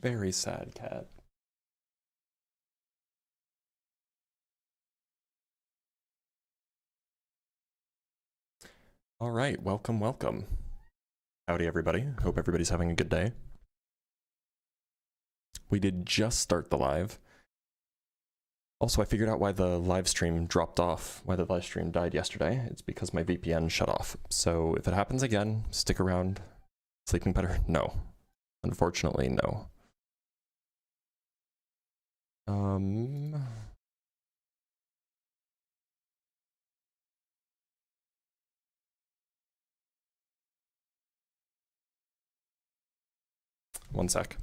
Very sad cat. All right, welcome, welcome. Howdy, everybody. Hope everybody's having a good day. We did just start the live. Also, I figured out why the live stream dropped off, why the live stream died yesterday. It's because my VPN shut off. So if it happens again, stick around. Sleeping better? No. Unfortunately, no. One sec.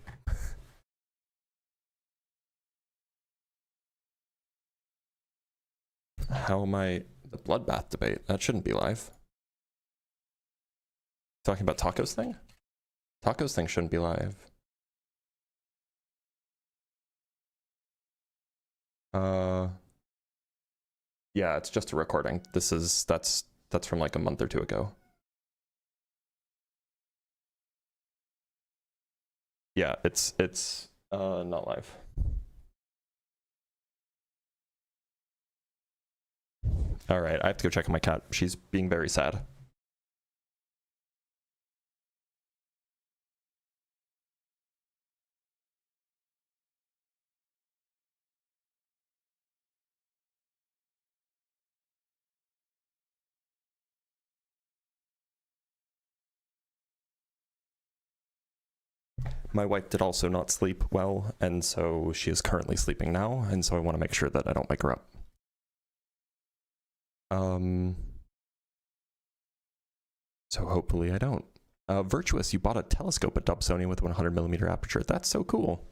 How am I... The bloodbath debate? That shouldn't be live. Talking about Taco's thing? Taco's thing shouldn't be live. Yeah, it's just a recording. That's from like a month or two ago. Yeah, it's not live. All right, I have to go check on my cat. She's being very sad. My wife did also not sleep well, and so she is currently sleeping now, and so I want to make sure that I don't wake her up. So hopefully I don't. Virtuous, you bought a telescope at Dobsonian with 100mm aperture. That's so cool.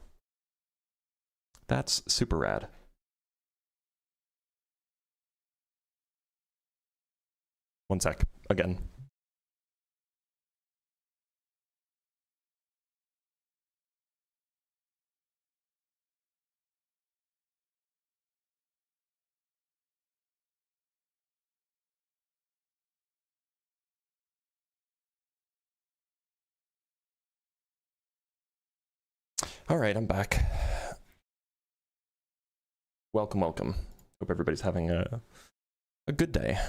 That's super rad. One sec, again. All right, I'm back. Welcome, welcome. Hope everybody's having a good day.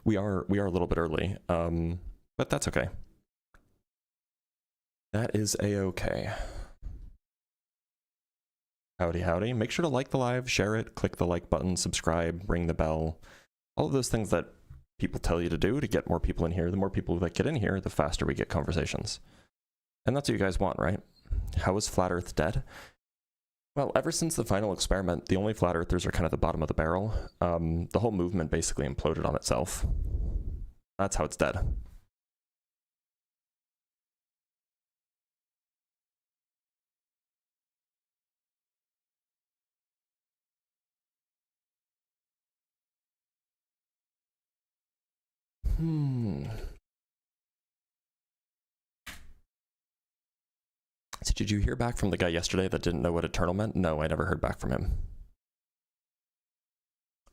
We are a little bit early, but that's okay. That is a-okay. Howdy, howdy. Make sure to like the live, share it, click the like button, subscribe, ring the bell. All of those things that people tell you to do to get more people in here. The more people that get in here, the faster we get conversations. And that's what you guys want, right? How is Flat Earth dead? Well, ever since the final experiment, the only Flat Earthers are kind of the bottom of the barrel. The whole movement basically imploded on itself. That's how it's dead. So did you hear back from the guy yesterday that didn't know what eternal meant? No, I never heard back from him.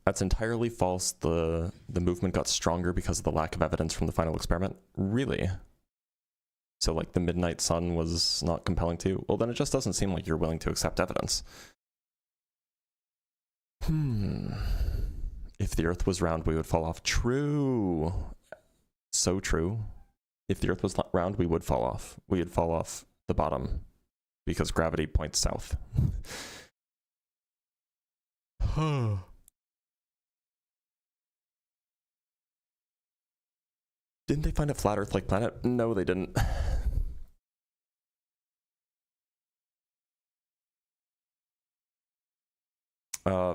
That's entirely false. The movement got stronger because of the lack of evidence from the final experiment. Really? So like the midnight sun was not compelling to you? Well, then it just doesn't seem like you're willing to accept evidence. If the earth was round, we would fall off. True. So true. If the earth was round, we would fall off. We would fall off the bottom because gravity points south. Didn't they find a flat earth-like planet? No, they didn't.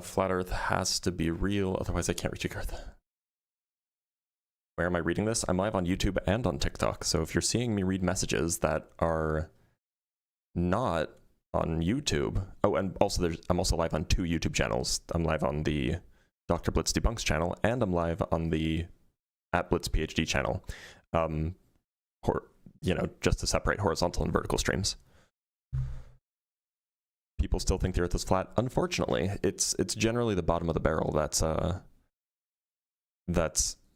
Flat earth has to be real, otherwise I can't reach you, Garth. Where am I reading this? I'm live on YouTube and on TikTok, so if you're seeing me read messages that are not on YouTube... Oh, and also I'm also live on 2 YouTube channels. I'm live on the Dr. Blitz Debunks channel, and I'm live on the @BlitzPhD channel. You know, just to separate horizontal and vertical streams. People still think the earth is flat. Unfortunately, it's generally the bottom of the barrel that's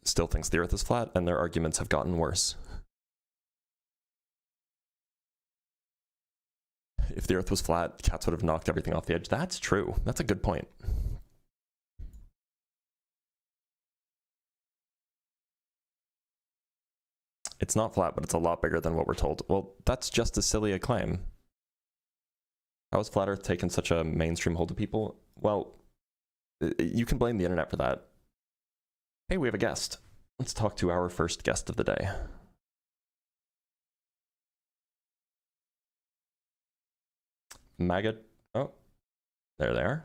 still thinks the earth is flat, and their arguments have gotten worse. if the Earth was flat, cats would have knocked everything off the edge. That's true. That's a good point. It's not flat, but it's a lot bigger than what we're told. Well, that's just as silly a claim. How has flat Earth taken such a mainstream hold of people? Well, you can blame the internet for that. Hey, we have a guest. Let's talk to our first guest of the day. MAGA. Oh, there they are.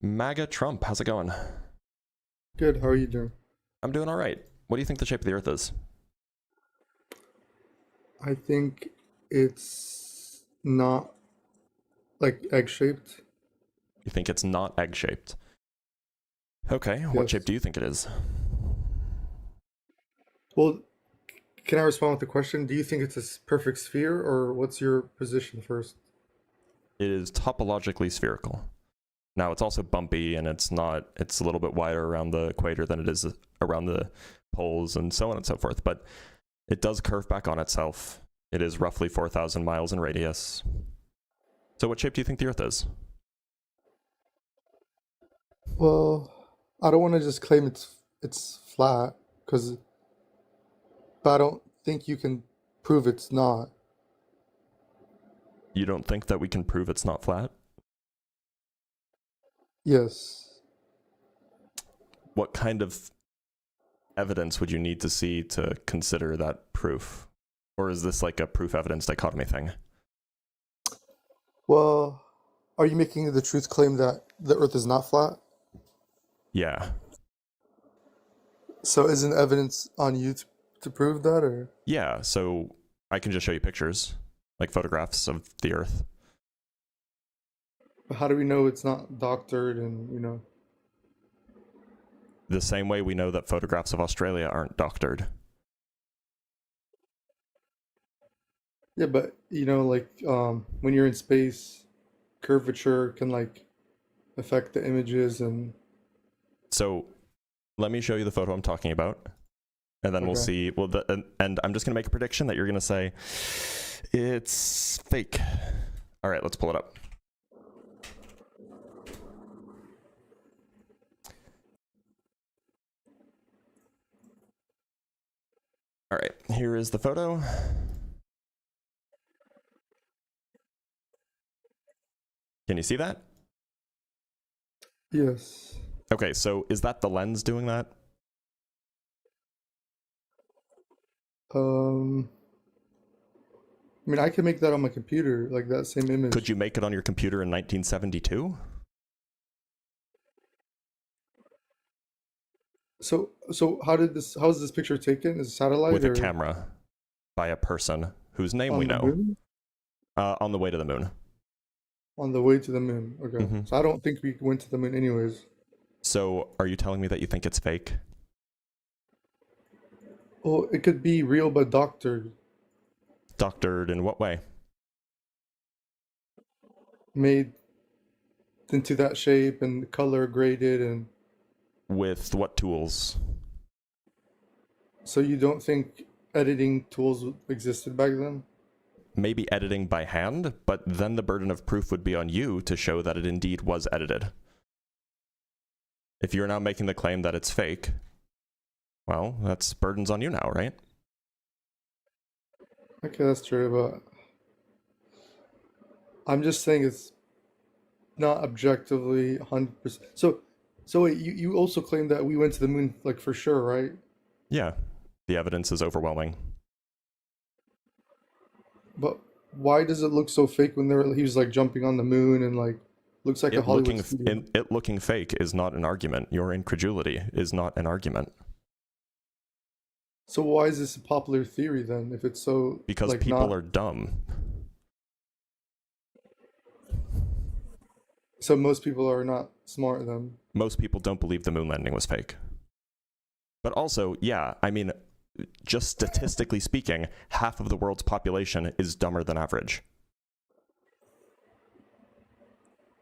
MAGA Trump, how's it going? Good, how are you doing? I'm doing all right. What do you think the shape of the Earth is? I think it's not like egg-shaped. You think it's not egg-shaped? Okay, what Yes. shape do you think it is? Well, can I respond with the question? Do you think it's a perfect sphere, or what's your position first? It is topologically spherical. Now, it's also bumpy, and it's a little bit wider around the equator than it is around the poles, and so on and so forth, but it does curve back on itself. It is roughly 4,000 miles in radius. So what shape do you think the Earth is? Well, I don't want to just claim it's flat, but I don't think you can prove it's not. You don't think that we can prove it's not flat? Yes. What kind of evidence would you need to see to consider that proof? Or is this like a proof-evidence dichotomy thing? Well, are you making the truth claim that the Earth is not flat? Yeah. So isn't evidence on you to prove that, or? Yeah, so I can just show you pictures, like photographs of the Earth. How do we know it's not doctored and? The same way we know that photographs of Australia aren't doctored. Yeah, but when you're in space, curvature can affect the images and So let me show you the photo I'm talking about, and then we'll okay. see. Well, and I'm just going to make a prediction that you're going to say it's fake. All right, let's pull it up. All right, here is the photo. Can you see that? Yes. Okay, so is that the lens doing that? I can make that on my computer, like that same image. Could you make it on your computer in 1972? So how is this picture taken? Is it satellite With a or camera by a person whose name we on the know, moon? on the way to the moon. On the way to the moon. Okay. Mm-hmm. So I don't think we went to the moon anyways. So are you telling me that you think it's fake? Well, it could be real but doctored, Doctored in what way? made into that shape and color graded, and With what tools? so you don't think editing tools existed back then? Maybe editing by hand, but then the burden of proof would be on you to show that it indeed was edited. If you're now making the claim that it's fake, well, that's burdens on you now, right? Okay, that's true, but I'm just saying it's not objectively 100%. So wait, you also claim that we went to the moon, like for sure, right? Yeah, the evidence is overwhelming. But why does it look so fake when he was like jumping on the moon and looks like a Hollywood studio? It looking fake is not an argument. Your incredulity is not an argument. So why is this a popular theory then, if it's so Because people are dumb. So most people are not smart then. Most people don't believe the moon landing was fake. But also, yeah, I mean, just statistically speaking, half of the world's population is dumber than average.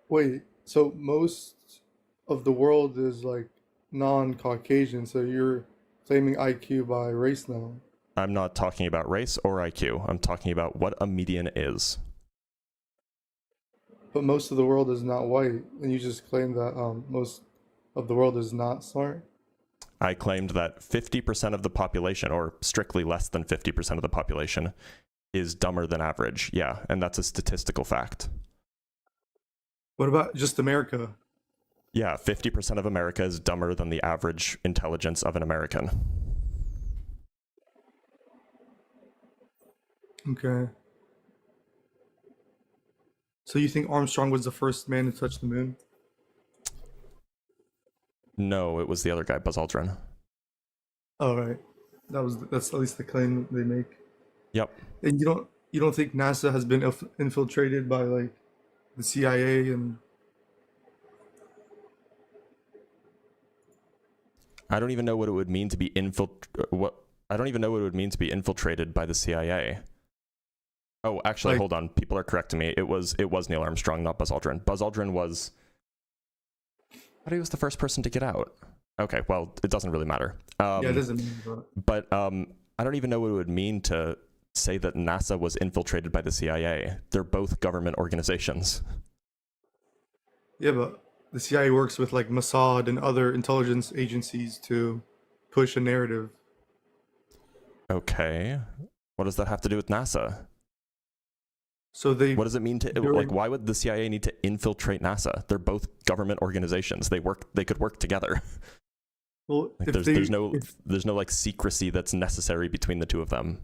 Wait, so most of the world is like non-Caucasian, so you're claiming IQ by race now. I'm not talking about race or IQ. I'm talking about what a median is. But most of the world is not white, and you just claim that most of the world is not smart. I claimed that 50% of the population, or strictly less than 50% of the population, is dumber than average. Yeah, and that's a statistical fact. What about just America? Yeah, 50% of America is dumber than the average intelligence of an American. Okay. So you think Armstrong was the first man to touch the moon? No, it was the other guy, Buzz Aldrin. Oh, right. That's at least the claim they make. Yep. And you don't think NASA has been infiltrated by like the CIA and I don't even know what it would mean to be I don't even know what it would mean to be infiltrated by the CIA. Oh, actually, Like- hold on. People are correcting me. It was Neil Armstrong, not Buzz Aldrin. Buzz Aldrin was. But he was the first person to get out. Okay, well, it doesn't really matter. yeah, it doesn't mean But I don't even know what it would mean to say that NASA was infiltrated by the CIA. They're both government organizations. Yeah, but the CIA works with like Mossad and other intelligence agencies to push a narrative. Okay. What does that have to do with NASA? So they What does it mean to like? Why would the CIA need to infiltrate NASA? They're both government organizations. They could work together. well Like, if there's no like secrecy that's necessary between the two of them.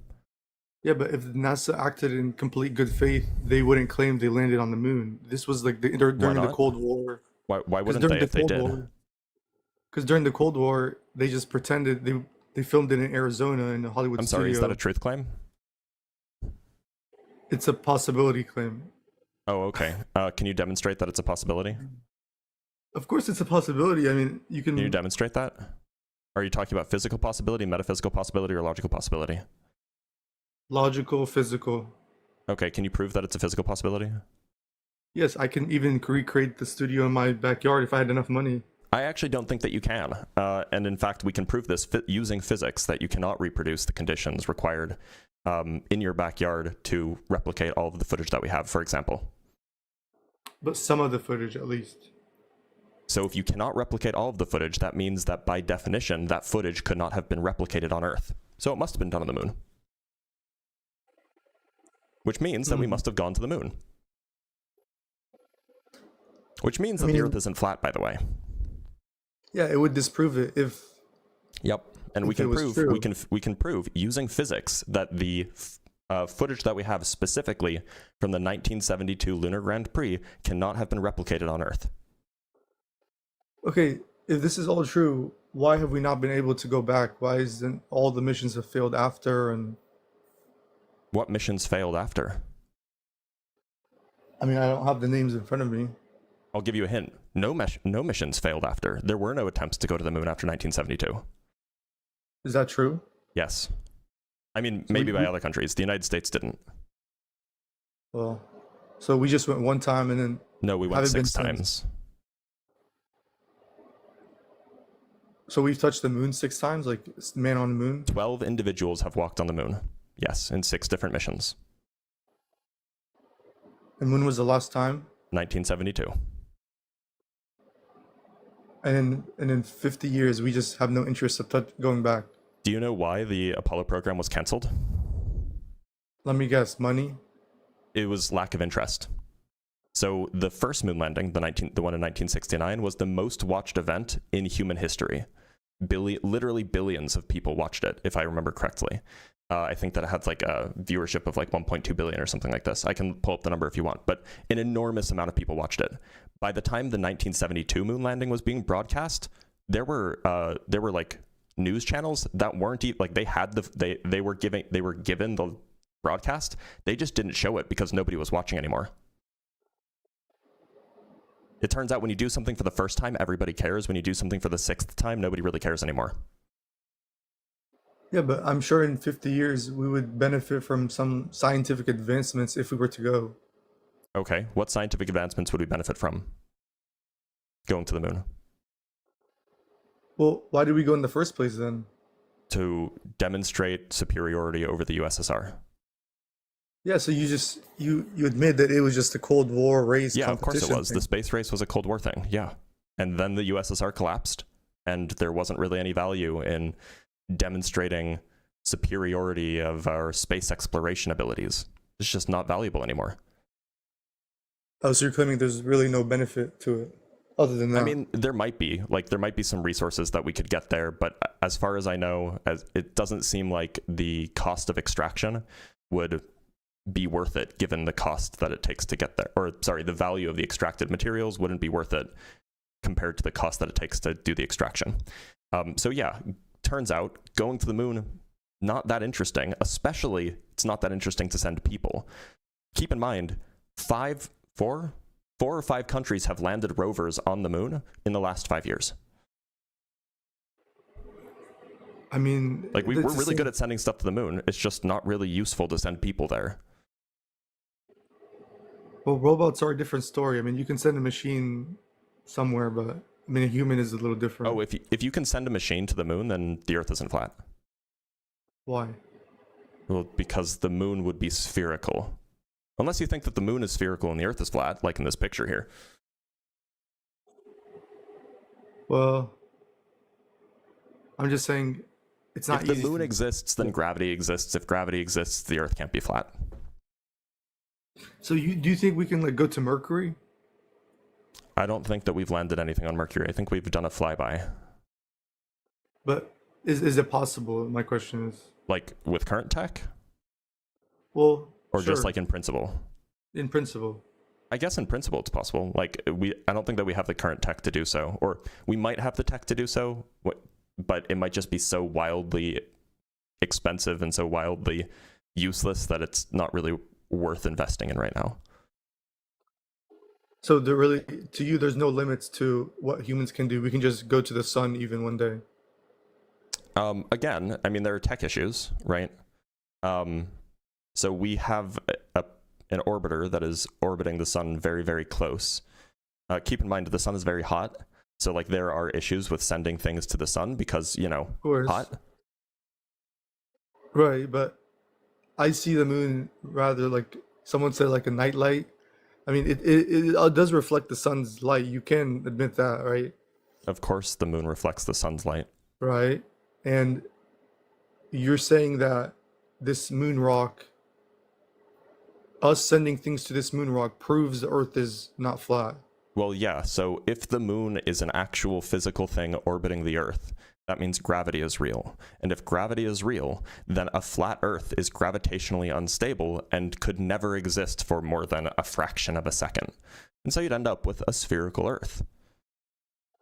yeah, but if NASA acted in complete good faith, they wouldn't claim they landed on the moon. This was like during the not? Cold War. Why wouldn't they if they did? Because during the Cold War, they just pretended they filmed it in Arizona in a Hollywood I'm sorry, studio. is that a truth claim? It's a possibility claim. Oh, okay. Can you demonstrate that it's a possibility? Of course, it's a possibility. I mean, you can. Can you demonstrate that? Are you talking about physical possibility, metaphysical possibility, or logical possibility? Logical, physical. Okay, can you prove that it's a physical possibility? Yes, I can even recreate the studio in my backyard if I had enough money. I actually don't think that you can. And in fact, we can prove this using physics, that you cannot reproduce the conditions required in your backyard to replicate all of the footage that we have, for example. But some of the footage, at least. So if you cannot replicate all of the footage, that means that by definition, that footage could not have been replicated on Earth. So it must have been done on the moon. Which means that we must have gone to the moon. Which means that the Earth isn't flat, by the way. Yeah, it would disprove it if. Yep, and we If it can was prove true. we can prove using physics that the footage that we have specifically from the 1972 Lunar Grand Prix cannot have been replicated on Earth. Okay, if this is all true, why have we not been able to go back? Why isn't all the missions have failed after? And What missions failed after? I mean, I don't have the names in front of me. I'll give you a hint. No missions failed after. There were no attempts to go to the moon after 1972. Is that true? Yes. I mean, So maybe by we- other countries. The United States didn't. Well, so we just went one time and then. No, we went Haven't been 6 since. times. So we've touched the moon 6 times, like man on the moon. 12 individuals have walked on the moon. Yes, in 6 different missions. And when was the last time? 1972. And in 50 years, we just have no interest of going back. Do you know why the Apollo program was canceled? Let me guess, money? It was lack of interest. So the first moon landing, the one in 1969, was the most watched event in human history. Literally billions of people watched it, if I remember correctly. I think that it had like a viewership of like 1.2 billion or something like this. I can pull up the number if you want, but an enormous amount of people watched it. By the time the 1972 moon landing was being broadcast, there were like news channels that weren't even like they were given the broadcast. They just didn't show it because nobody was watching anymore. It turns out when you do something for the first time, everybody cares. When you do something for the 6th time, nobody really cares anymore. Yeah, but I'm sure in 50 years, we would benefit from some scientific advancements if we were to go. Okay, what scientific advancements would we benefit from going to the moon? Well, why did we go in the first place then? to demonstrate superiority over the USSR. Yeah, so you admit that it was just a Cold War race. Yeah, of course it was. thing. The space race was a Cold War thing. Yeah. And then the USSR collapsed, and there wasn't really any value in demonstrating superiority of our space exploration abilities. It's just not valuable anymore. Oh, so you're claiming there's really no benefit to it other than that? I mean, there might be some resources that we could get there, but as far as I know, it doesn't seem like the cost of extraction would be worth it given the cost that it takes to get there. Or sorry, the value of the extracted materials wouldn't be worth it compared to the cost that it takes to do the extraction. So yeah, turns out going to the moon, not that interesting, especially it's not that interesting to send people. Keep in mind, four or five countries have landed rovers on the moon in the last 5 years. I mean, like we're really good at sending stuff to the moon. It's just not really useful to send people there. Well, robots are a different story. I mean, you can send a machine somewhere, but I mean, a human is a little different. Oh, if you can send a machine to the moon, then the Earth isn't flat. Why? Well, because the moon would be spherical. Unless you think that the moon is spherical and the Earth is flat, like in this picture here. Well, I'm just saying it's not easy. If the easy moon exists, then gravity exists. If gravity exists, the Earth can't be flat. So do you think we can like go to Mercury? I don't think that we've landed anything on Mercury. I think we've done a flyby. But is it possible? My question is. Like with current tech? Well, or sure. just like in principle? In principle. I guess in principle it's possible. Like I don't think that we have the current tech to do so, or we might have the tech to do so, but it might just be so wildly expensive and so wildly useless that it's not really worth investing in right now. So to you, there's no limits to what humans can do. We can just go to the sun even one day. Again, I mean, there are tech issues, right? So we have an orbiter that is orbiting the sun very, very close. Keep in mind, the sun is very hot. So like there are issues with sending things to the sun because, you know, of course. Hot. Right, but I see the moon rather like someone said like a nightlight. I mean, it does reflect the sun's light. You can admit that, right? Of course, the moon reflects the sun's light. Right. And you're saying that this moon rock, us sending things to this moon rock proves the Earth is not flat. Well, yeah. So if the moon is an actual physical thing orbiting the Earth, that means gravity is real. And if gravity is real, then a flat Earth is gravitationally unstable and could never exist for more than a fraction of a second. And so you'd end up with a spherical Earth.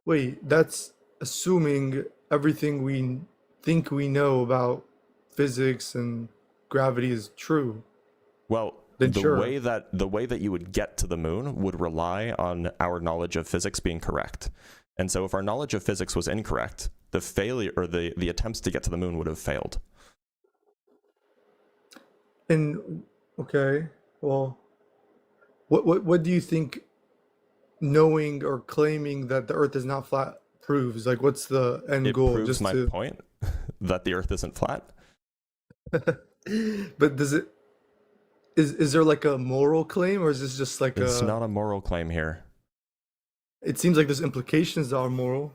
Wait, that's assuming everything we think we know about physics and gravity is true. Well, the way that you would get to the moon would rely on our knowledge of physics being correct. And so if our knowledge of physics was incorrect, the failure or the attempts to get to the moon would have failed. And okay, well, what do you think knowing or claiming that the Earth is not flat proves? Like, what's the end goal? It proves just my point that the Earth isn't flat. But does it? Is there like a moral claim, or is this just like it's not a moral claim here. It seems like there's implications that are moral.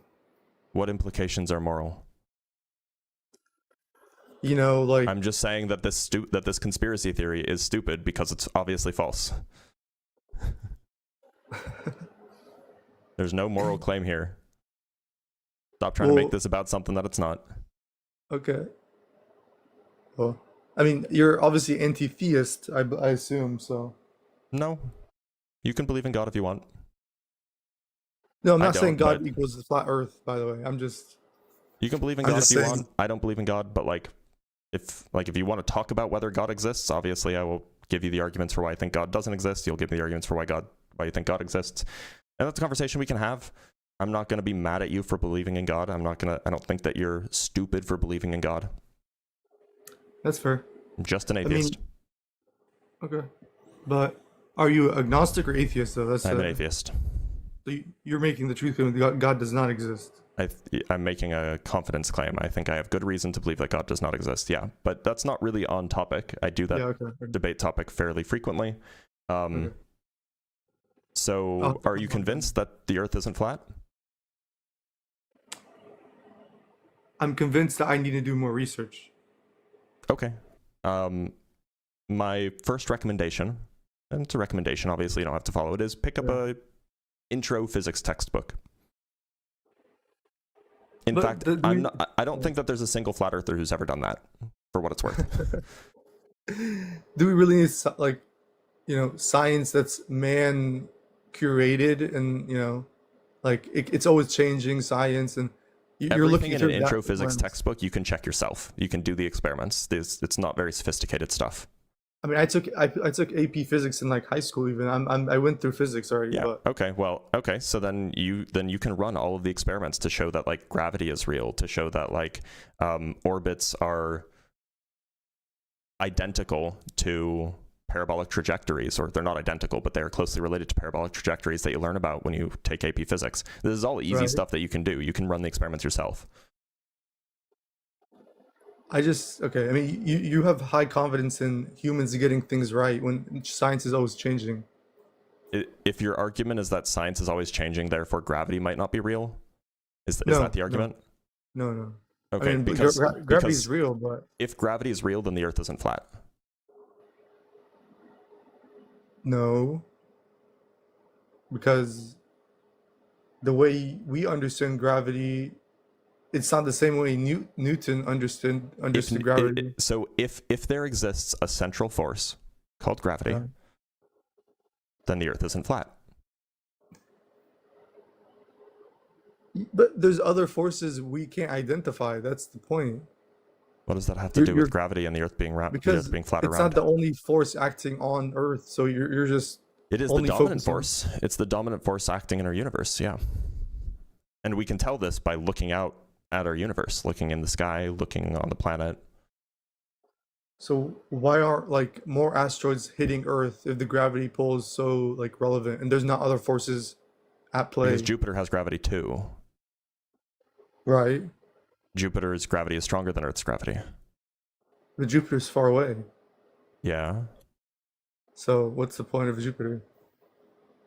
What implications are moral? You know, like I'm just saying that this conspiracy theory is stupid because it's obviously false. There's no moral claim here. Stop trying to make this about something that it's not. Okay. Well, I mean, you're obviously anti-theist, I assume, so. No. You can believe in God if you want. No, I'm not saying God equals the flat Earth, by the way. I'm just... You can believe in God if you want. I don't believe in God, but if you want to talk about whether God exists, obviously I will give you the arguments for why I think God doesn't exist. You'll give me the arguments for why you think God exists. And that's a conversation we can have. I'm not going to be mad at you for believing in God. I don't think that you're stupid for believing in God. That's fair. I'm just an atheist. Okay. But are you agnostic or atheist, though? I'm an atheist. So you're making the truth claim that God does not exist. I'm making a confidence claim. I think I have good reason to believe that God does not exist. Yeah, but that's not really on topic. I do that debate topic fairly frequently. Okay. So are you convinced that the Earth isn't flat? I'm convinced that I need to do more research. Okay. My first recommendation, and it's a recommendation, obviously you don't have to follow it, is pick up a intro physics textbook. In fact, I don't think that there's a single flat earther who's ever done that, for what it's worth. Do we really need, like, science that's man curated, and like it's always changing science, and you're looking at an intro physics textbook, you can check yourself. You can do the experiments. It's not very sophisticated stuff. I mean, I took AP physics in like high school. Even I went through physics already. Yeah. But... Okay. Well. Okay. So then you can run all of the experiments to show that like gravity is real, to show that like orbits are identical to parabolic trajectories, or they're not identical, but they are closely related to parabolic trajectories that you learn about when you take AP physics. This is all easy stuff that you can do. You can run the experiments yourself. Okay. I mean, you have high confidence in humans getting things right when science is always changing. If your argument is that science is always changing, therefore gravity might not be real, is that the argument? No. Okay, I mean, because gravity is real, but if gravity is real, then the Earth isn't flat. No, because the way we understand gravity, it's not the same way Newton understood gravity. So if there exists a central force called gravity, then the Earth isn't flat. But there's other forces we can't identify. That's the point. What does that have to do with gravity and the Earth being flat around? It's not the only force acting on Earth, so you're just... It is the dominant force. It's the dominant force acting in our universe, yeah. And we can tell this by looking out at our universe, looking in the sky, looking on the planet. So why aren't like more asteroids hitting Earth if the gravity pull is so like relevant, and there's not other forces at play? Because Jupiter has gravity too. Right. Jupiter's gravity is stronger than Earth's gravity. But Jupiter's far away. Yeah. So what's the point of Jupiter?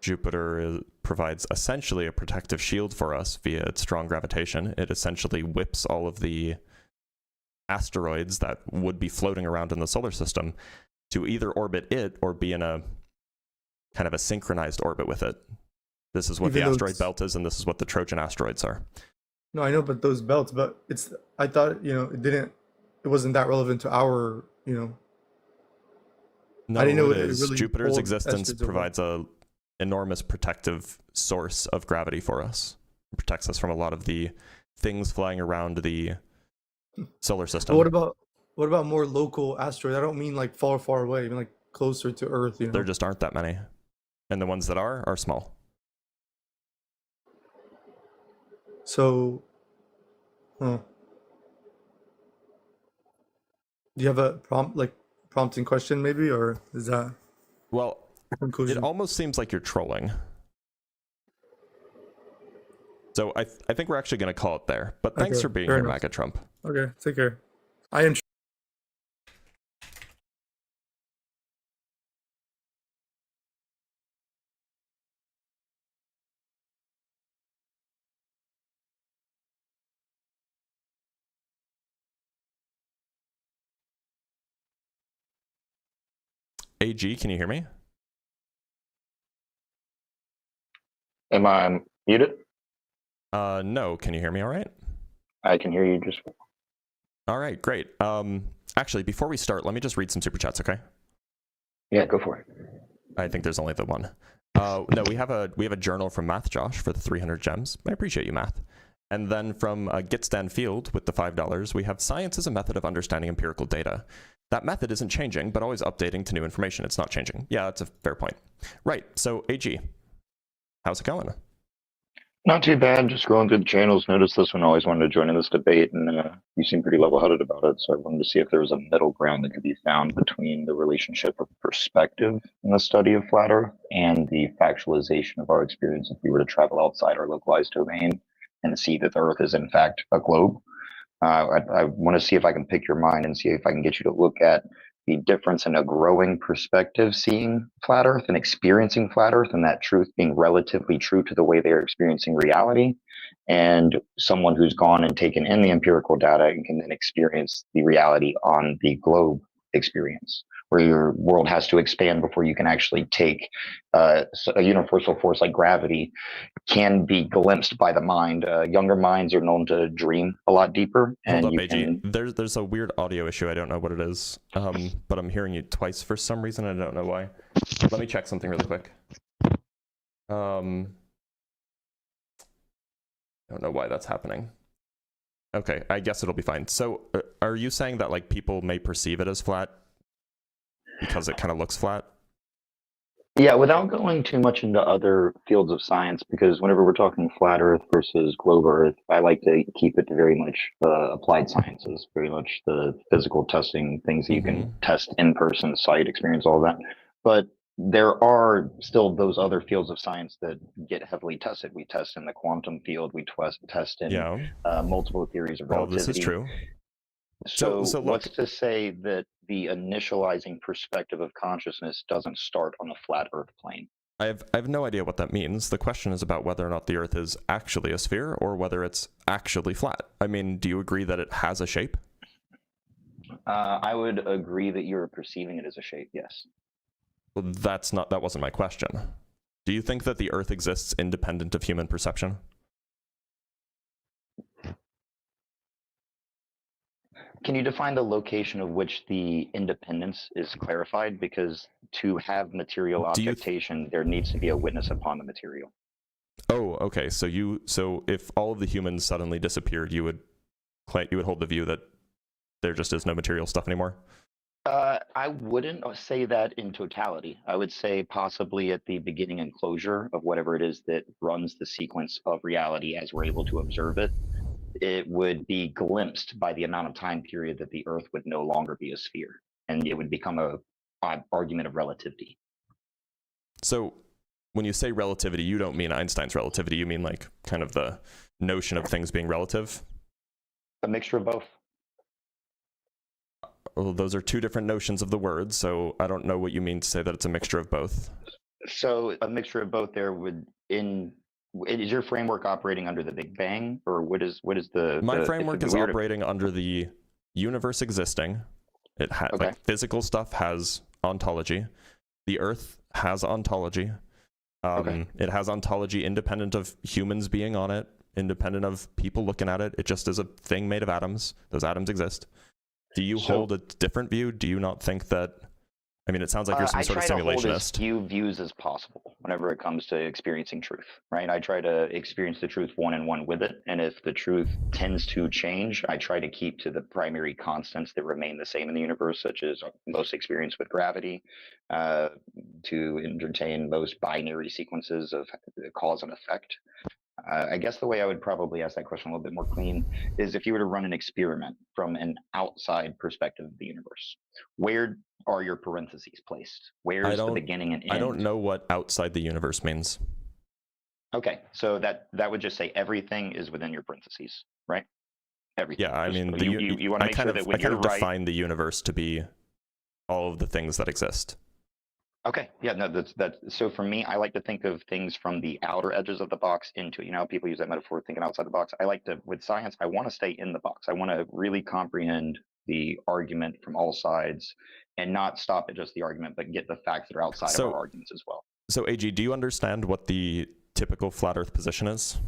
Jupiter provides essentially a protective shield for us via its strong gravitation. It essentially whips all of the asteroids that would be floating around in the solar system to either orbit it or be in a kind of a synchronized orbit with it. This is what the asteroid belt is, and this is what the Trojan asteroids are. No, I know, but those belts, but I thought, it wasn't that relevant to our, No, I didn't know it is. Really Jupiter's existence provides a enormous protective source of gravity for us. It protects us from a lot of the things flying around the solar system. But what about more local asteroids? I don't mean like far away. I mean like closer to Earth. There just aren't that many, and the ones that are small. So, do you have a prompting question maybe, or is that? Well, it almost seems like you're trolling. So I think we're actually going to call it there. But thanks for being here, MAGA Trump. Okay, take care. I am. AG, can you hear me? Am I muted? No. Can you hear me all right? I can hear you just... All right, great. Actually, before we start, let me just read some super chats, okay? Yeah, go for it. I think there's only the one. No, we have a journal from Math Josh for the 300 gems. I appreciate you, Math. And then from Gitstan Field with the $5, we have science is a method of understanding empirical data. That method isn't changing, but always updating to new information. It's not changing. Yeah, that's a fair point. Right, so AG, how's it going? Not too bad, just going through the channels. Noticed this one, always wanted to join in this debate, and you seem pretty level-headed about it, so I wanted to see if there was a middle ground that could be found between the relationship of perspective in the study of flat Earth and the factualization of our experience if we were to travel outside our localized domain. and see that the Earth is in fact a globe. I want to see if I can pick your mind and see if I can get you to look at the difference in a growing perspective seeing flat Earth and experiencing flat Earth, and that truth being relatively true to the way they're experiencing reality, and someone who's gone and taken in the empirical data and can then experience the reality on the globe experience, where your world has to expand before you can actually take a universal force like gravity can be glimpsed by the mind. Younger minds are known to dream a lot deeper. Hold And up, you AG. can... There's a weird audio issue. I don't know what it is, but I'm hearing you twice for some reason. I don't know why. Let me check something really quick. I don't know why that's happening. Okay, I guess it'll be fine. So are you saying that like people may perceive it as flat because it kind of looks flat? Yeah, without going too much into other fields of science, because whenever we're talking flat Earth versus globe Earth, I like to keep it to very much applied sciences, very much the physical testing, things that you can test in person, sight, experience, all that. But there are still those other fields of science that get heavily tested. We test in the quantum field, we test in multiple theories of relativity. Well, this is true. So look, what's to say that the initializing perspective of consciousness doesn't start on a flat Earth plane? I have no idea what that means. The question is about whether or not the Earth is actually a sphere or whether it's actually flat. I mean, do you agree that it has a shape? I would agree that you're perceiving it as a shape, yes. Well, that wasn't my question. Do you think that the Earth exists independent of human perception? Can you define the location of which the independence is clarified? Because to have material objectation, there needs to be a witness upon the material. Oh, okay. So if all of the humans suddenly disappeared, you would hold the view that there just is no material stuff anymore? I wouldn't say that in totality. I would say possibly at the beginning and closure of whatever it is that runs the sequence of reality as we're able to observe it. It would be glimpsed by the amount of time period that the Earth would no longer be a sphere, and it would become an argument of relativity. So when you say relativity, you don't mean Einstein's relativity. You mean like kind of the notion of things being relative? A mixture of both. Well, those are two different notions of the word, so I don't know what you mean to say that it's a mixture of both. So a mixture of both there would is your framework operating under the Big Bang, or what is the... My framework is operating under the universe existing. It has like physical stuff has ontology. The Earth has ontology. It has ontology independent of humans being on it, independent of people looking at it. It just is a thing made of atoms. Those atoms exist. Do you hold a different view? Do you not think that... I mean, it sounds like you're some sort of simulationist. I try to hold as few views as possible whenever it comes to experiencing truth, right? I try to experience the truth one-on-one with it, and if the truth tends to change, I try to keep to the primary constants that remain the same in the universe, such as most experience with gravity, to entertain most binary sequences of cause and effect. I guess the way I would probably ask that question a little bit more clean is if you were to run an experiment from an outside perspective of the universe, where are your parentheses placed? Where's the beginning and end? I don't know what outside the universe means. Okay, so that would just say everything is within your parentheses, right? Everything. Yeah, I mean, you want to make sure that when I kind of define the universe to be all of the things that exist. Okay, yeah, no, that's so for me, I like to think of things from the outer edges of the box into, people use that metaphor, thinking outside the box. I like to, with science, I want to stay in the box. I want to really comprehend the argument from all sides and not stop at just the argument, but get the facts that are outside of our arguments as well. So AG, do you understand what the typical flat Earth position is?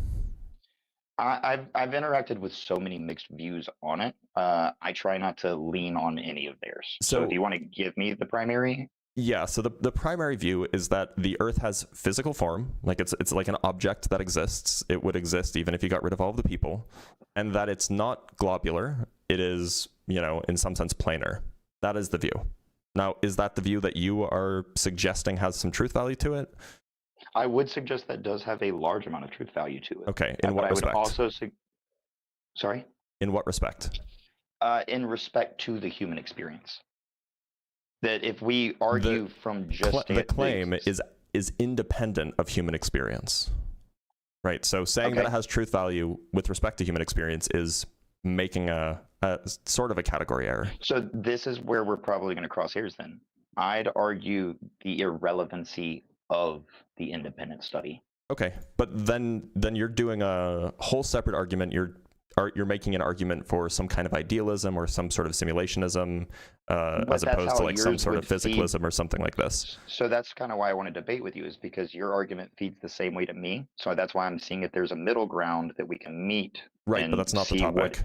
I've interacted with so many mixed views on it. I try not to lean on any of theirs. So do you want to give me the primary? Yeah, so the primary view is that the Earth has physical form, like it's like an object that exists. It would exist even if you got rid of all of the people, and that it's not globular. It is, in some sense planar. That is the view. Now, is that the view that you are suggesting has some truth value to it? I would suggest that does have a large amount of truth value to it. Okay, in what respect? I would also sorry? In what respect? In respect to the human experience. That if we argue from just the claim is independent of human experience. right? So saying that it has truth value with respect to human experience is making a sort of a category error. So this is where we're probably going to cross hairs then. I'd argue the irrelevancy of the independent study. Okay, but then you're doing a whole separate argument. You're making an argument for some kind of idealism or some sort of simulationism, as opposed to like some sort of physicalism or something like this. So that's kind of why I want to debate with you, is because your argument feeds the same way to me. So that's why I'm seeing if there's a middle ground that we can meet. Right, but that's not the topic.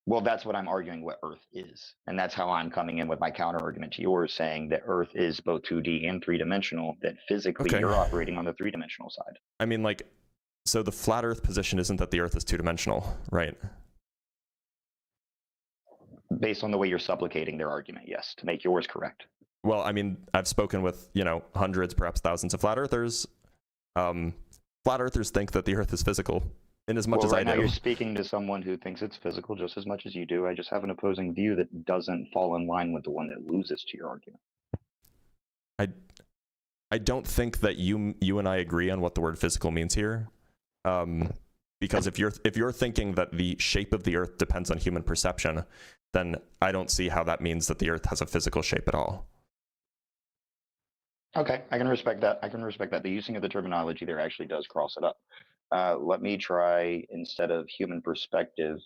Well, that's what I'm arguing what Earth is. And that's how I'm coming in with my counter argument to yours, saying that Earth is both 2D and 3-dimensional, that physically you're operating on the 3-dimensional side. I mean, like, so the flat Earth position isn't that the Earth is 2-dimensional, right? Based on the way you're supplicating their argument, yes, to make yours correct. Well, I mean, I've spoken with, hundreds, perhaps thousands of flat Earthers. Flat Earthers think that the Earth is physical. In as much as I do. Now you're speaking to someone who thinks it's physical just as much as you do. I just have an opposing view that doesn't fall in line with the one that loses to your argument. I don't think that you and I agree on what the word physical means here. Because if you're thinking that the shape of the Earth depends on human perception, then I don't see how that means that the Earth has a physical shape at all. Okay, I can respect that. The using of the terminology there actually does cross it up. Let me try, instead of human perspective,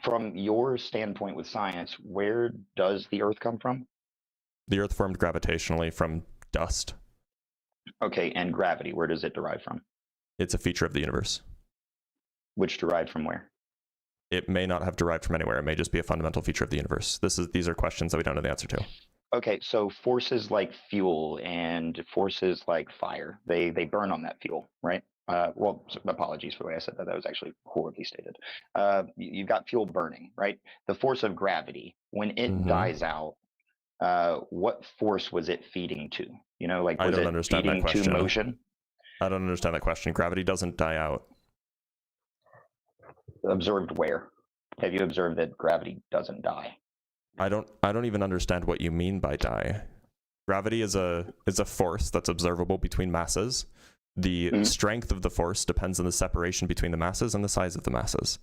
from your standpoint with science, where does the Earth come from? The Earth formed gravitationally from dust. Okay, and gravity, where does it derive from? It's a feature of the universe. Which derived from where? It may not have derived from anywhere. It may just be a fundamental feature of the universe. These are questions that we don't know the answer to. Okay, so forces like fuel and forces like fire, they burn on that fuel, right? Well, apologies for the way I said that. That was actually horribly stated. You've got fuel burning, right? The force of gravity, when it dies out, what force was it feeding to? Was it feeding to motion? I don't understand that question. Gravity doesn't die out. Observed where? Have you observed that gravity doesn't die? I don't even understand what you mean by die. Gravity is a force that's observable between masses. The strength of the force depends on the separation between the masses and the size of the masses.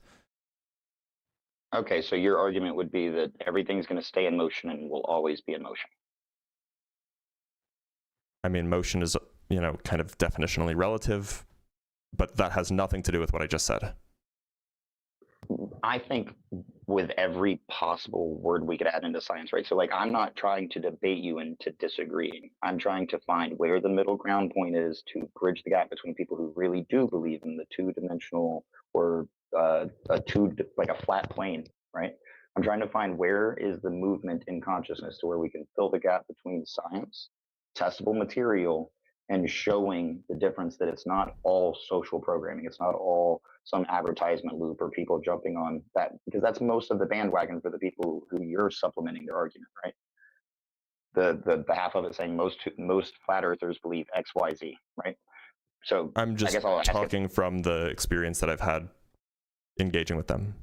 Okay, so your argument would be that everything's going to stay in motion and will always be in motion. I mean, motion is, kind of definitionally relative, but that has nothing to do with what I just said. I think with every possible word we could add into science, right? So I'm not trying to debate you into disagreeing. I'm trying to find where the middle ground point is to bridge the gap between people who really do believe in the 2-dimensional or a flat plane, right? I'm trying to find where is the movement in consciousness to where we can fill the gap between science, testable material, and showing the difference that it's not all social programming. It's not all some advertisement loop or people jumping on that, because that's most of the bandwagon for the people who you're supplementing their argument, right? The half of it saying most flat earthers believe X, Y, Z, right? So I'm just talking from the experience that I've had engaging with them.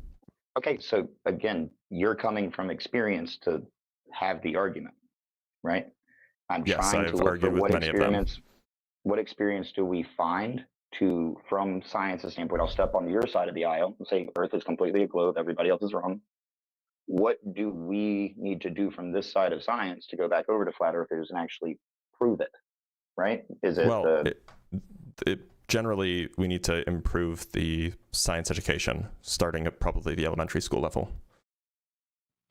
Okay, so again, you're coming from experience to have the argument, right? I'm trying to look for what experience do we find from science's standpoint. I'll step on your side of the aisle and say Earth is completely a globe, everybody else is wrong. What do we need to do from this side of science to go back over to flat earthers and actually prove it, right? Is it generally we need to improve the science education starting at probably the elementary school level.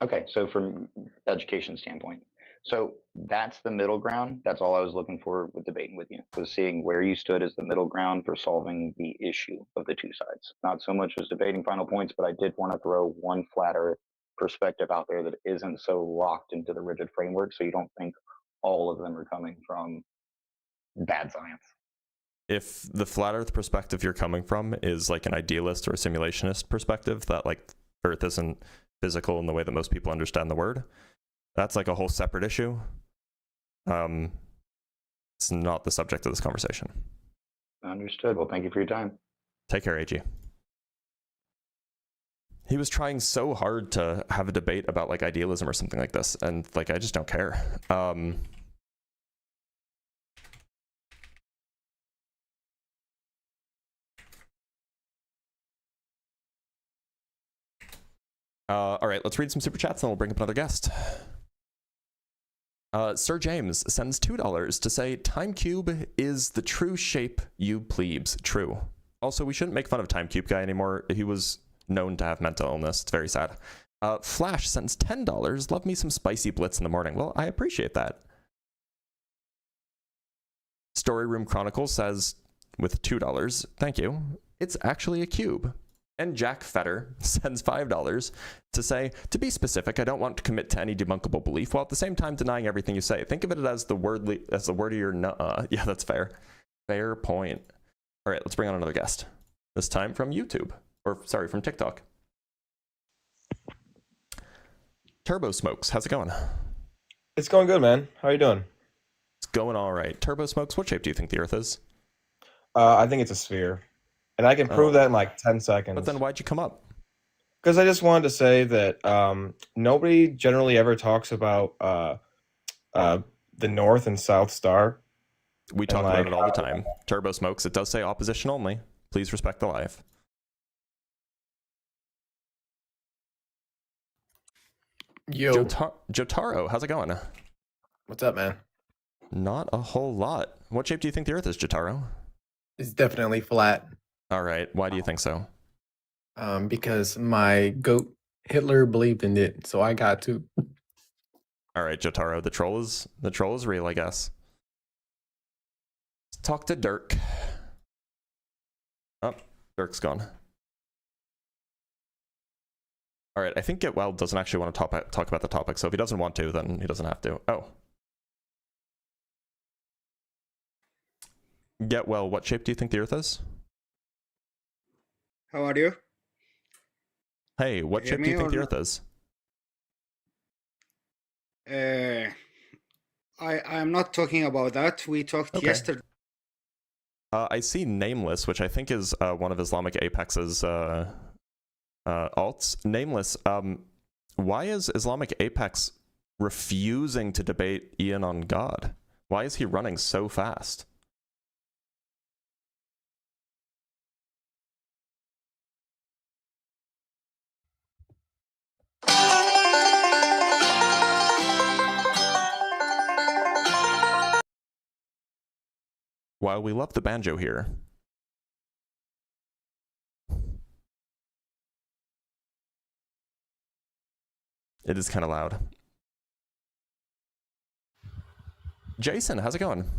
Okay, so from education standpoint. So that's the middle ground. That's all I was looking for with debating with you, was seeing where you stood as the middle ground for solving the issue of the two sides. Not so much as debating final points, but I did want to throw one flat earth perspective out there that isn't so locked into the rigid framework, so you don't think all of them are coming from bad science. If the flat earth perspective you're coming from is like an idealist or a simulationist perspective, that like Earth isn't physical in the way that most people understand the word, that's like a whole separate issue. It's not the subject of this conversation. Understood. Well, thank you for your time. Take care, AG. He was trying so hard to have a debate about like idealism or something like this, and like I just don't care. All right, let's read some super chats and we'll bring up another guest. Sir James sends $2 to say, Time Cube is the true shape, you plebes. True. Also, we shouldn't make fun of Time Cube guy anymore. He was known to have mental illness. It's very sad. Flash sends $10. Love me some spicy Blitz in the morning. Well, I appreciate that. Story Room Chronicles says, with $2, thank you. It's actually a cube. And Jack Fetter sends $5 to say, to be specific, I don't want to commit to any debunkable belief while at the same time denying everything you say. Think of it as the word of your nuh-uh. Yeah, that's fair. Fair point. All right, let's bring on another guest. This time from YouTube. Or, sorry, from TikTok. Turbo Smokes, how's it going? It's going good, man. How are you doing? It's going all right. Turbo Smokes, what shape do you think the Earth is? I think it's a sphere. And I can prove that in like 10 seconds. But then why'd you come up? Because I just wanted to say that nobody generally ever talks about the North and South Star. We talk about it all the time. Turbo Smokes, it does say opposition only. Please respect the live. Yo, Jotaro, how's it going? what's up, man? Not a whole lot. What shape do you think the Earth is, Jotaro? It's definitely flat. All right. Why do you think so? Because my goat Hitler believed in it, so I got to. All right, Jotaro. The troll is real, I guess. Let's talk to Dirk. Oh, Dirk's gone. All right. I think Get Well doesn't actually want to talk about the topic, so if he doesn't want to, then he doesn't have to. Oh. Get Well, what shape do you think the Earth is? How are you? Hey, what shape do you think the Earth is? I'm not talking about that. We talked yesterday. I see Nameless, which I think is one of Islamic Apex's alts. Nameless, why is Islamic Apex refusing to debate Ian on God? Why is he running so fast? While we love the banjo here, it is kind of loud. Jason, how's it going?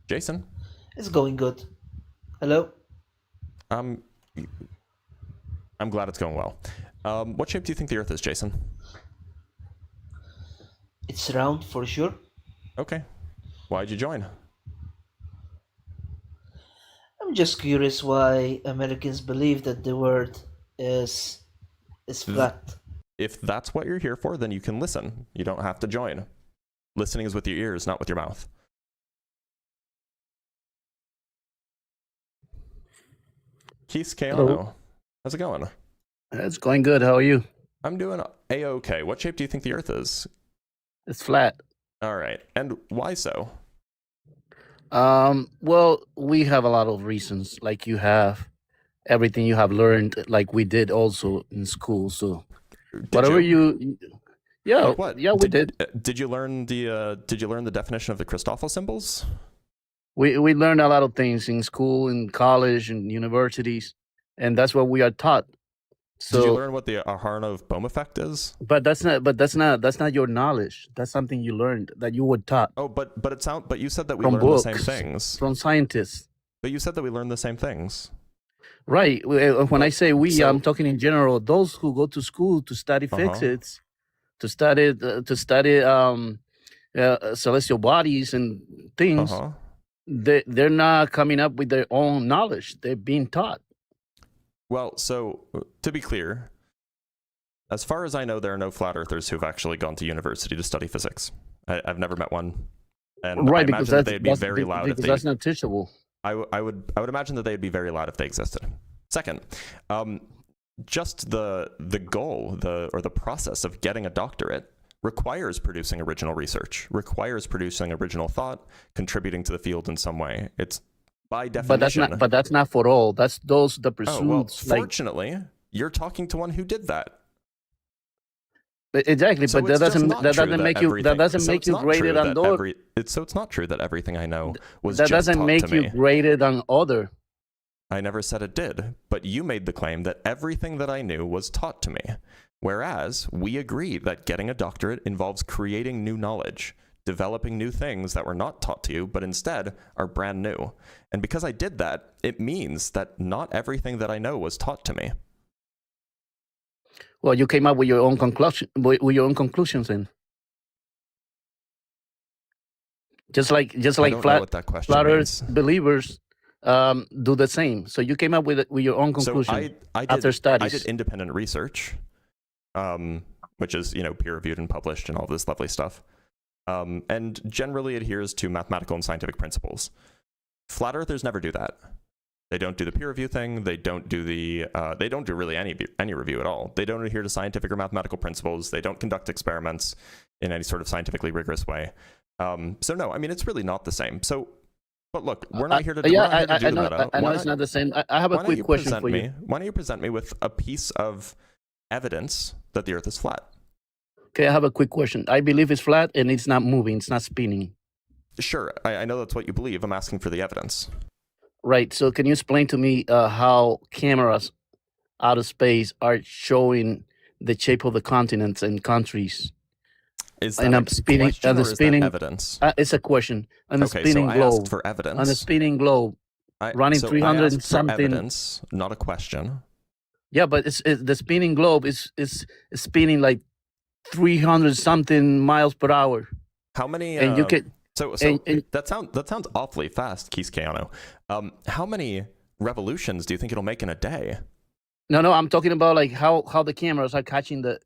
Jason? It's going good. Hello? I'm glad it's going well. What shape do you think the Earth is, Jason? It's round for sure. Okay. Why'd you join? I'm just curious why Americans believe that the world is flat. If that's what you're here for, then you can listen. You don't have to join. Listening is with your ears, not with your mouth. Keith Kayano, Hello. how's it going? It's going good. How are you? I'm doing A-okay. What shape do you think the Earth is? It's flat. All right. And why so? Well, we have a lot of reasons. Like you have everything you have learned, like we did also in school. So whatever yeah, Like what? yeah, we did. Did you learn the definition of the Christoffel symbols? We learned a lot of things in school, in college, and universities, and that's what we are taught. So, Did you learn what the Aharnov Bohm effect is? but that's not your knowledge. That's something you learned that you were taught Oh, but you said that we from learned books, the same things. from scientists. But you said that we learned the same things. Right. When I say we, So- I'm talking in general. Those who go to school to study physics, to study celestial bodies and things, Uh-huh. they're not coming up with their own knowledge. They're being taught. Well, so to be clear, as far as I know, there are no flat earthers who've actually gone to university to study physics. I've never met one, and Right, I because imagine that that's they'd be that's, very loud if because they. that's not teachable. I would imagine that they'd be very loud if they existed. Second, just the goal, or the process of getting a doctorate requires producing original research, requires producing original thought, contributing to the field in some way. by definition. But that's not for all. That's those the Oh, pursuits. well, fortunately, you're talking to one who did that. Exactly, So but that doesn't make you graded on those. So it's not true that everything I know was That just doesn't taught make to you me. graded on other. I never said it did, but you made the claim that everything that I knew was taught to me. Whereas we agree that getting a doctorate involves creating new knowledge, developing new things that were not taught to you, but instead are brand new. And because I did that, it means that not everything that I know was taught to me. Well, you came up with your own conclusion, with your own conclusions, then. Just like I don't know what that question flat means. Earth believers do the same. So you came up with your own conclusion after studies. I did independent research, which is peer reviewed and published and all this lovely stuff, and generally adheres to mathematical and scientific principles. Flat Earthers never do that. They don't do the peer review thing. They don't do they don't do really any review at all. They don't adhere to scientific or mathematical principles. They don't conduct experiments in any sort of scientifically rigorous way. So no, I mean, it's really not the same. So, but look, we're not here to do the meta. I know it's not the same. I have a quick question for you. Why don't you present me with a piece of evidence that the Earth is flat? Okay, I have a quick question. I believe it's flat and it's not moving. It's not spinning. Sure, I know that's what you believe. I'm asking for the evidence. Right. So can you explain to me how cameras out of space are showing the shape of the continents and countries? Is that a question or is that evidence? It's a question. On the Okay, spinning so I globe. asked for evidence. On the spinning globe, running so 300 I asked and something. For evidence, not a question. Yeah, but the spinning globe is spinning like 300 something miles per hour. How many? And you can. So that sounds awfully fast, Keith Keanu. How many revolutions do you think it'll make in a day? No, I'm talking about like how the cameras are catching the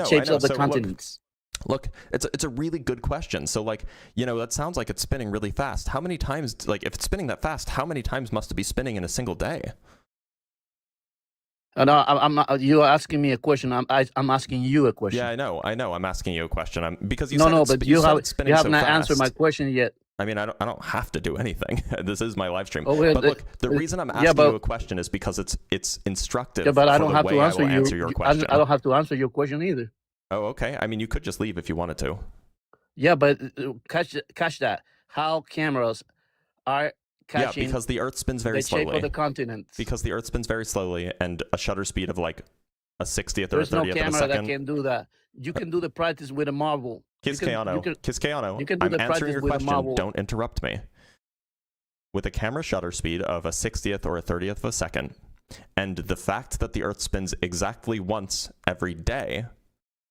shapes of the continents. Look, it's a really good question. So that sounds like it's spinning really fast. How many times, if it's spinning that fast, how many times must it be spinning in a single day? No, I'm not. You're asking me a question. I'm asking you a question. Yeah, I know. I'm asking you a question. Because you no, said no, it's, but you have spinning so not fast. answered my question yet. I mean, I don't have to do anything. This is my live stream. Oh, well, but look, the reason I'm asking you a question is because it's instructive. Yeah, but I don't for have the to way answer I will answer your question. I don't have to answer your question either. Oh, okay. I mean, you could just leave if you wanted to. Yeah, but catch that. How cameras are catching? Yeah, because the Earth spins very slowly. The shape of the continents. Because the Earth spins very slowly, and a shutter speed of like a 60th or a 30th of a second. There's no camera that can do that. You can do the practice with a marble. Kiskeano, you can do I'm the answering your with question. A marble. Don't interrupt me. With a camera shutter speed of a 60th or a 30th of a second, and the fact that the Earth spins exactly once every day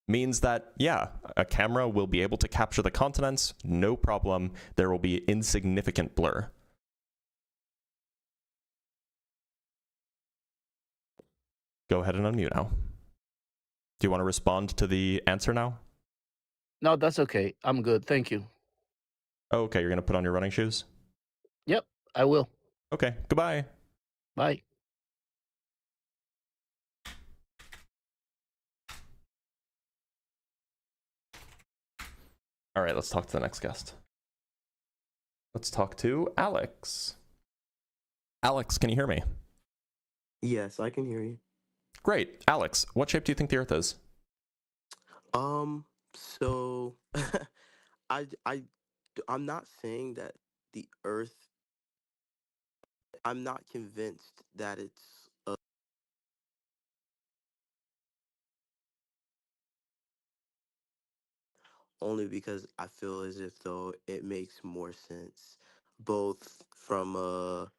means that, yeah, a camera will be able to capture the continents, no problem. There will be insignificant blur. Go ahead and unmute now. Do you want to respond to the answer now? No, that's okay. I'm good. Thank you. Oh, okay, you're going to put on your running shoes? Yep, I will. Okay, goodbye. Bye. All right, let's talk to the next guest. Let's talk to Alex. Alex, can you hear me? Yes, I can hear you. Great. Alex, what shape do you think the Earth is? So I'm not saying that the Earth. I'm not convinced that it's only because I feel as if though it makes more sense, both from a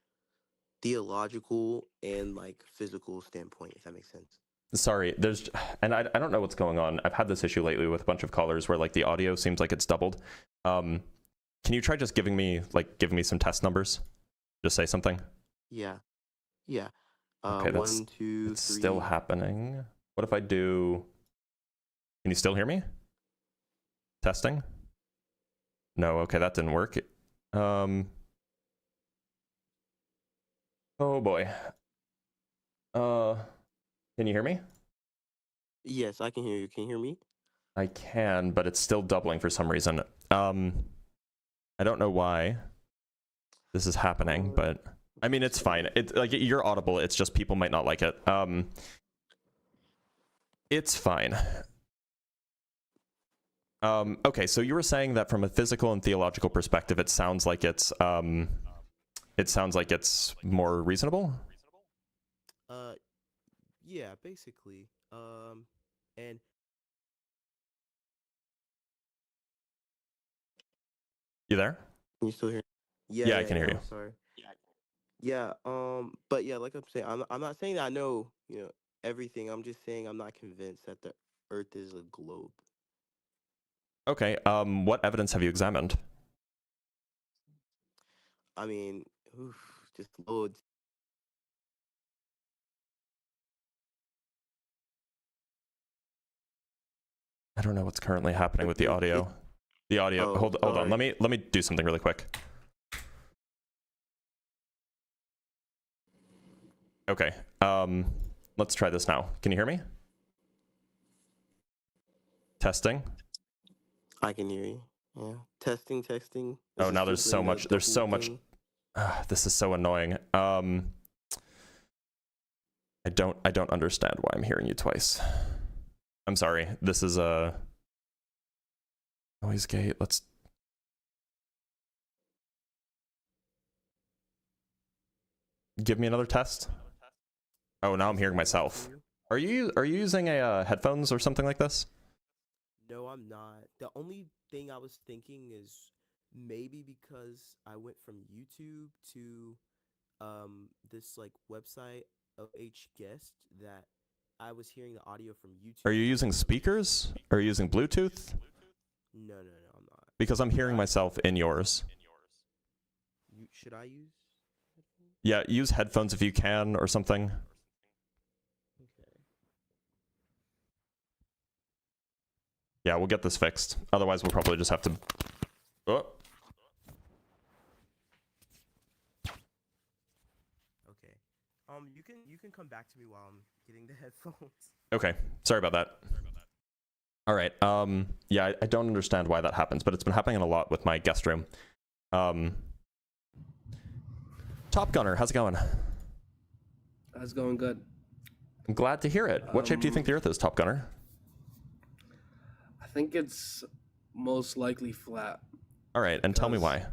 theological and like physical standpoint, if that makes sense. Sorry, and I don't know what's going on. I've had this issue lately with a bunch of callers where like the audio seems like it's doubled. Can you try just giving me some test numbers? Just say something. Yeah. Okay, 1, 2, 3. It's still happening. What if I do? Can you still hear me? Testing? No. Okay, that didn't work. Oh boy. Can you hear me? Yes, I can hear you. Can you hear me? I can, but it's still doubling for some reason. I don't know why. this is happening, but I mean, it's fine. It's like you're audible. It's just people might not like it. It's fine. Okay, so you were saying that from a physical and theological perspective, it sounds like it's more reasonable. Yeah, basically. And You there? can you still hear? Yeah, I can hear you. Sorry. Yeah. But yeah, like I'm saying, I'm not saying that I know, everything. I'm just saying I'm not convinced that the Earth is a globe. Okay. What evidence have you examined? I mean, just loads. I don't know what's currently happening with the audio. The audio. Oh, Hold on. sorry. Let me do something really quick. Okay. Let's try this now. Can you hear me? Testing. I can hear you. Yeah. Testing. Oh, now there's so much. There's so much. This is so annoying. I don't understand why I'm hearing you twice. I'm sorry. This is a noise gate. Let's. Give me another test. Oh, now I'm hearing myself. Are you using a headphones or something like this? No, I'm not. The only thing I was thinking is maybe because I went from YouTube to this like website OH Guest that I was hearing the audio from YouTube. Are you using speakers? Are you using Bluetooth? No, I'm not. Because I'm hearing myself in yours. Should I use headphones? Yeah, use headphones if you can or something. Okay. Yeah, we'll get this fixed. Otherwise, we'll probably just have to. Oh. Okay. You can come back to me while I'm getting the headphones. Okay. Sorry about that. All right. Yeah, I don't understand why that happens, but it's been happening a lot with my guest room. Top Gunner, how's it going? That's going good. I'm glad to hear it. What shape do you think the Earth is, Top Gunner? I think it's most likely flat. All right, and tell me why.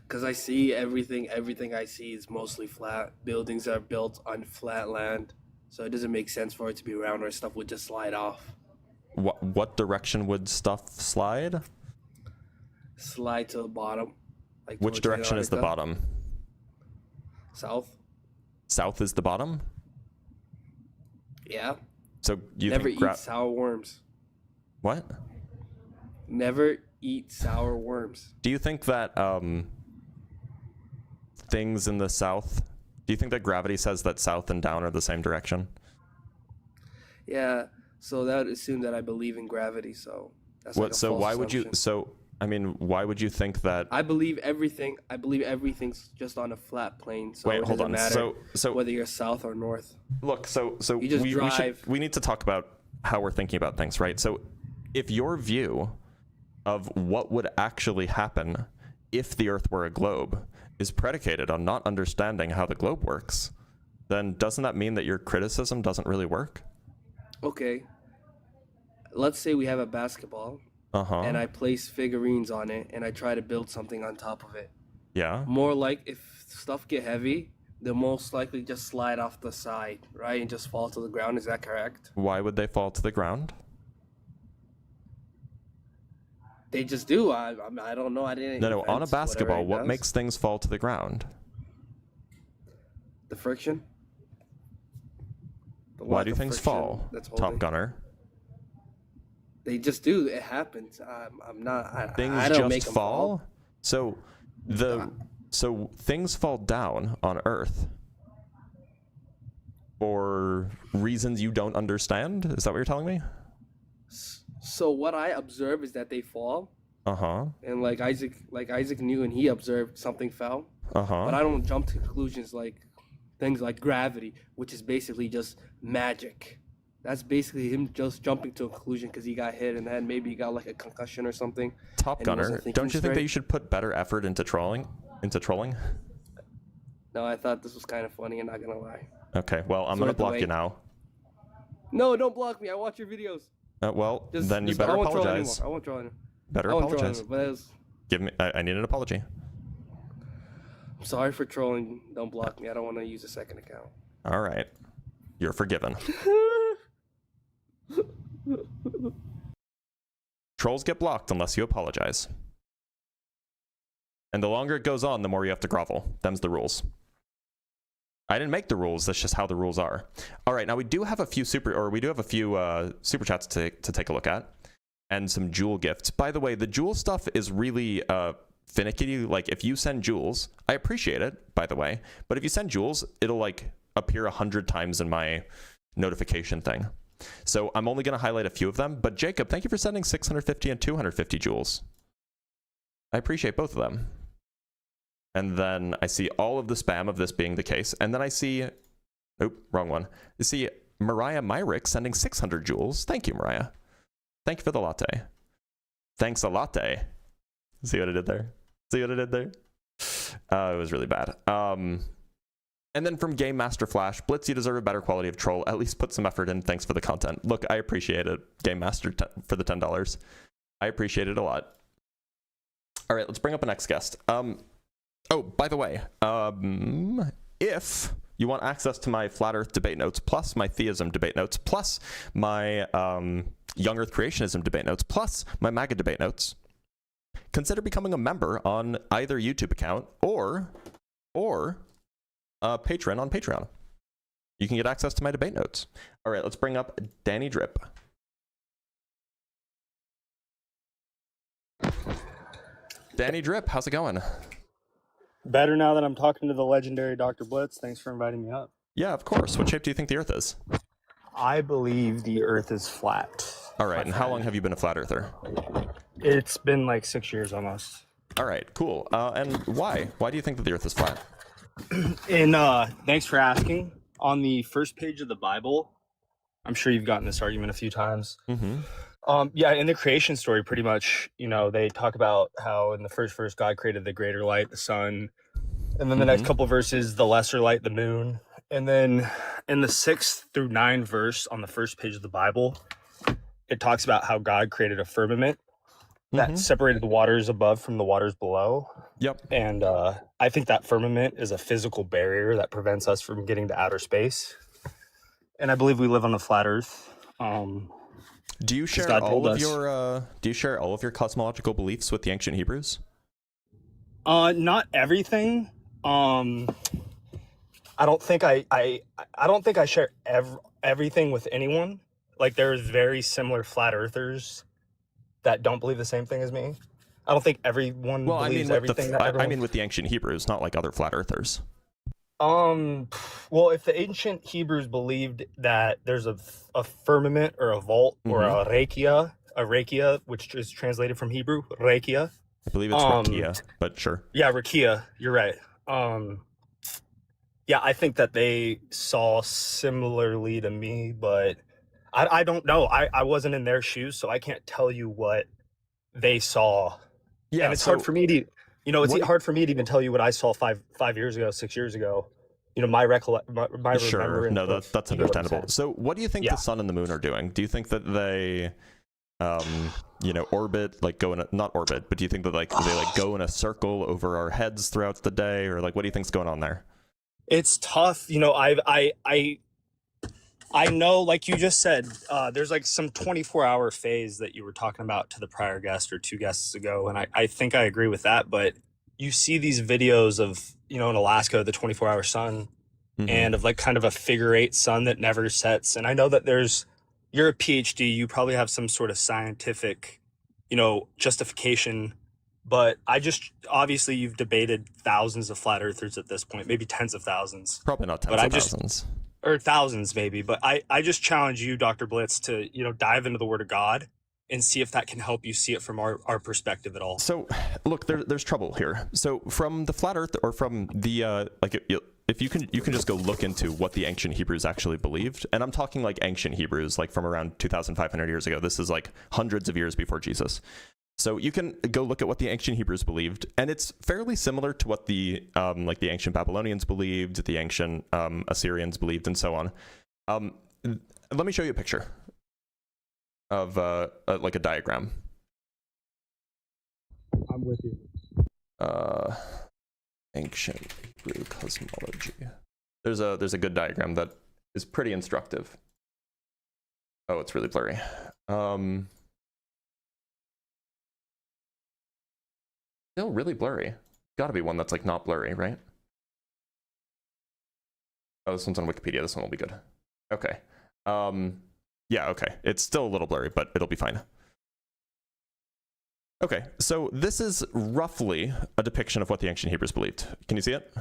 Because I see everything I see is mostly flat. Buildings are built on flat land, so it doesn't make sense for it to be round or stuff would just slide off. What direction would stuff slide? Slide to the bottom. Like Which direction is the bottom? South. South is the bottom? Yeah. So you never think eat sour worms. What? Never eat sour worms. Do you think that things in the south, do you think that gravity says that south and down are the same direction? Yeah, so that would assume that I believe in gravity, so that's What like a so false why would you assumption. I mean, why would you think that I believe everything's just on a flat plane, so Wait, it hold doesn't on. matter So whether you're south or north. look, so You just we need to talk about how we're thinking about things, right? So if your view of what would actually happen if the Earth were a globe is predicated on not understanding how the globe works, then doesn't that mean that your criticism doesn't really work? Okay. Let's say we have a basketball and I place figurines on it and I try to build something on top of it. Yeah. More like if stuff get heavy, they'll most likely just slide off the side, right? And just fall to the ground. Is that correct? Why would they fall to the ground? They just do. I don't know. I didn't. No, on a invent basketball, whatever it what does. makes things fall to the ground? The friction. The Why lack do of things friction fall, that's Top holding. Gunner? They just do. It happens. I'm not. Things I don't make just them fall? So so things fall down on Earth for reasons you don't understand? Is that what you're telling me? So what I observe is that they fall, Uh-huh. and like Isaac knew, and he observed something fell. Uh-huh. But I don't jump to conclusions like things like gravity, which is basically just magic. That's basically him just jumping to a conclusion because he got hit and then maybe he got like a concussion or something. Top and he wasn't Gunner, thinking don't you think that straight. you should put better effort into trolling? No, I thought this was kind of funny. I'm not gonna lie. Okay, well, I'm So gonna at the block way- you now. No, don't block me. I watch your videos. Well, Just, then you just- better I won't troll apologize. anymore. I won't troll anymore. Better I won't troll apologize. anymore, but it was, Give me. I need an apology. I'm sorry for trolling. Don't block me. I don't want to use a second account. All right, you're forgiven. Trolls get blocked unless you apologize. And the longer it goes on, the more you have to grovel. Them's the rules. I didn't make the rules. That's just how the rules are. All right, now we do have a few super chats to take a look at, and some jewel gifts. By the way, the jewel stuff is really finicky. Like, if you send jewels, I appreciate it, by the way, but if you send jewels, it'll like appear 100 times in my notification thing. So I'm only going to highlight a few of them. But Jacob, thank you for sending 650 and 250 jewels. I appreciate both of them. And then I see all of the spam of this being the case. And then I see, nope, wrong one. I see Mariah Myrick sending 600 jewels. Thank you, Mariah. Thank you for the latte. Thanks a latte. See what I did there? See what I did there? It was really bad. And then from Game Master Flash, Blitz, you deserve a better quality of troll. At least put some effort in. Thanks for the content. Look, I appreciate it, Game Master, for the $10. I appreciate it a lot. All right, let's bring up a next guest. Oh, by the way, if you want access to my Flat Earth debate notes, plus my theism debate notes, plus my Young Earth creationism debate notes, plus my MAGA debate notes, consider becoming a member on either YouTube account or patron on Patreon. You can get access to my debate notes. All right, let's bring up Danny Drip. Danny Drip, how's it going? Better now that I'm talking to the legendary Dr. Blitz. Thanks for inviting me up. Yeah, of course. What shape do you think the Earth is? I believe the Earth is flat. All right, and how long have you been a flat earther? It's been like 6 years almost. All right, cool. And why? Why do you think that the Earth is flat? And thanks for asking. On the first page of the Bible, I'm sure you've gotten this argument a few times. Mm-hmm. Yeah, in the creation story, pretty much, you know, they talk about how in the first verse, God created the greater light, the sun, and then the next couple verses, the lesser light, the moon. And then in the 6th through 9th verse on the first page of the Bible, it talks about how God created a firmament that separated the waters above from the waters below. Yep. And I think that firmament is a physical barrier that prevents us from getting to outer space. And I believe we live on a flat Earth. Do you share all of your cosmological beliefs with the ancient Hebrews? Not everything. I don't think I share everything with anyone. Like, there's very similar flat earthers that don't believe the same thing as me. I don't think everyone believes everything. I mean with the ancient Hebrews, not like other flat earthers. Well, if the ancient Hebrews believed that there's a firmament or a vault or a rakia, which is translated from Hebrew, rakia. I believe it's rakia, but sure. Yeah, rakia, you're right. Yeah, I think that they saw similarly to me, but I don't know. I wasn't in their shoes, so I can't tell you what they saw. Yeah, and it's hard for me to, hard for me to even tell you what I saw 5 years ago, 6 years ago. You know, my Sure, remembrance. no, that's understandable. So what do you think Yeah. the sun and the moon are doing? Do you think that they, orbit, like not orbit, but do you think that they go in a circle over our heads throughout the day, or like what do you think's going on there? It's tough. You know, I know, like you just said, there's like some 24-hour phase that you were talking about to the prior guest or 2 guests ago, and I think I agree with that. But you see these videos of, in Alaska, the 24-hour sun, and of like kind of a figure 8 sun that never sets. And I know that you're a PhD, you probably have some sort of scientific, justification. But obviously you've debated thousands of flat earthers at this point, maybe tens of thousands. Probably not tens of thousands. Or thousands maybe, but I just challenge you, Dr. Blitz, to dive into the Word of God and see if that can help you see it from our perspective at all. So, look, there's trouble here. So, from the flat Earth, or from the if you can just go look into what the ancient Hebrews actually believed, and I'm talking like ancient Hebrews, like from around 2,500 years ago. This is like hundreds of years before Jesus. So you can go look at what the ancient Hebrews believed, and it's fairly similar to what the like the ancient Babylonians believed, the ancient Assyrians believed, and so on. Let me show you a picture of like a diagram. I'm with you. Ancient Hebrew cosmology. There's a good diagram that is pretty instructive. Oh, it's really blurry. Still really blurry. Got to be one that's like not blurry, right? Oh, this one's on Wikipedia. This one will be good. Okay. Yeah, okay. It's still a little blurry, but it'll be fine. Okay, so this is roughly a depiction of what the ancient Hebrews believed. Can you see it?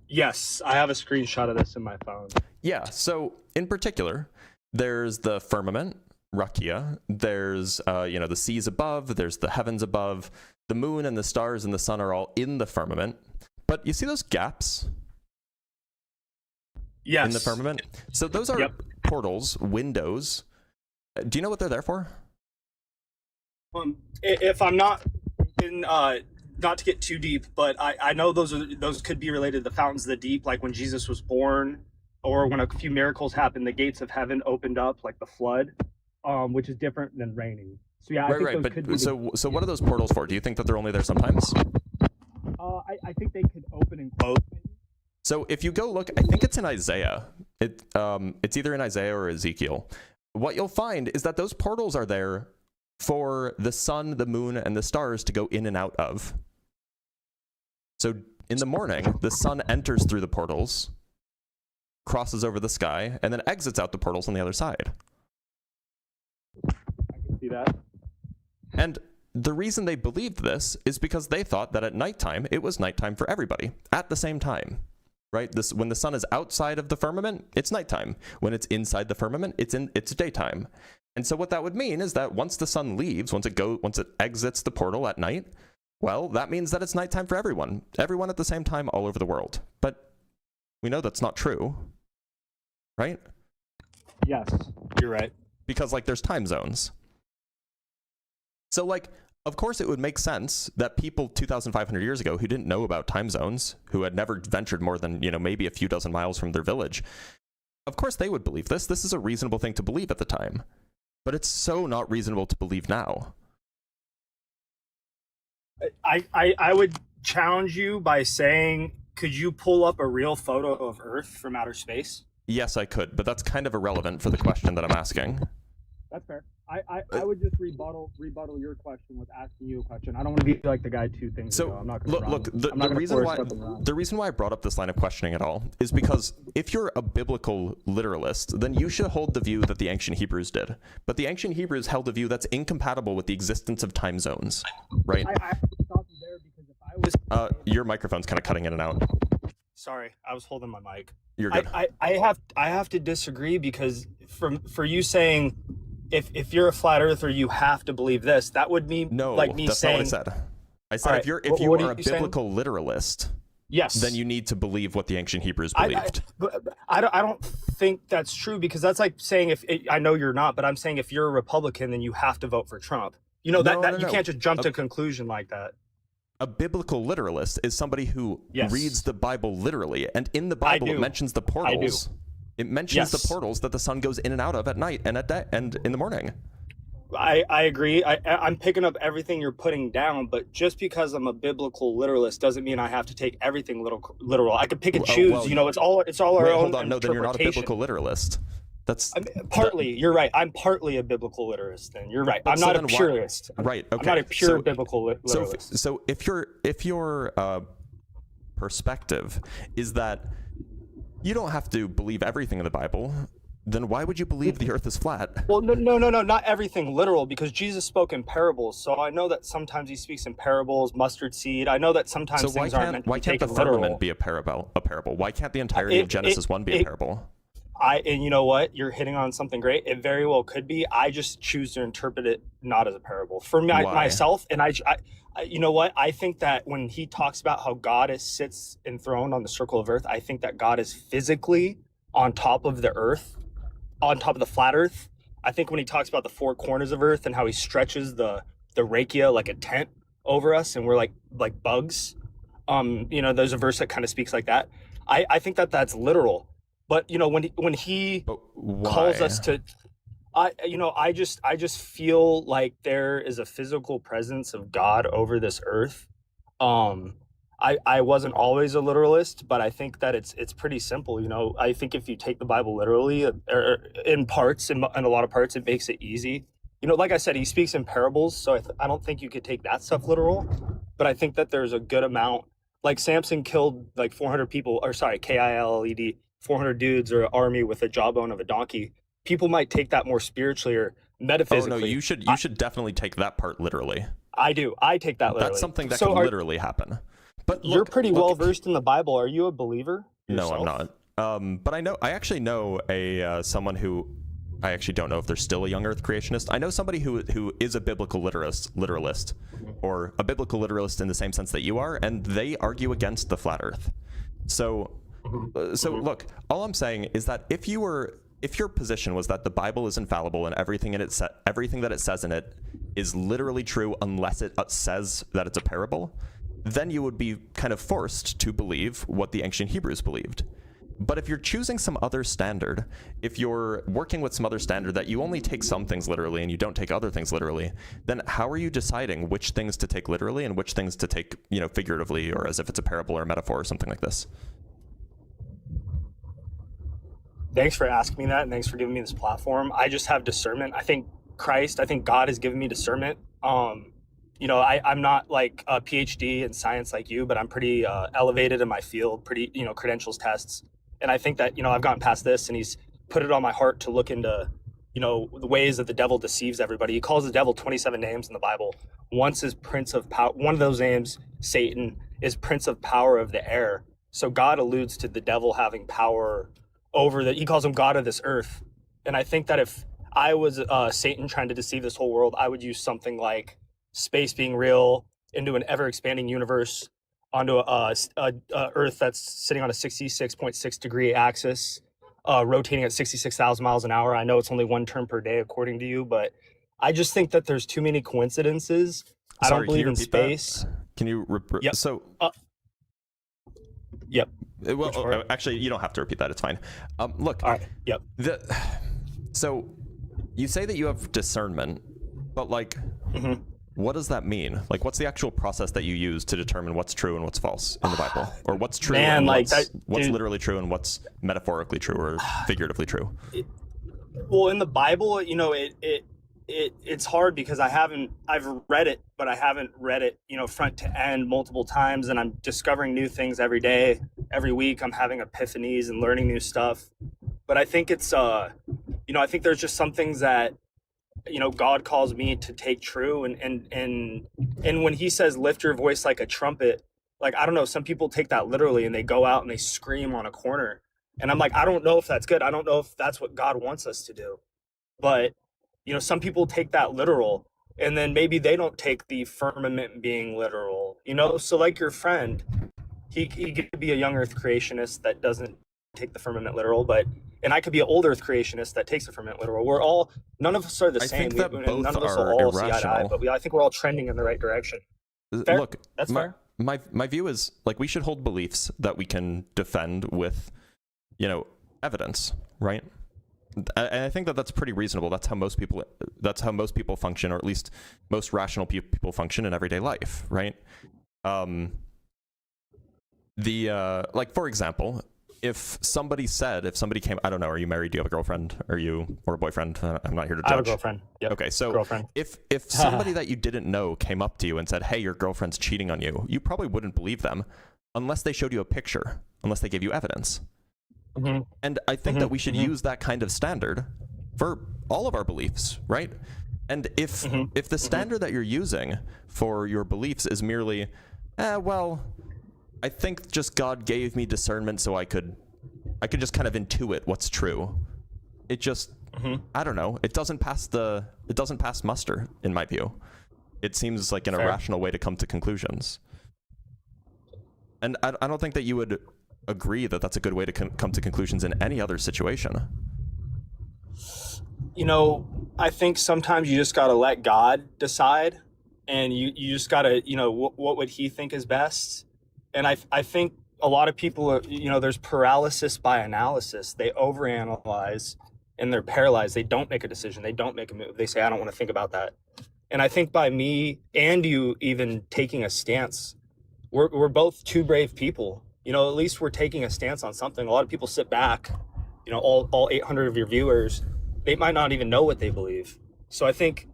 Yes, I have a screenshot of this in my phone. Yeah, so in particular, there's the firmament, Rakia. There's, the seas above. There's the heavens above. The moon and the stars and the sun are all in the firmament. But you see those gaps? Yes. In the firmament? So those are portals, windows. Do you know what they're there for? If I'm not not to get too deep, but I know those could be related to the fountains of the deep, like when Jesus was born, or when a few miracles happened, the gates of heaven opened up, like the flood, which is different than raining. So yeah, I think those could be. So what are those portals for? Do you think that they're only there sometimes? I think they could open and close. So if you go look, I think it's in Isaiah. It's either in Isaiah or Ezekiel. What you'll find is that those portals are there for the sun, the moon, and the stars to go in and out of. So in the morning, the sun enters through the portals, crosses over the sky, and then exits out the portals on the other side. I can see that. And the reason they believed this is because they thought that at nighttime, it was nighttime for everybody at the same time, right? When the sun is outside of the firmament, it's nighttime. When it's inside the firmament, it's daytime. And so what that would mean is that once the sun leaves, once it exits the portal at night, well, that means that it's nighttime for everyone at the same time all over the world. But we know that's not true, right? Yes, you're right. Because there's time zones. So of course it would make sense that people 2,500 years ago who didn't know about time zones, who had never ventured more than, maybe a few dozen miles from their village, of course they would believe this. This is a reasonable thing to believe at the time. But it's so not reasonable to believe now. I would challenge you by saying, could you pull up a real photo of Earth from outer space? Yes, I could, but that's kind of irrelevant for the question that I'm asking. That's fair. I would just rebuttal your question with asking you a question. I don't want to be like the guy 2 things ago. I'm not going to look. The reason why I brought up this line of questioning at all is because if you're a biblical literalist, then you should hold the view that the ancient Hebrews did. But the ancient Hebrews held a view that's incompatible with the existence of time zones, right? I stopped you there because if I was your microphone's kind of cutting in and out. Sorry, I was holding my mic. You're good. I have to disagree because for you saying, if you're a flat earther, you have to believe this. That would mean that's saying. Not what I said. I said Right, if you are a biblical literalist, yes, then you need to believe what the ancient Hebrews believed. I don't think that's true because that's like saying I know you're not, but I'm saying if you're a Republican, then you have to vote for Trump. You can't just jump to a conclusion like that. A biblical literalist is somebody who reads the Bible literally, and in the Bible it mentions the portals. It mentions the portals that the sun goes in and out of at night and at day and in the morning. I agree. I'm picking up everything you're putting down, but just because I'm a biblical literalist doesn't mean I have to take everything literal. I could pick and choose. It's all our own. Hold on, no, then you're not a biblical literalist. You're right. I'm partly a biblical literist. Then you're right. I'm not a purist. Right. Okay. I'm not a pure biblical literalist. So if your perspective is that you don't have to believe everything in the Bible, then why would you believe the earth is flat? Well, no, not everything literal, because Jesus spoke in parables. So I know that sometimes he speaks in parables, mustard seed. I know that sometimes things aren't meant to be taken literal. Why can't the firmament be a parable? Why can't the entirety of Genesis 1 be a parable? And you know what? You're hitting on something great. It very well could be. I just choose to interpret it not as a parable for me, Why? myself. And you know what? I think that when he talks about how God sits enthroned on the circle of earth, I think that God is physically on top of the earth, on top of the flat earth. I think when he talks about the four corners of earth and how he stretches the rakia like a tent over us and we're like bugs, you know, there's a verse that kind of speaks like that. I think that that's literal. But you know, when he calls us to, I just feel like there is a physical presence of God over this earth. I wasn't always a literalist, but I think that it's pretty simple. You know, I think if you take the Bible literally, or in parts, in a lot of parts, it makes it easy. You know, like I said, he speaks in parables, so I don't think you could take that stuff literal. But I think that there's a good amount. Like Samson killed like 400 people, or sorry, KILLED, 400 dudes or an army with a jawbone of a donkey. People might take that more spiritually or metaphysically. Oh no, you should definitely take that part literally. I do. I take that literally. That's something that can literally happen. But you're pretty well versed in the Bible. Are you a believer yourself? No, I'm not. But I actually know someone who, I actually don't know if they're still a young Earth creationist. I know somebody who is a biblical literalist, or a biblical literalist in the same sense that you are, and they argue against the flat Earth. So look, all I'm saying is that if your position was that the Bible is infallible and everything that it says in it is literally true unless it says that it's a parable, then you would be kind of forced to believe what the ancient Hebrews believed. But if you're choosing some other standard, if you're working with some other standard that you only take some things literally and you don't take other things literally, then how are you deciding which things to take literally and which things to take, you know, figuratively, or as if it's a parable or a metaphor or something like this? Thanks for asking me that, and thanks for giving me this platform. I just have discernment. I think God has given me discernment. You know, I'm not like a PhD in science like you, but I'm pretty elevated in my field, pretty, you know, credentials tests. And I think that, you know, I've gotten past this, and he's put it on my heart to look into, you know, the ways that the devil deceives everybody. He calls the devil 27 names in the Bible. Once is Prince of Power. One of those names, Satan, is Prince of Power of the air. So God alludes to the devil having power over he calls him God of this earth. And I think that if I was Satan trying to deceive this whole world, I would use something like space being real into an ever-expanding universe, onto a Earth that's sitting on a 66.6 degree axis, rotating at 66,000 miles an hour. I know it's only one turn per day according to you, but I just think that there's too many coincidences. I don't believe in space. That? Can you yep. So yep. Well, actually, you don't have to repeat that. It's fine. Look. All right. Yep. So you say that you have discernment, but like, what does that mean? Like, what's the actual process that you use to determine what's true and what's false in the Bible, or what's true and what's literally true and what's metaphorically true or figuratively true? Well, in the Bible, you know, it's hard because I've read it, but I haven't read it, you know, front to end multiple times, and I'm discovering new things every day. Every week I'm having epiphanies and learning new stuff. But I think it's you know, I think there's just some things that, you know, God calls me to take true, and when he says lift your voice like a trumpet, like, I don't know, some people take that literally and they go out and they scream on a corner, and I'm like, I don't know if that's good. I don't know if that's what God wants us to do. But you know, some people take that literal, and then maybe they don't take the firmament being literal, you know? So like your friend, he could be a young Earth creationist that doesn't take the firmament literal, and I could be an old Earth creationist that takes the firmament literal. None of us are the same. I think that both none of us are will all irrational. see eye to eye, but I think we're all trending in the right direction. Fair? Look, that's fair. My view is, like, we should hold beliefs that we can defend with, you know, evidence, right? And I think that that's pretty reasonable. That's how most people function, or at least most rational people function in everyday life, right? Like, for example, if somebody came, I don't know, are you married? Do you have a girlfriend? Or a boyfriend? I'm not here to judge. I have a girlfriend. Yep. Okay, so girlfriend. if somebody that you didn't know came up to you and said, hey, your girlfriend's cheating on you, you probably wouldn't believe them unless they showed you a picture, unless they gave you evidence. And I think that we should use that kind of standard for all of our beliefs, right? And if the standard that you're using for your beliefs is merely, well, I think just God gave me discernment so I could I could just kind of intuit what's true. It just, I don't know. It doesn't pass muster in my view. It seems like an irrational way to come to conclusions. And I don't think that you would agree that that's a good way to come to conclusions in any other situation. You know, I think sometimes you just got to let God decide, and you just got to, you know, what would he think is best? And I think a lot of people are, you know, there's paralysis by analysis. They overanalyze and they're paralyzed. They don't make a decision. They don't make a move. They say, I don't want to think about that. And I think by me and you even taking a stance, we're both two brave people. You know, at least we're taking a stance on something. A lot of people sit back, you know, all 800 of your viewers, they might not even know what they believe. So I think,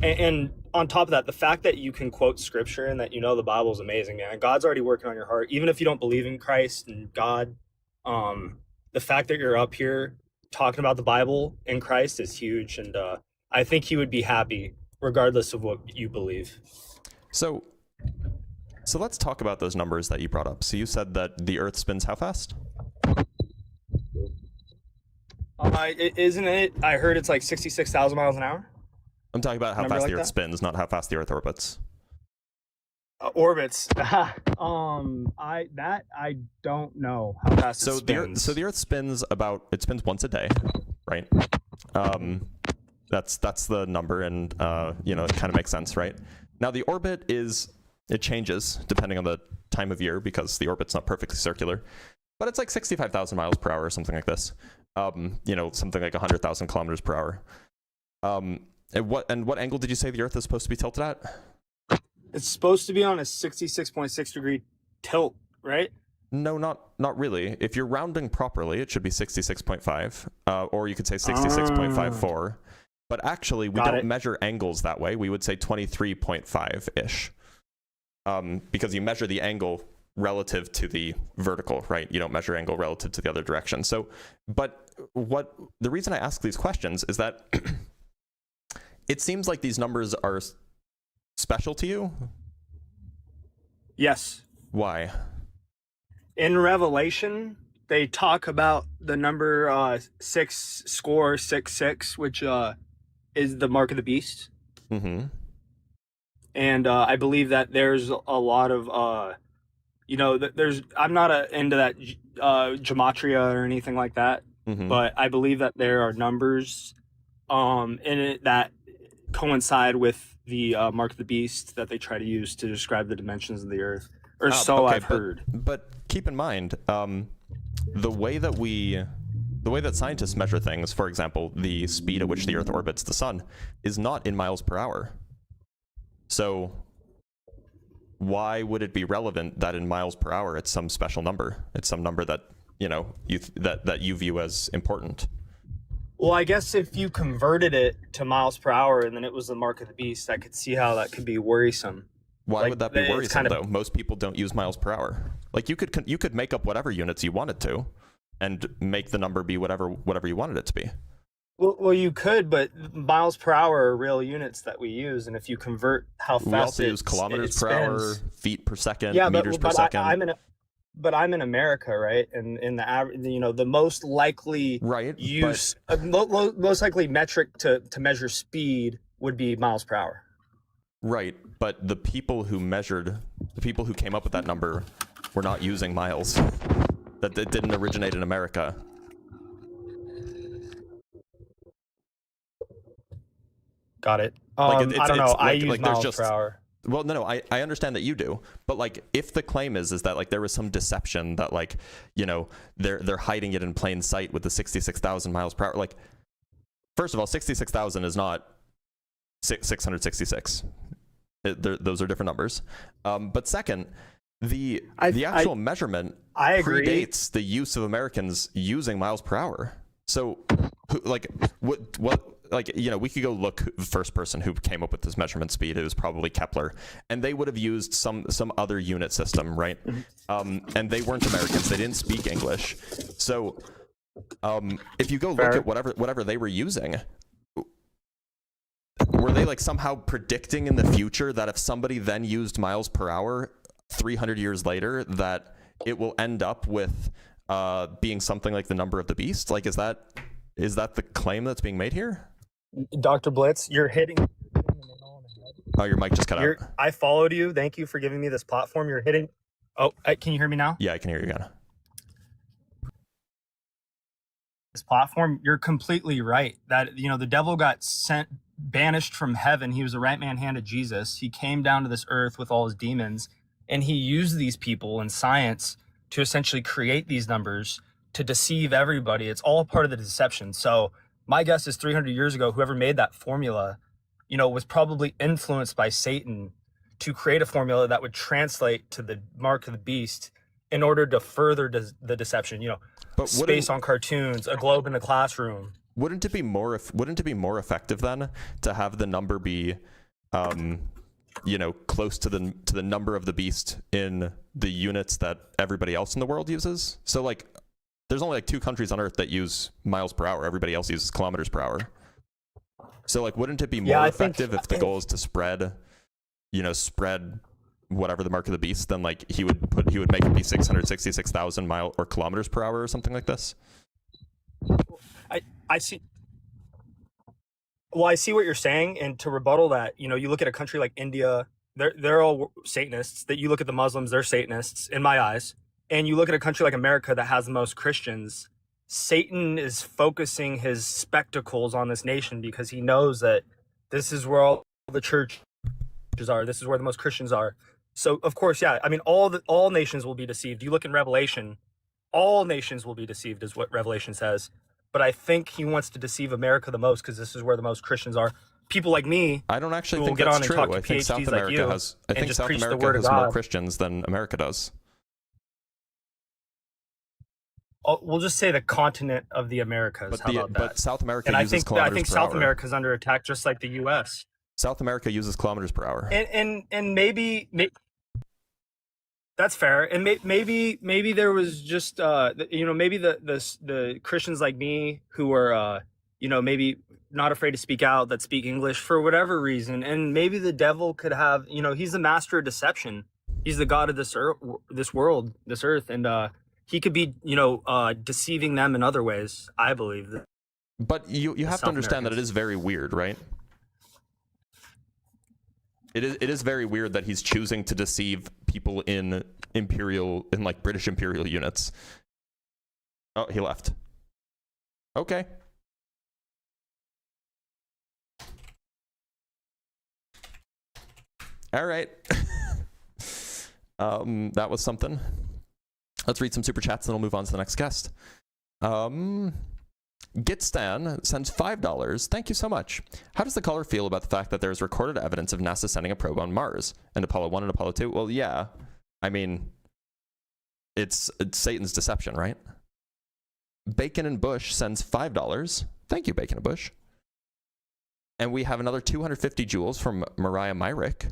and on top of that, the fact that you can quote scripture and that you know the Bible is amazing, man. God's already working on your heart. Even if you don't believe in Christ and God, the fact that you're up here talking about the Bible and Christ is huge. And I think he would be happy regardless of what you believe. So let's talk about those numbers that you brought up. So you said that the Earth spins how fast? Isn't it? I heard it's like 66,000 miles an hour. I'm talking about how fast the Earth spins, not how fast the Earth orbits. Orbits. I don't know how fast it spins. So the Earth spins it spins once a day, right? That's the number, and you know, it kind of makes sense, right? Now the orbit it changes depending on the time of year because the orbit's not perfectly circular, but it's like 65,000 miles per hour or something like this. You know, something like 100,000 kilometers per hour. And what angle did you say the Earth is supposed to be tilted at? It's supposed to be on a 66.6 degree tilt, right? No, not really. If you're rounding properly, it should be 66.5, or you could say 66.54. But actually, we don't measure angles that way. We would say 23.5-ish. Because you measure the angle relative to the vertical, right? You don't measure angle relative to the other direction. So, but the reason I ask these questions is that it seems like these numbers are special to you. Yes. Why? In Revelation, they talk about the number 666, which is the mark of the beast. Mm-hmm. And I believe that there's a lot of, you know, I'm not into that gematria or anything like that, but I believe that there are numbers in it that coincide with the mark of the beast that they try to use to describe the dimensions of the Earth, or so I've heard. But keep in mind, the way that scientists measure things, for example, the speed at which the Earth orbits the sun, is not in miles per hour. So why would it be relevant that in miles per hour it's some special number? It's some number that, you know, that you view as important. Well, I guess if you converted it to miles per hour and then it was the mark of the beast, I could see how that could be worrisome. Why would that be worrisome, though? Most people don't use miles per hour. Like, you could make up whatever units you wanted to and make the number be whatever you wanted it to be. Well, you could, but miles per hour are real units that we use, and if you convert how fast we also use kilometers per hour, feet per second, meters per second. I'm in America, right? And in the average, you know, the most likely use, most likely metric to measure speed would be miles per hour. Right, but the people who came up with that number were not using miles. That didn't originate in America. Got it. I don't know. I use miles per hour. Well, no, I understand that you do, but like, if the claim is that like there was some deception that, like, you know, they're hiding it in plain sight with the 66,000 miles per hour. Like, first of all, 66,000 is not 666. Those are different numbers. But second, the actual measurement predates the use of Americans using miles per hour. So, like, what? Like, you know, we could go look the first person who came up with this measurement speed. It was probably Kepler, and they would have used some other unit system, right? And they weren't Americans; they didn't speak English. So, if you go look at whatever they were using, were they like somehow predicting in the future that if somebody then used miles per hour 300 years later, that it will end up with being something like the number of the beast? Like, is that the claim that's being made here? Dr. Blitz, you're hitting the nail on the head. Oh, your mic just cut out. I followed you. Thank you for giving me this platform. You're hitting. Oh, can you hear me now? Yeah, I can hear you again. This platform, you're completely right. That, you know, the devil got banished from heaven. He was the right man hand of Jesus. He came down to this earth with all his demons, and he used these people in science to essentially create these numbers to deceive everybody. It's all part of the deception. So my guess is 300 years ago, whoever made that formula, you know, was probably influenced by Satan to create a formula that would translate to the mark of the beast in order to further the deception. You know, but space on cartoons, a globe in a classroom. Wouldn't it be more effective then to have the number be, you know, close to the number of the beast in the units that everybody else in the world uses? So like, there's only like 2 countries on Earth that use miles per hour. Everybody else uses kilometers per hour. So like, wouldn't it be more effective if the goal is to spread whatever the mark of the beast? Then like he would make it be 666,000 mile or kilometers per hour or something like this. I see. Well, I see what you're saying, and to rebuttal that, you know, you look at a country like India, they're all Satanists. That you look at the Muslims, they're Satanists in my eyes. And you look at a country like America that has the most Christians. Satan is focusing his spectacles on this nation because he knows that this is where all the churches are. This is where the most Christians are. So of course, yeah, I mean, all nations will be deceived. You look in Revelation, all nations will be deceived, is what Revelation says. But I think he wants to deceive America the most because this is where the most Christians are. People like me, I don't actually who think will get that's on and true. talk to I think PhDs South like America you has. I and think just South preach the America word of has more God. Christians than America does. We'll just say the continent of the Americas. How about that? But South America And uses kilometers I think per South hour. America is under attack, just like the U.S. South America uses kilometers per hour. And maybe that's fair. And maybe there was just you know, maybe the Christians like me who are you know, maybe not afraid to speak out, that speak English for whatever reason, and maybe the devil could have, you know, he's the master of deception. He's the god of this world, this earth, and he could be, you know, deceiving them in other ways. I believe that. But you have to understand that it is very weird, right? It is very weird that he's choosing to deceive people in like British imperial units. Oh, he left. Okay. All right. That was something. Let's read some super chats, then we'll move on to the next guest. Gitstan sends $5. Thank you so much. How does the caller feel about the fact that there's recorded evidence of NASA sending a probe on Mars and Apollo 1 and Apollo 2? Well, yeah. I mean, it's Satan's deception, right? Bacon and Bush sends $5. Thank you, Bacon and Bush. And we have another 250 joules from Mariah Myrick.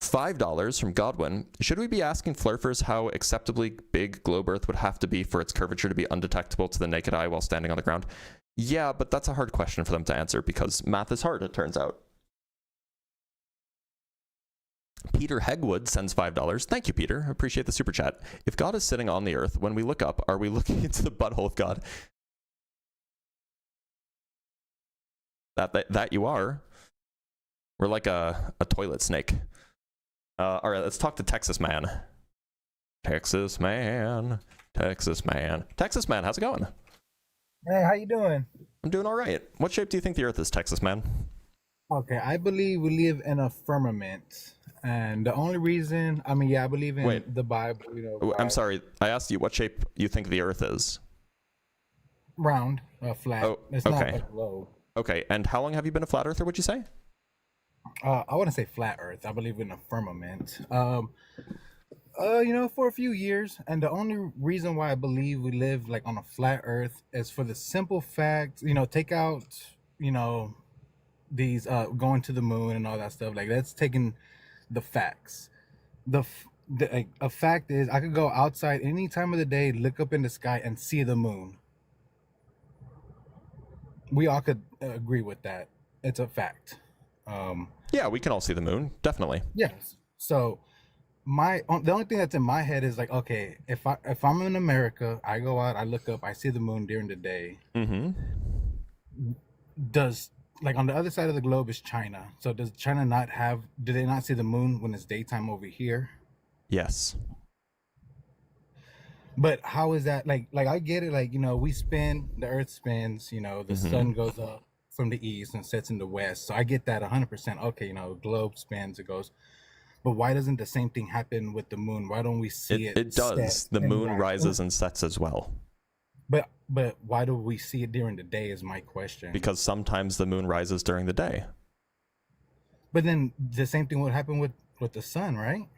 $5 from Godwin. Should we be asking FLERFers how acceptably big globe Earth would have to be for its curvature to be undetectable to the naked eye while standing on the ground? Yeah, but that's a hard question for them to answer because math is hard, it turns out. Peter Hegwood sends $5. Thank you, Peter. Appreciate the super chat. If God is sitting on the earth, when we look up, are we looking into the butthole of God? That you are. We're like a toilet snake. All right, let's talk to Texas Man. Texas Man. Texas Man. Texas Man, how's it going? Hey, how you doing? I'm doing all right. What shape do you think the Earth is, Texas Man? Okay, I believe we live in a firmament. And the only reason, I mean, yeah, I believe in the Bible. You know, I'm sorry. I asked you what shape you think the Earth is. Round, flat. Oh, it's okay. not like a globe. Okay, and how long have you been a flat earther, would you say? I wouldn't say flat Earth. I believe in a firmament. You know, for a few years, and the only reason why I believe we live like on a flat Earth is for the simple fact, you know, take out, you know, these going to the moon and all that stuff. Like that's taking the facts. A fact is, I could go outside any time of the day, look up in the sky, and see the moon. We all could agree with that. It's a fact. Yeah, we can all see the moon, definitely. Yes. So the only thing that's in my head is like, okay, if I'm in America, I go out, I look up, I see the moon during the day. Mm-hmm. Does like on the other side of the globe is China. So does China do they not see the moon when it's daytime over here? Yes. But how is that like I get it, like, you know, we spin, the earth spins, you know, the sun goes up from the east and sets in the west. So I get that 100%. Okay, you know, globe spins, it goes. But why doesn't the same thing happen with the moon? Why don't we see it? It does. The moon rises and sets as well. But why do we see it during the day is my question. Because sometimes the moon rises during the day. But then the same thing would happen with the sun, right?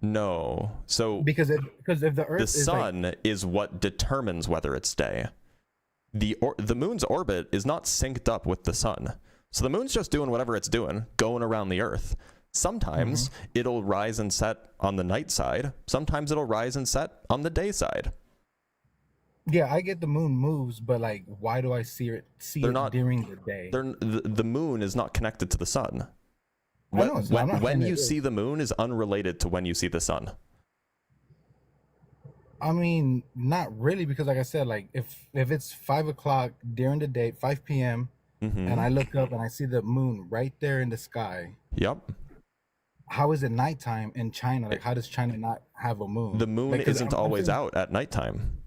No. So because if the earth sun is what determines whether it's day. The moon's orbit is not synced up with the sun. So the moon's just doing whatever it's doing, going around the earth. Sometimes it'll rise and set on the night side. Sometimes it'll rise and set on the day side. Yeah, I get the moon moves, but like, why do I see it during the day? The moon is not connected to the sun. When you see the moon is unrelated to when you see the sun. I mean, not really, because like I said, like if it's 5 o'clock during the day, 5 p.m., and I look up and I see the moon right there in the sky. Yep. How is it nighttime in China? Like, how does China not have a moon? The moon isn't always out at nighttime.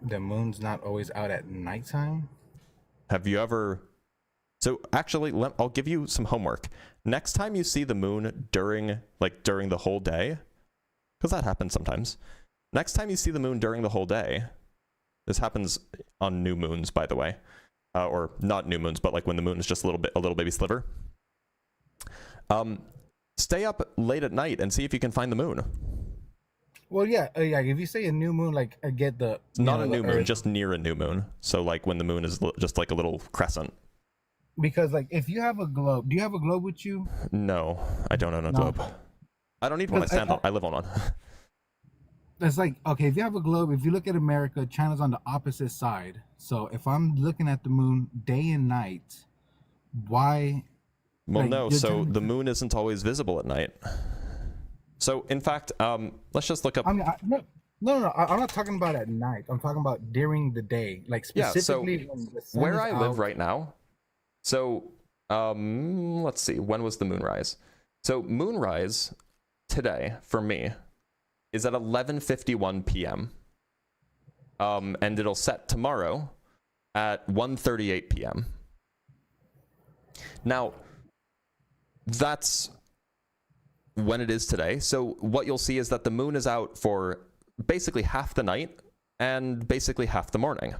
The moon's not always out at nighttime? Have you ever... So actually, I'll give you some homework. Next time you see the moon during the whole day, because that happens sometimes. Next time you see the moon during the whole day, this happens on new moons, by the way, or not new moons, but like when the moon is just a little baby sliver. Stay up late at night and see if you can find the moon. Well, yeah. If you say a new moon, like I get the not a new moon, just near a new moon. So like when the moon is just like a little crescent. Because like if you have a globe, do you have a globe with you? No, I don't own a globe. I don't need one. I live on one. It's like, okay, if you have a globe, if you look at America, China's on the opposite side. So if I'm looking at the moon day and night, why? Well, no. So the moon isn't always visible at night. So in fact, let's just look up. I mean, no. I'm not talking about at night. I'm talking about during the day, like specifically when the sun where is I out. live right now. So let's see. When was the moonrise? So moonrise today for me is at 11:51 p.m. And it'll set tomorrow at 1:38 p.m. Now, that's when it is today. So what you'll see is that the moon is out for basically half the night and basically half the morning.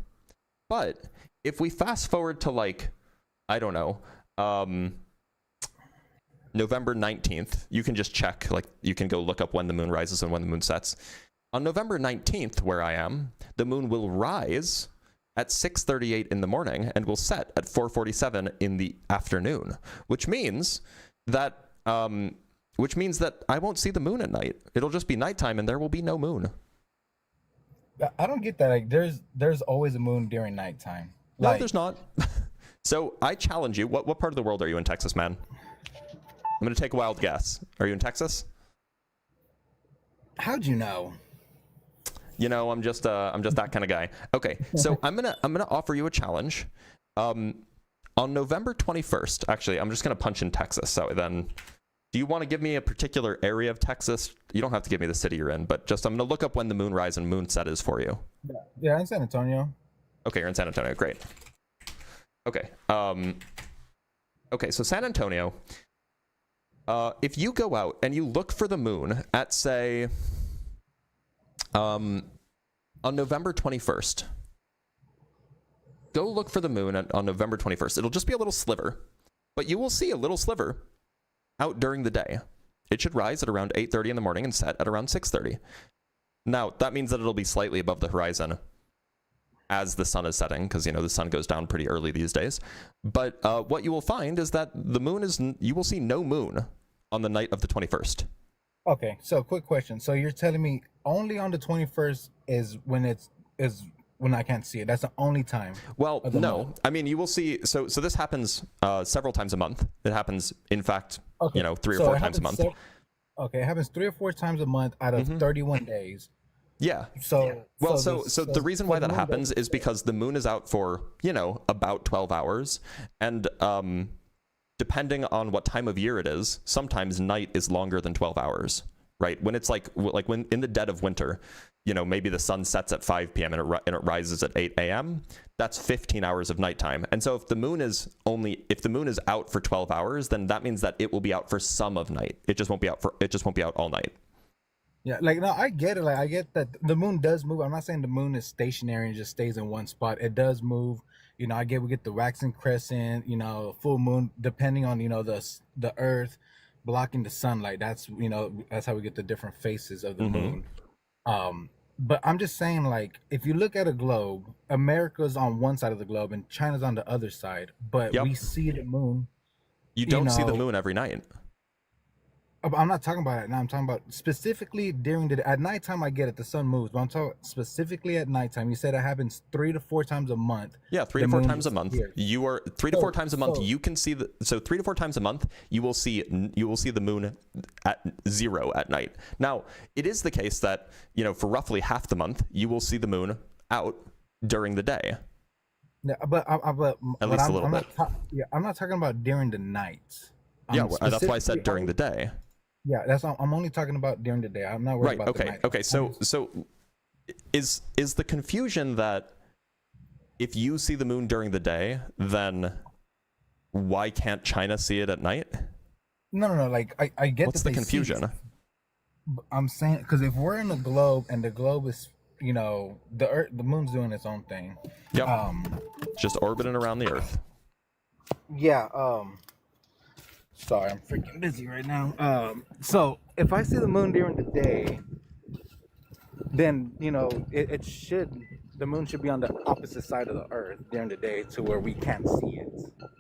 But if we fast forward to like, I don't know, November 19th, you can just check, like you can go look up when the moon rises and when the moon sets. On November 19th, where I am, the moon will rise at 6:38 in the morning and will set at 4:47 in the afternoon, which means that I won't see the moon at night. It'll just be nighttime and there will be no moon. I don't get that. Like there's always a moon during nighttime. No, there's not. So I challenge you. What part of the world are you in, Texas, man? I'm gonna take a wild guess. Are you in Texas? How'd you know? You know, I'm just that kind of guy. Okay, so I'm gonna offer you a challenge. On November 21st, actually, I'm just gonna punch in Texas. So then, do you want to give me a particular area of Texas? You don't have to give me the city you're in, but just I'm gonna look up when the moon rise and moon set is for you. Yeah, I'm in San Antonio. Okay, you're in San Antonio. Great. Okay. Okay, so San Antonio. If you go out and you look for the moon at, say, on November 21st, go look for the moon on November 21st. It'll just be a little sliver, but you will see a little sliver out during the day. It should rise at around 8:30 in the morning and set at around 6:30. Now, that means that it'll be slightly above the horizon as the sun is setting, because, you know, the sun goes down pretty early these days. But what you will find is that the moon you will see no moon on the night of the 21st. Okay, so quick question. So you're telling me only on the 21st is when when I can't see it. That's the only time. Well, no. I mean, you will see. So this happens several times a month. It happens, in fact, you know, 3 or 4 times a month. Okay, it happens 3 or 4 times a month out of 31 days. Yeah. So Well, so the reason why that happens is doesn't- because the moon is out for, you know, about 12 hours. And depending on what time of year it is, sometimes night is longer than 12 hours, right? When it's like when in the dead of winter, you know, maybe the sun sets at 5 p.m. and it rises at 8 a.m. That's 15 hours of nighttime. And so if the moon is out for 12 hours, then that means that it will be out for some of night. It just won't be out all night. Yeah, like, no, I get it. Like, I get that the moon does move. I'm not saying the moon is stationary and just stays in one spot. It does move. You know, we get the waxing crescent, you know, full moon, depending on, you know, the Earth blocking the sunlight. That's, you know, that's how we get the different faces of the moon. But I'm just saying, like, if you look at a globe, America's on one side of the globe and China's on the other side, but we see the moon. You don't see the moon every night. I'm not talking about it now. I'm talking about specifically during at nighttime. I get it, the sun moves, but I'm talking specifically at nighttime. You said it happens 3 to 4 times a month. Yeah, 3 to 4 times a month. You are 3 to 4 times a month. You can see 3 to 4 times a month. You will see the moon at 0 at night. Now, it is the case that, you know, for roughly half the month, you will see the moon out during the day. Yeah, but at least a little bit. I'm not talking about during the night. Yeah, that's why I said during the day. Yeah, I'm only talking about during the day. I'm not worried about the night. Okay. So is the confusion that if you see the moon during the day, then why can't China see it at night? No. Like, I get. What's the confusion? I'm saying, because if we're in a globe and the globe is, you know, the Earth, the moon's doing its own thing. Yep. Just orbiting around the Earth. Yeah. Sorry, I'm freaking busy right now. So if I see the moon during the day, then, you know, the moon should be on the opposite side of the Earth during the day to where we can't see it,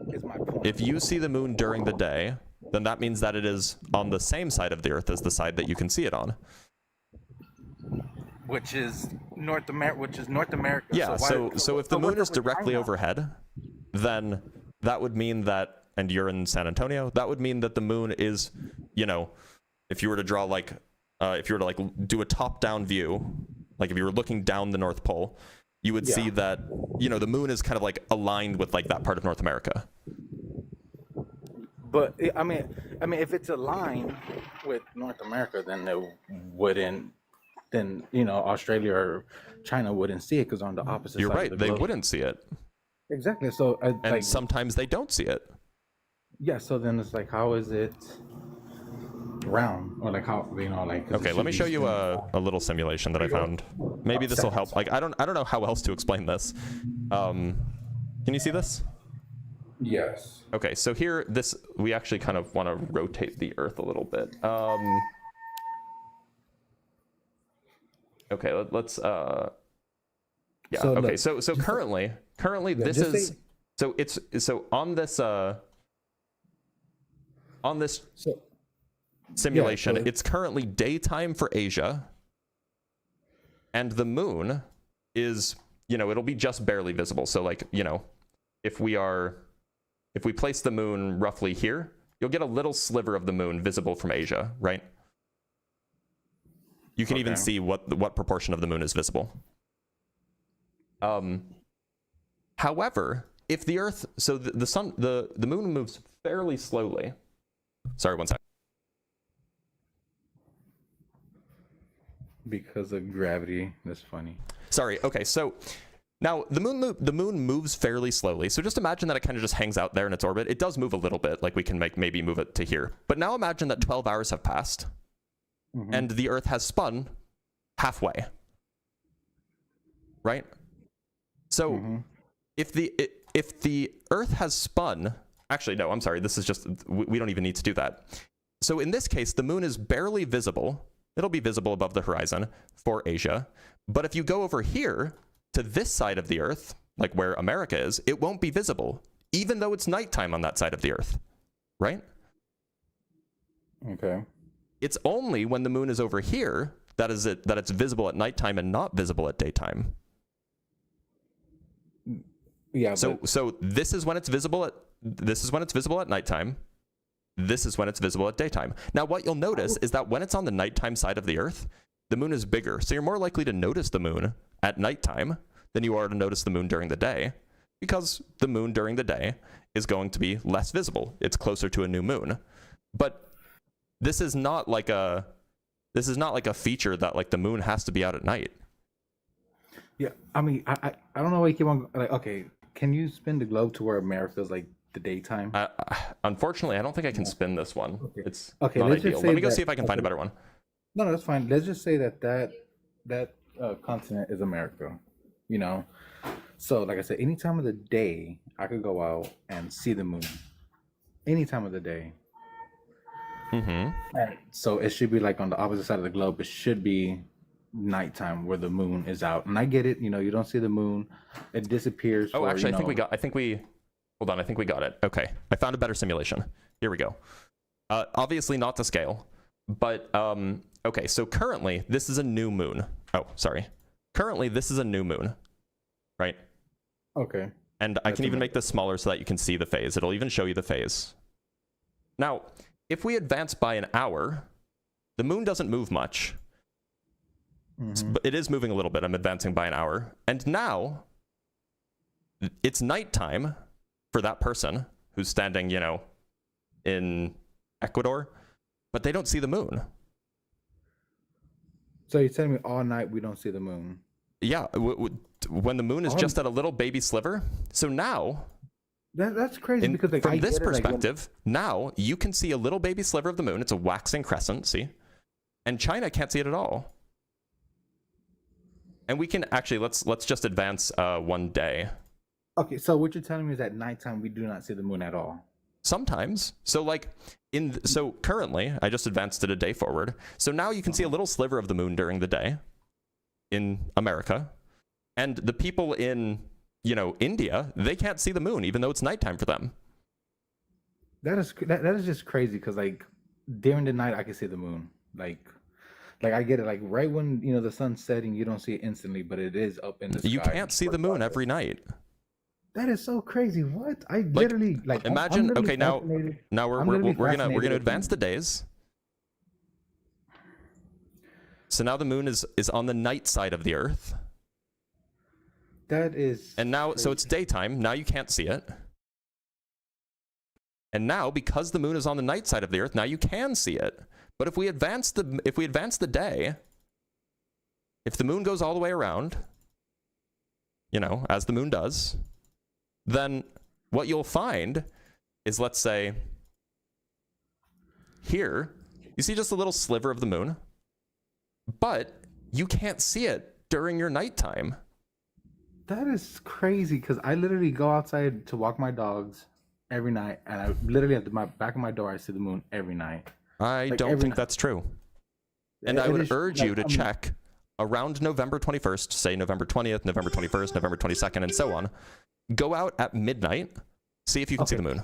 is my point. If you see the moon during the day, then that means that it is on the same side of the Earth as the side that you can see it on. Which is North America. Yeah, so if the moon is directly overhead, then that would mean that, and you're in San Antonio, that would mean that the moon is, you know, if you were to draw do a top-down view, like if you were looking down the North Pole, you would see that, you know, the moon is kind of like aligned with like that part of North America. But I mean, if it's aligned with North America, then it wouldn't. Then, you know, Australia or China wouldn't see it because on the opposite. You're side right; of the they globe. wouldn't see it. Exactly. So, and sometimes they don't see it. Yeah, so then it's like, how is it round? Or like, how, you know, like... Okay, let me show you a little simulation that I found. Maybe this will help. Like, I don't know how else to explain this. Can you see this? Yes. Okay, so here, we actually kind of want to rotate the Earth a little bit. Okay, let's... Yeah, So, okay, look, so currently this is... So on this simulation, it's currently daytime for Asia, and the moon is, you know, it'll be just barely visible. So, like, you know, if we place the moon roughly here, you'll get a little sliver of the moon visible from Asia, right? You can even see what proportion of the moon is visible. However, if the Earth, so the moon moves fairly slowly. Sorry, one second. Because of gravity. That's funny. Sorry. Okay, so now the moon moves fairly slowly. So just imagine that it kind of just hangs out there in its orbit. It does move a little bit, like we can maybe move it to here. But now imagine that 12 hours have passed, and the Earth has spun halfway. Right? So if the Earth has spun, actually, no, I'm sorry. This is just, we don't even need to do that. So in this case, the moon is barely visible. It'll be visible above the horizon for Asia. But if you go over here to this side of the Earth, like where America is, it won't be visible, even though it's nighttime on that side of the Earth, right? Okay. It's only when the moon is over here that it's visible at nighttime and not visible at daytime. Yeah. So this is when it's visible at nighttime. this is when it's visible at daytime. Now, what you'll notice is that when it's on the nighttime side of the Earth, the moon is bigger. So you're more likely to notice the moon at nighttime than you are to notice the moon during the day, because the moon during the day is going to be less visible. It's closer to a new moon. But this is not like a feature that like the moon has to be out at night. Yeah, I mean, I don't know why you keep on like. Okay, can you spin the globe to where America's like the daytime? Unfortunately, I don't think I can spin this one. Okay. It's Okay, not let's just ideal. say Let me go that- see if I can find a okay. better one. No, that's fine. Let's just say that continent is America, you know. So, like I said, any time of the day, I could go out and see the moon. Any time of the day. Mm-hmm. And so it should be like on the opposite side of the globe. It should be nighttime where the moon is out. And I get it. You know, you don't see the moon. It disappears. Oh, for, actually, you I think we hold on. I think we got it. Okay, I found a better simulation. Here we go. Obviously not to scale, but okay. So currently, this is a new moon. Oh, sorry. Currently, this is a new moon, right? Okay. And I can even make this smaller so that you can see the phase. It'll even show you the phase. Now, if we advance by an hour, the moon doesn't move much. But it is moving a little bit. I'm advancing by an hour. And now, it's nighttime for that person who's standing, you know, in Ecuador, but they don't see the moon. So you're telling me all night we don't see the moon? Yeah, when the moon is just at a little baby sliver. So now, that's crazy because like, from this perspective, now you can see a little baby sliver of the moon. It's a waxing crescent, see? And China can't see it at all. And we can actually, let's just advance one day. Okay, so what you're telling me is at nighttime we do not see the moon at all. Sometimes. So like so currently, I just advanced it a day forward. So now you can see a little sliver of the moon during the day in America. And the people in, you know, India, they can't see the moon even though it's nighttime for them. That is just crazy because like during the night I can see the moon. Like I get it. Like right when, you know, the sun's setting, you don't see it instantly, but it is up in the sky. You can't see the moon every night. That is so crazy. What? I literally like imagine. Okay, now we're gonna advance the days. So now the moon is on the night side of the Earth. That is. And now, so it's daytime. Now you can't see it. And now, because the moon is on the night side of the Earth, now you can see it. But if we advance the day, if the moon goes all the way around, you know, as the moon does, then what you'll find is, let's say, here, you see just a little sliver of the moon, but you can't see it during your nighttime. That is crazy because I literally go outside to walk my dogs every night, and I literally at the back of my door I see the moon every night. I don't think that's true. And I would urge you to check around November 21st, say November 20th, November 21st, November 22nd, and so on. Go out at midnight, see if you can see the moon.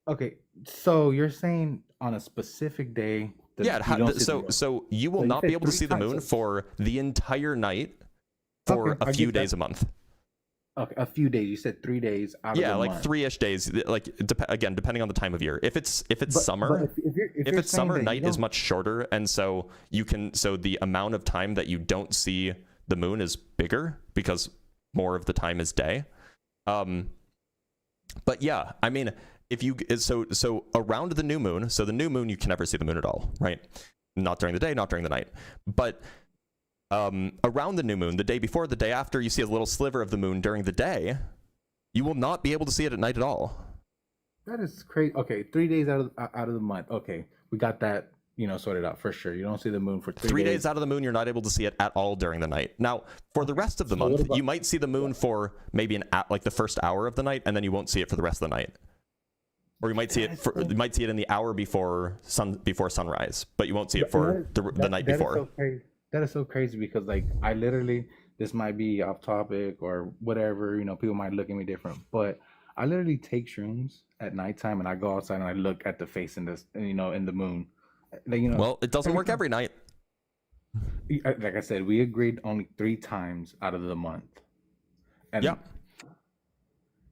Okay, so you're saying on a specific day that so you will not be able to see the moon for the entire night for a few days a month. Okay, a few days. You said 3 days out of the month. Like 3-ish days. Like again, depending on the time of year. If it's summer, if it's summer, night is much shorter, and so the amount of time that you don't see the moon is bigger because more of the time is day. But yeah, I mean, if you so around the new moon, so the new moon you can never see the moon at all, right? Not during the day, not during the night, but around the new moon, the day before, the day after, you see a little sliver of the moon during the day. You will not be able to see it at night at all. That is crazy. Okay, 3 days out of the month. Okay, we got that, you know, sorted out for sure. You don't see the moon for 3 days. 3 days out of the moon, you're not able to see it at all during the night. Now, for the rest of the month, you might see the moon for maybe like the first hour of the night, and then you won't see it for the rest of the night. Or you might see it in the hour before sunrise, but you won't see it for the night before. That is so crazy because like I literally, this might be off topic or whatever, you know, people might look at me different, but I literally take shrooms at nighttime and I go outside and I look at the face in this, you know, in the moon. Like, you know, well, it doesn't work every night. Like I said, we agreed only 3 times out of the month. And yeah.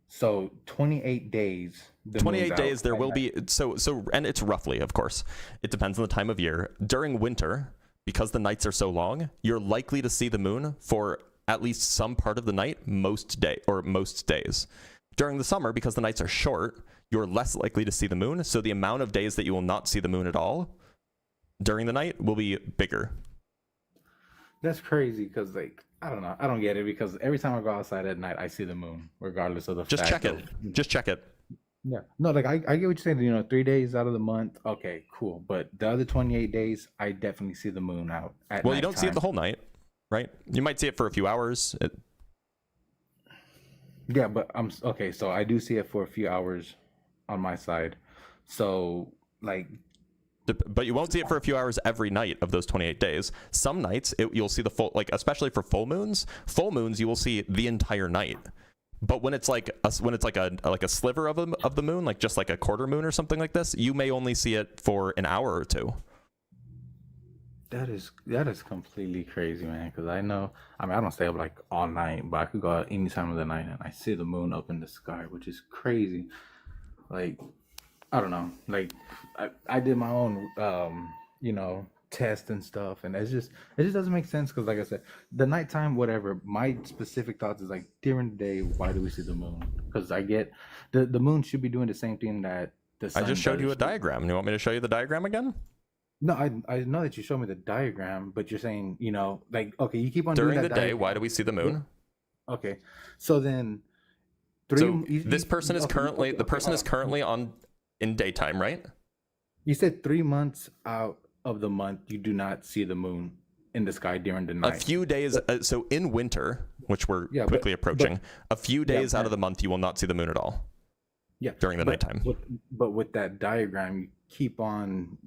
So 28 days the 28 moon's days out there at will night. be and it's roughly, of course, it depends on the time of year. During winter, because the nights are so long, you're likely to see the moon for at least some part of the night most days. During the summer, because the nights are short, you're less likely to see the moon, so the amount of days that you will not see the moon at all during the night will be bigger. That's crazy because, like, I don't know. I don't get it because every time I go outside at night, I see the moon, regardless of the Just fact check it. Just check it. Yeah. No, like, I get what you're saying. You know, 3 days out of the month. Okay, cool. But the other 28 days, I definitely see the moon out at Well, you don't see it nighttime. the whole night, right? You might see it for a few hours. Yeah, but okay. So I do see it for a few hours on my side. So, like, But you won't see it for a few hours every night of those 28 days. Some nights you'll see the full, like especially for full moons you will see the entire night. But when it's like a sliver of the moon, like just like a quarter moon or something like this, you may only see it for an hour or two. that is completely crazy, man. Because I know, I mean, I don't stay up like all night, but I could go out any time of the night and I see the moon up in the sky, which is crazy. Like, I don't know. Like, I did my own, you know, test and stuff, and it just doesn't make sense. Because, like I said, the nighttime, whatever. My specific thoughts is like during the day, why do we see the moon? Because I get the moon should be doing the same thing that the sun I just showed does. you a diagram. You want me to show you the diagram again? No, I know that you showed me the diagram, but you're saying, you know, like, okay, you keep on doing During that the day, diagram. why do we see the moon? Okay, so then This person is currently the person is hold on. currently on in daytime, right? You said 3 months out of the month you do not see the moon in the sky during the night. A few days, so in winter, which we're Yeah, quickly approaching, a few days out man. of the month you will not see the moon at all Yeah, during the nighttime. But with that diagram, you keep on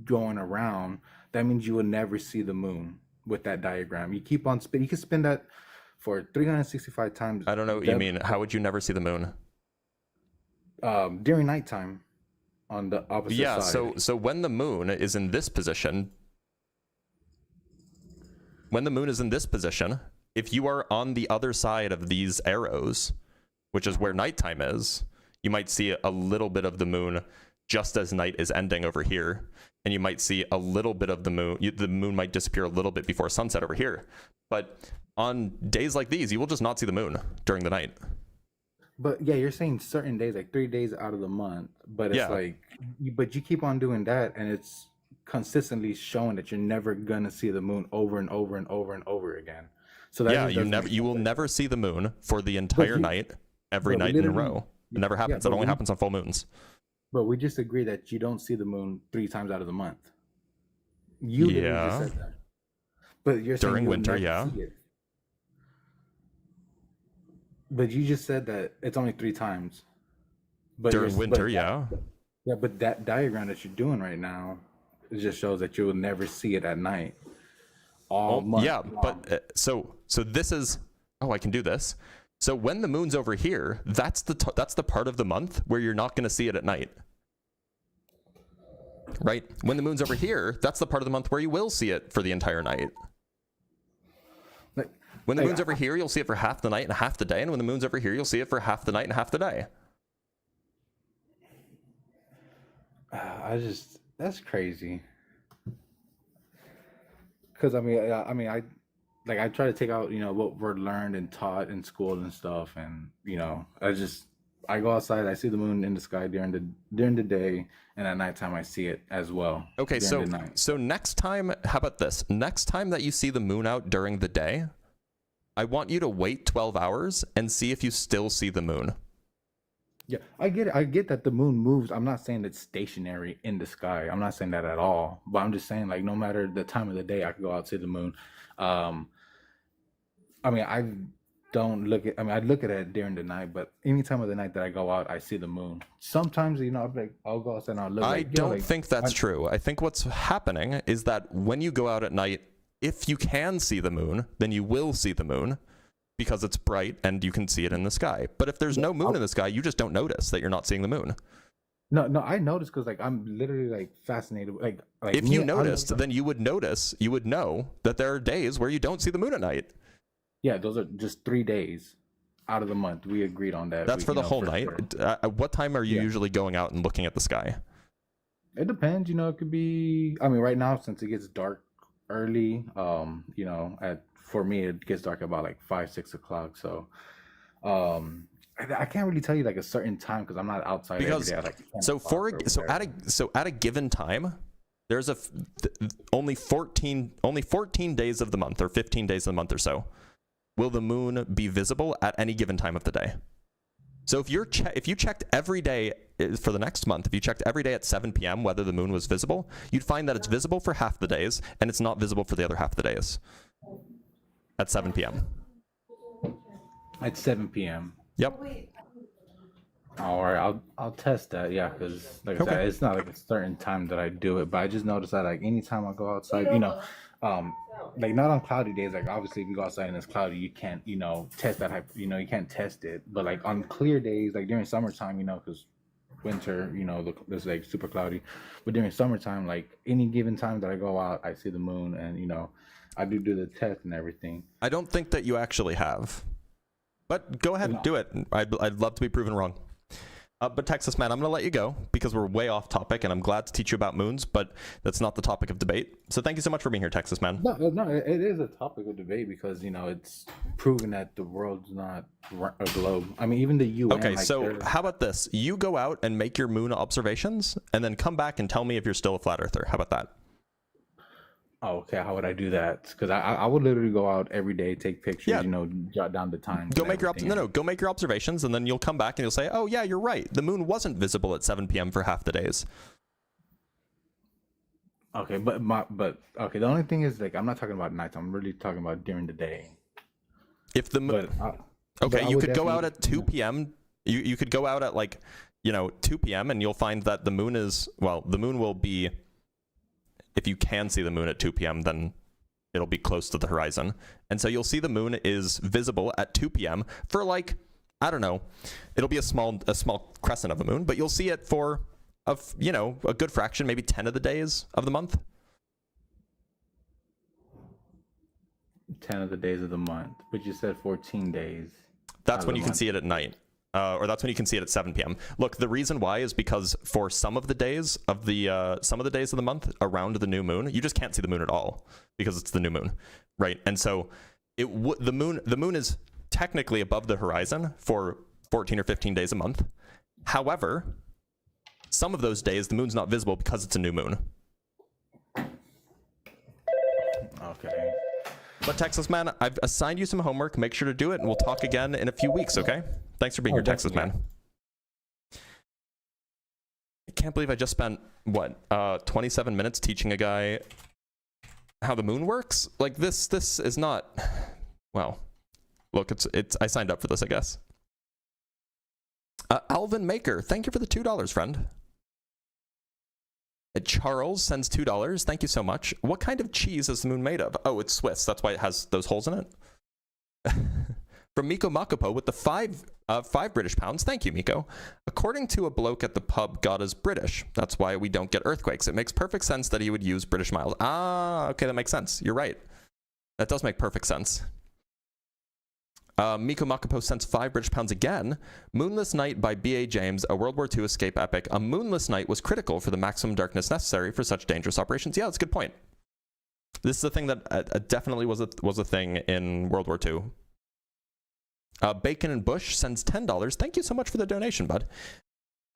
going around. That means you will never see the moon with that diagram. You keep on spin. You can spin that for 365 times. I don't know what you mean. How would you never see the moon? During nighttime, on the opposite Yeah, side. so when the moon is in this position, if you are on the other side of these arrows, which is where nighttime is, you might see a little bit of the moon just as night is ending over here, and you might see a little bit of the moon. The moon might disappear a little bit before sunset over here. But on days like these, you will just not see the moon during the night. But yeah, you're saying certain days, like 3 days out of the month. But it's like, but you keep on doing that, and it's consistently showing that you're never gonna see the moon over and over and over and over again. So that Yeah, just doesn't make you will sense. never see the moon for the entire night, every but night in a literally- row. It never happens. It but only we- happens on full moons. But we just agree that you don't see the moon 3 times out of the month. You literally Yeah. just said that. But you're saying During you'll winter, never yeah. see it. But you just said that it's only 3 times. But During you're- winter, but yeah. Yeah, but that diagram that you're doing right now, it just shows that you will never see it at night. All month. Yeah, long. but so this is. Oh, I can do this. So when the moon's over here, that's the part of the month where you're not going to see it at night. Right? When the moon's over here, that's the part of the month where you will see it for the entire night. Like, When the like, moon's over here, you'll see it for half the night and half the day, and when the moon's over here, you'll see it for half the night and half the day. That's crazy. Because I try to take out, you know, what we're learned and taught in school and stuff, and you know, I go outside, I see the moon in the sky during the day, and at nighttime I see it as well. Okay, during the night. so next time, how about this? Next time that you see the moon out during the day, I want you to wait 12 hours and see if you still see the moon. Yeah, I get it. I get that the moon moves. I'm not saying it's stationary in the sky. I'm not saying that at all. But I'm just saying, like, no matter the time of the day, I could go out and see the moon. I mean, I don't look at. I mean, I look at it during the night, but any time of the night that I go out, I see the moon. Sometimes, you know, I'll go outside and I'll look. I don't think that's true. I think what's happening is that when you go out at night, if you can see the moon, then you will see the moon because it's bright and you can see it in the sky. But if there's no moon in the sky, you just don't notice that you're not seeing the moon. No, I noticed because like I'm literally like fascinated. Like If you noticed, then you would know that there are days where you don't see the moon at night. Yeah, those are just 3 days. out of the month. We agreed on that. That's for the whole night. Sure. What time are you usually going out and looking at the sky? It depends, it could be, I mean, right now, since it gets dark early, for me, it gets dark about like 5-6 o'clock. So, I can't really tell you like a certain time because I'm not outside Because every day. so at a given time, there's only 14 days of the month, or 15 days of the month or so, will the moon be visible at any given time of the day. So if you checked every day for the next month, if you checked every day at 7 p.m. whether the moon was visible, you'd find that it's visible for half the days and it's not visible for the other half of the days at 7 p.m. At 7 p.m. Yep. All right, I'll test that. Yeah, because like I said, it's not like a certain time that I do it, but I just noticed that like anytime I go outside, like not on cloudy days, like obviously if you go outside and it's cloudy, you can't, test that you can't test it. But like on clear days, like during summertime, because winter, it's like super cloudy. But during summertime, like any given time that I go out, I see the moon, and I do the test and everything. I don't think that you actually have, but go ahead and do it. I'd love to be proven wrong. But Texas Man, I'm going to let you go because we're way off topic, and I'm glad to teach you about moons, but that's not the topic of debate. So thank you so much for being here, Texas Man. No, it is a topic of debate because it's proven that the world's not a globe. I mean, even the UN. Okay, so how about this? You go out and make your moon observations, and then come back and tell me if you're still a flat earther. How about that? Oh, okay. How would I do that? Because I would literally go out every day, take pictures, jot down the time. Go make your observations, and then you'll come back and you'll say, "Oh yeah, you're right. The moon wasn't visible at 7 p.m. for half the days." Okay, but okay. The only thing is, like, I'm not talking about nights. I'm really talking about during the day. If the moon, okay, you could go out at 2 p.m. You could go out at 2 p.m. and you'll find that the moon will be. If you can see the moon at 2 p.m., then it'll be close to the horizon. And so you'll see the moon is visible at 2 p.m. for I don't know, it'll be a small crescent of a moon, but you'll see it for a good fraction, maybe 10 of the days of the month. 10 of the days of the month, but you said 14 days. That's when you can see it at night. Or that's when you can see it at 7 p.m. Look, the reason why is because for some of the days of the month around the new moon, you just can't see the moon at all because it's the new moon, right? And so the moon is technically above the horizon for 14 or 15 days a month. However, some of those days the moon's not visible because it's a new moon. Okay. But Texas Man, I've assigned you some homework. Make sure to do it, and we'll talk again in a few weeks, okay? Thanks for being here, Texas Man. I can't believe I just spent, 27 minutes teaching a guy how the moon works? Like, this is not... Well, look, I signed up for this, I guess. Alvin Maker, thank you for the $2, friend. Charles sends $2. Thank you so much. What kind of cheese is the moon made of? Oh, it's Swiss. That's why it has those holes in it. From Miko Makopo with the 5 British pounds. Thank you, Miko. According to a bloke at the pub, God is British. That's why we don't get earthquakes. It makes perfect sense that he would use British miles. Ah, okay, that makes sense. You're right. That does make perfect sense. Miko Makopo sends 5 British pounds again. Moonless Night by B.A. James, a World War II escape epic. A moonless night was critical for the maximum darkness necessary for such dangerous operations. Yeah, that's a good point. This is a thing that definitely was a thing in World War II. Bacon and Bush sends $10. Thank you so much for the donation, bud.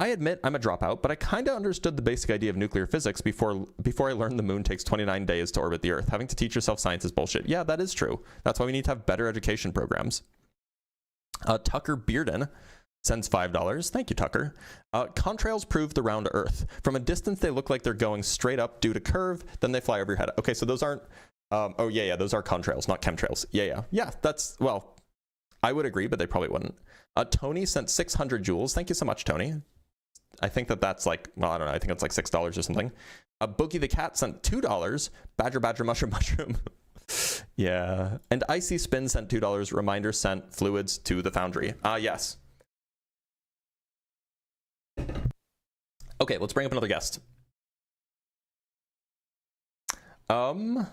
I admit I'm a dropout, but I kind of understood the basic idea of nuclear physics before I learned the moon takes 29 days to orbit the Earth. Having to teach yourself science is bullshit. Yeah, that is true. That's why we need to have better education programs. Tucker Bearden sends $5. Thank you, Tucker. Contrails prove the round Earth. From a distance, they look like they're going straight up due to curve, then they fly over your head. Okay, so those aren't... oh, yeah, those are contrails, not chemtrails. Yeah, that's... Well, I would agree, but they probably wouldn't. Tony sent 600 joules. Thank you so much, Tony. I think that's like, well, I don't know. I think it's like $6 or something. Boogie the Cat sent $2. Badger, mushroom. Yeah. And Icy Spin sent $2. Reminder sent fluids to the foundry. Yes. Okay, let's bring up another guest. Let's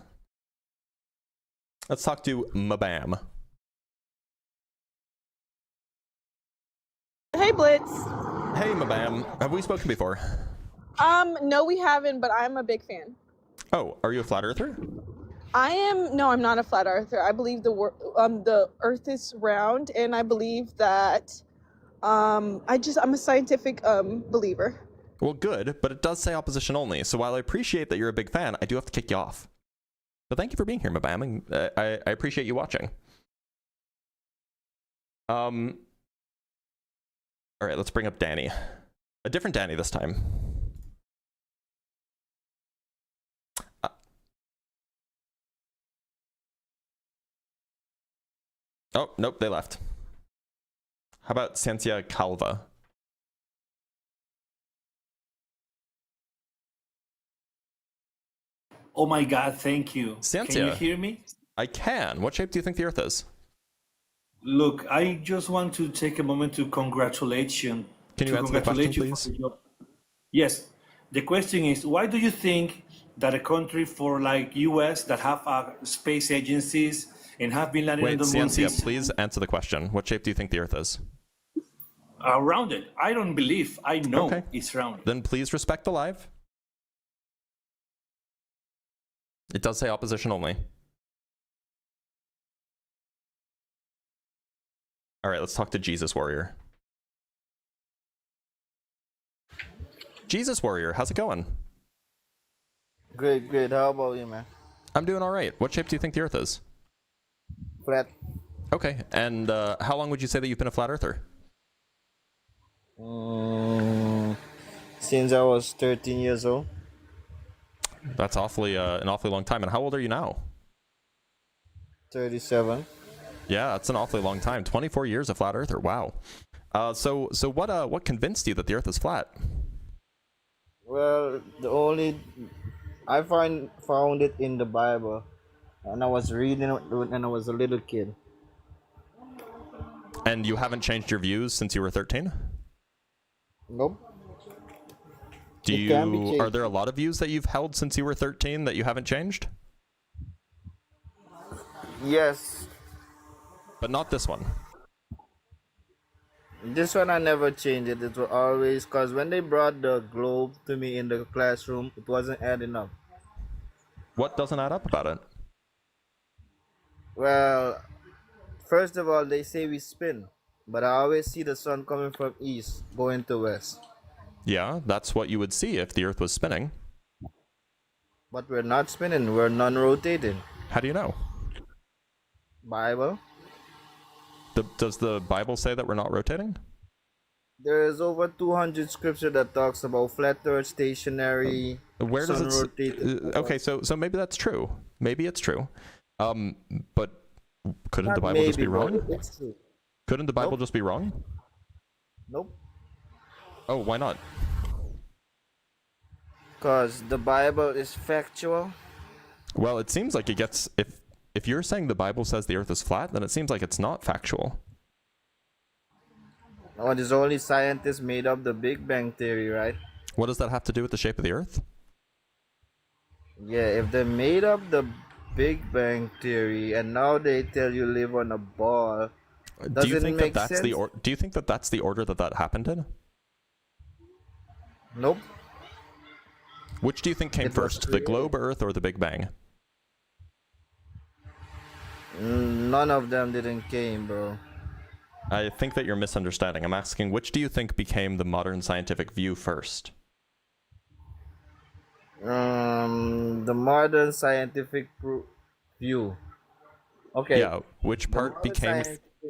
talk to Mabam. Blitz. Hey, Mabam. Have we spoken before? No, we haven't, but I'm a big fan. Oh, are you a flat earther? No, I'm not a flat earther. I believe the Earth is round, and I believe that I'm a scientific believer. Well, good, but it does say opposition only. So while I appreciate that you're a big fan, I do have to kick you off. But thank you for being here, Mabam, and I appreciate you watching. All right, let's bring up Danny. A different Danny this time. Oh, nope, they left. How about Cynthia Calva? Oh my God, thank you. Cynthia. Can you hear me? I can. What shape do you think the Earth is? Look, I just want to take a moment to congratulate you. Can you answer the question, please? Yes. The question is, why do you think that a country for like US that have space agencies and have been landing on the moon? Cynthia, please answer the question. What shape do you think the Earth is? Rounded. I don't believe. I know Okay. it's rounded. Then please respect the live. It does say opposition only. All right, let's talk to Jesus Warrior. Jesus Warrior, how's it going? Great, great. How about you, man? I'm doing all right. What shape do you think the Earth is? Flat. Okay, and how long would you say that you've been a flat earther? Since I was 13 years old. That's awfully an awfully long time. And how old are you now? 37. Yeah, that's an awfully long time. 24 years of flat earther. Wow. So what convinced you that the Earth is flat? Well, I found it in the Bible, and I was reading it when I was a little kid. And you haven't changed your views since you were 13? Nope. Are there a lot of views that you've held since you were 13 that you haven't changed? Yes. But not this one. This one I never changed it. It was always, because when they brought the globe to me in the classroom, it wasn't adding up. What doesn't add up about it? Well, first of all, they say we spin, but I always see the sun coming from east, going to west. Yeah, that's what you would see if the Earth was spinning. But we're not spinning, we're non-rotating. How do you know? Bible. Does the Bible say that we're not rotating? There is over 200 scripture that talks about flat earth, stationary. Where does it? Okay, so maybe that's true. Maybe it's true. But couldn't the Bible just be wrong? It's true. Couldn't the Bible just be wrong? Nope. Oh, why not? Because the Bible is factual. Well, it seems like it gets if you're saying the Bible says the Earth is flat, then it seems like it's not factual. Oh, there's only scientists made up the Big Bang Theory, right? What does that have to do with the shape of the Earth? Yeah, if they made up the Big Bang Theory and now they tell you live on a ball, Do you think that that's sense? do you think that that's the order that happened in? Nope. Which do you think came first, the globe, Earth, or the Big Bang? None of them didn't came, bro. I think that you're misunderstanding. I'm asking, which do you think became the modern scientific view first? The modern scientific view. Okay. Yeah, which part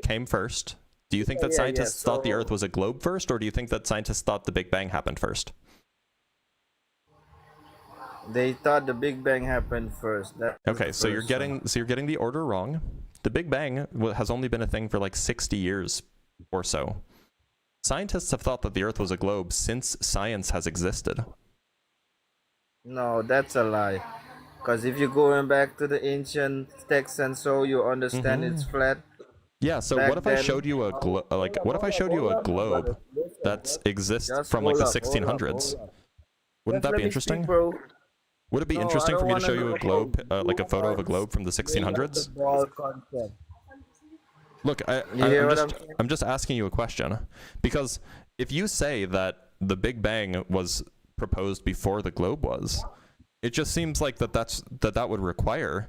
came first? Do you think that scientists thought the Earth was a globe first, or do you think that scientists thought the Big Bang happened first? They thought the Big Bang happened first. Okay, so you're getting the order wrong. The Big Bang has only been a thing for like 60 years or so. Scientists have thought that the Earth was a globe since science has existed. No, that's a lie. Because if you're going back to the ancient texts and so, you understand it's flat. Yeah, so what if I showed you a what if I showed you a globe that exists from like the 1600s? Wouldn't that be interesting? Would it be interesting for me to show you a globe, like a photo of a globe from the 1600s? Look, I'm just asking you a question, because if you say that the Big Bang was proposed before the globe was, it just seems like that would require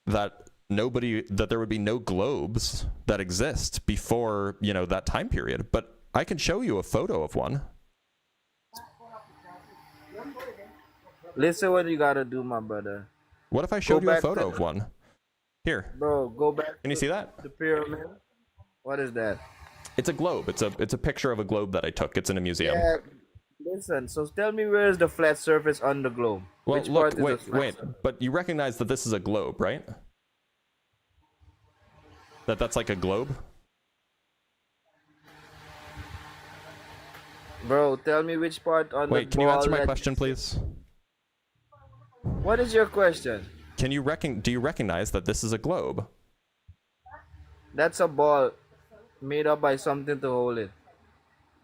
that there would be no globes that exist before, you know, that time period. But I can show you a photo of one. Listen, what you gotta do, my brother. What if I showed you a photo of one? Here. Bro, go back. Can you see that? The pyramid. What is that? It's a globe. It's a picture of a globe that I took. It's in a museum. Yeah. Listen, so tell me, where is the flat surface on the globe? Well, Which look, part is the wait, but you recognize that this is a globe, right? That's like a globe? Bro, tell me which part on the Wait, can you answer my question, please? What is your question? Do you recognize that this is a globe? That's a ball made up by something to hold it.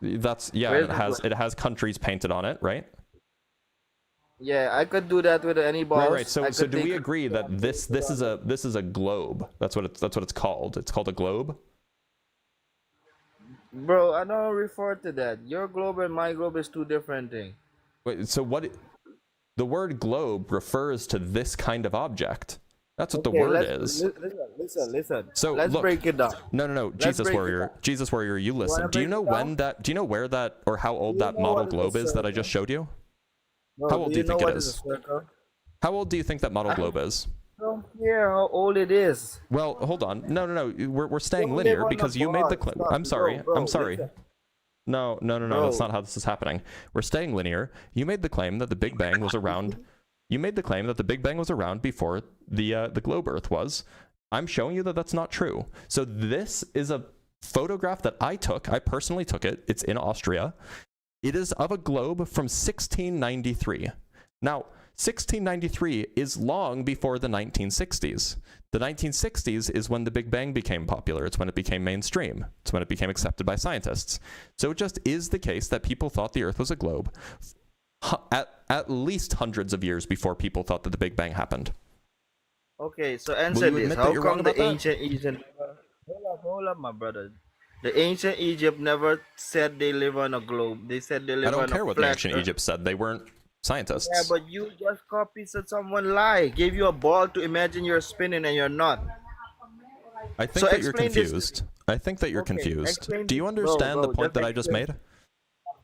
It has countries painted on it, right? Yeah, I could do that with any ball. Right. So do we agree that this is a globe? That's what it's called. It's called a globe. Bro, I don't refer to that. Your globe and my globe is two different things. Wait, so what? The word globe refers to this kind of object. That's what the word is. Listen. So let's break it down. No. Jesus warrior, you listen. Do you know where that or how old that model globe is that I just showed you? Bro, how old do you think it is? How old do you think that model globe is? I don't care how old it is. Well, hold on. No. We're staying linear because you made the claim. I'm sorry. Listen. No. That's not how this is happening. We're staying linear. You made the claim that the Big Bang was around. You made the claim that the Big Bang was around before the globe Earth was. I'm showing you that that's not true. So this is a photograph that I took. I personally took it. It's in Austria. It is of a globe from 1693. Now, 1693 is long before the 1960s. The 1960s is when the Big Bang became popular. It's when it became mainstream. It's when it became accepted by scientists. So it just is the case that people thought the Earth was a globe at least hundreds of years before people thought that the Big Bang happened. Okay, so answer this. How come the ancient Egypt... Hold up, my brother. The ancient Egypt never said they live on a globe. They said they live on a flat. I don't care what the ancient Egypt said. They weren't scientists. Yeah, but you just copied someone lie. Gave you a ball to imagine you're spinning and you're not. I think that you're confused. I think that you're confused. Do you understand the point that I just made?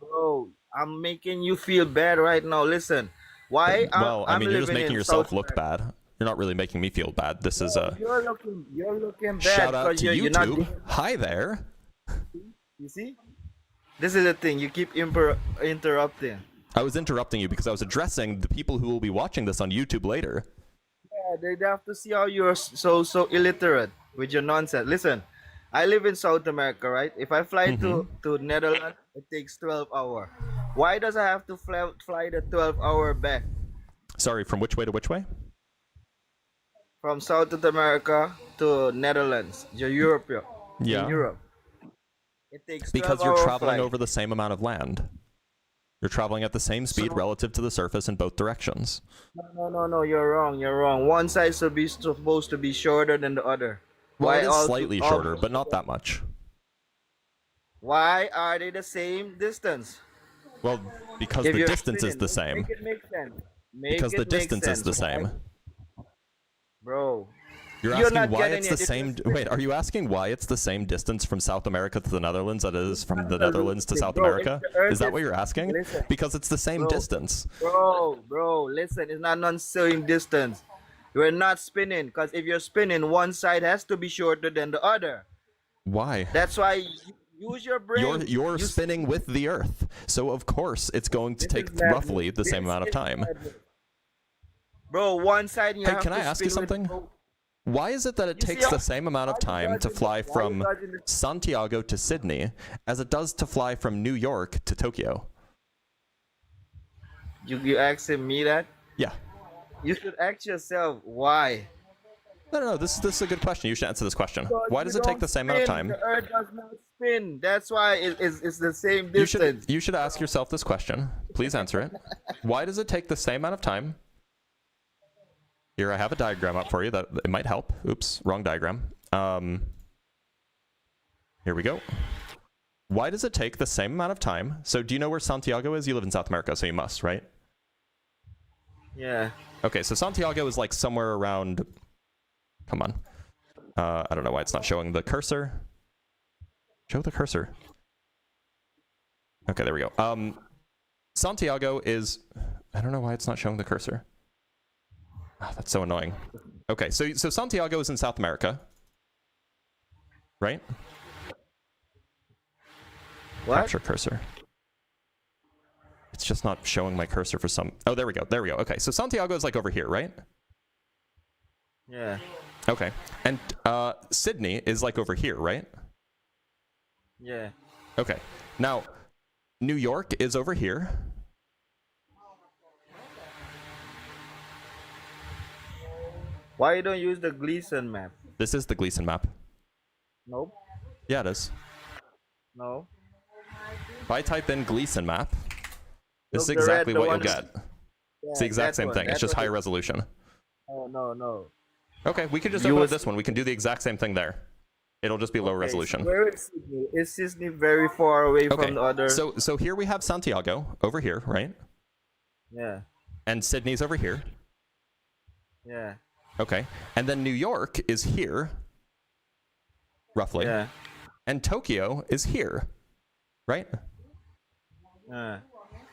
Bro, I'm making you feel bad right now. Listen, why? Well, I mean, you're just making yourself look bad. You're not really making me feel bad. This is a. You're looking bad. Shout out to you're not... YouTube. Hi there. You see? This is the thing. You keep interrupting. I was interrupting you because I was addressing the people who will be watching this on YouTube later. Yeah, they have to see how you're so illiterate with your nonsense. Listen, I live in South America, right? If I fly to Netherlands, it takes 12 hours. Why does I have to fly the 12-hour back? Sorry, from which way to which way? From South America to Netherlands, Europe. Yeah. In Europe. It takes because you're traveling over the same amount of land. You're traveling at the same speed relative to the surface in both directions. No, you're wrong. One side is supposed to be shorter than the other. Well, it is slightly shorter, but not that much. Why are they the same distance? Well, because the distance is the same. Make it make sense. Because the distance is the same. Bro. You're asking why it's the same. Wait, are you asking why it's the same distance from South America to the Netherlands that it is from the Netherlands to South America? Is that what you're asking? Because it's the same distance. Bro, listen, it's not non-same distance. You're not spinning, because if you're spinning, one side has to be shorter than the other. Why? That's why you use your brain. You're spinning with the Earth, so of course it's going to take roughly the same amount of time. Bro, one side you have to can I ask you something? Why is it that it takes the same amount of time to fly from Santiago to Sydney as it does to fly from New York to Tokyo? You asking me that? Yeah. You should ask yourself why. No. This is a good question. You should answer this question. Why does it take the same amount of time? The Earth does not spin. That's why it's the same distance. You should ask yourself this question. Please answer it. Why does it take the same amount of time? Here, I have a diagram up for you that it might help. Oops, wrong diagram. Here we go. Why does it take the same amount of time? So do you know where Santiago is? You live in South America, so you must, right? Yeah. Okay, so Santiago is like somewhere around... Come on. I don't know why it's not showing the cursor. Show the cursor. Okay, there we go. Santiago is... I don't know why it's not showing the cursor. Oh, that's so annoying. Okay, so Santiago is in South America. Right? What? Capture cursor. It's just not showing my cursor for some... Oh, there we go. There we go. Okay, so Santiago is like over here, right? Yeah. Okay. And Sydney is like over here, right? Yeah. Okay. Now, New York is over here. Why you don't use the Gleason map? This is the Gleason map. Nope. Yeah, it is. No. If I type in Gleason map, this is Look, the exactly red, the what you'll one- get. Yeah, It's the exact that same one, thing. It's that just one higher is- resolution. Oh, no. Okay, we can just You open up was- this one. We can do the exact same thing there. It'll just be low Okay, resolution. so where is Sydney? Is Sydney very far away Okay, from the other? so here we have Santiago over here, right? Yeah. And Sydney's over here. Yeah. Okay, and then New York is here, roughly. Yeah. And Tokyo is here, right? Yeah.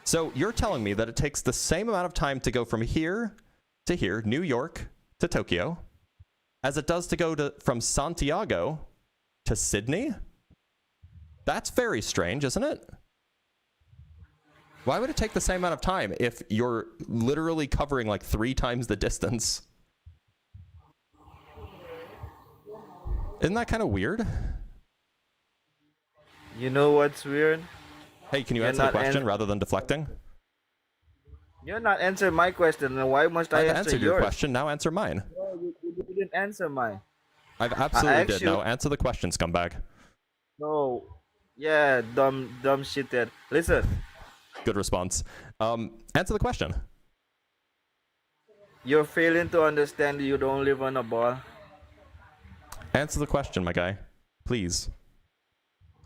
So you're telling me that it takes the same amount of time to go from here to here, New York to Tokyo, as it does to go from Santiago to Sydney? That's very strange, isn't it? Why would it take the same amount of time if you're literally covering like 3 times the distance? Isn't that kind of weird? You know what's weird? Hey, can you You're answer the not question rather than deflecting? You're not answering my question, then why must I I've answer answered yours? your question, now answer mine. No, you didn't answer mine. I've absolutely asked did. you- Now answer the question, scumbag. No. Yeah, dumb shithead. Listen. Good response. Answer the question. You're failing to understand you don't live on a ball. Answer the question, my guy. Please.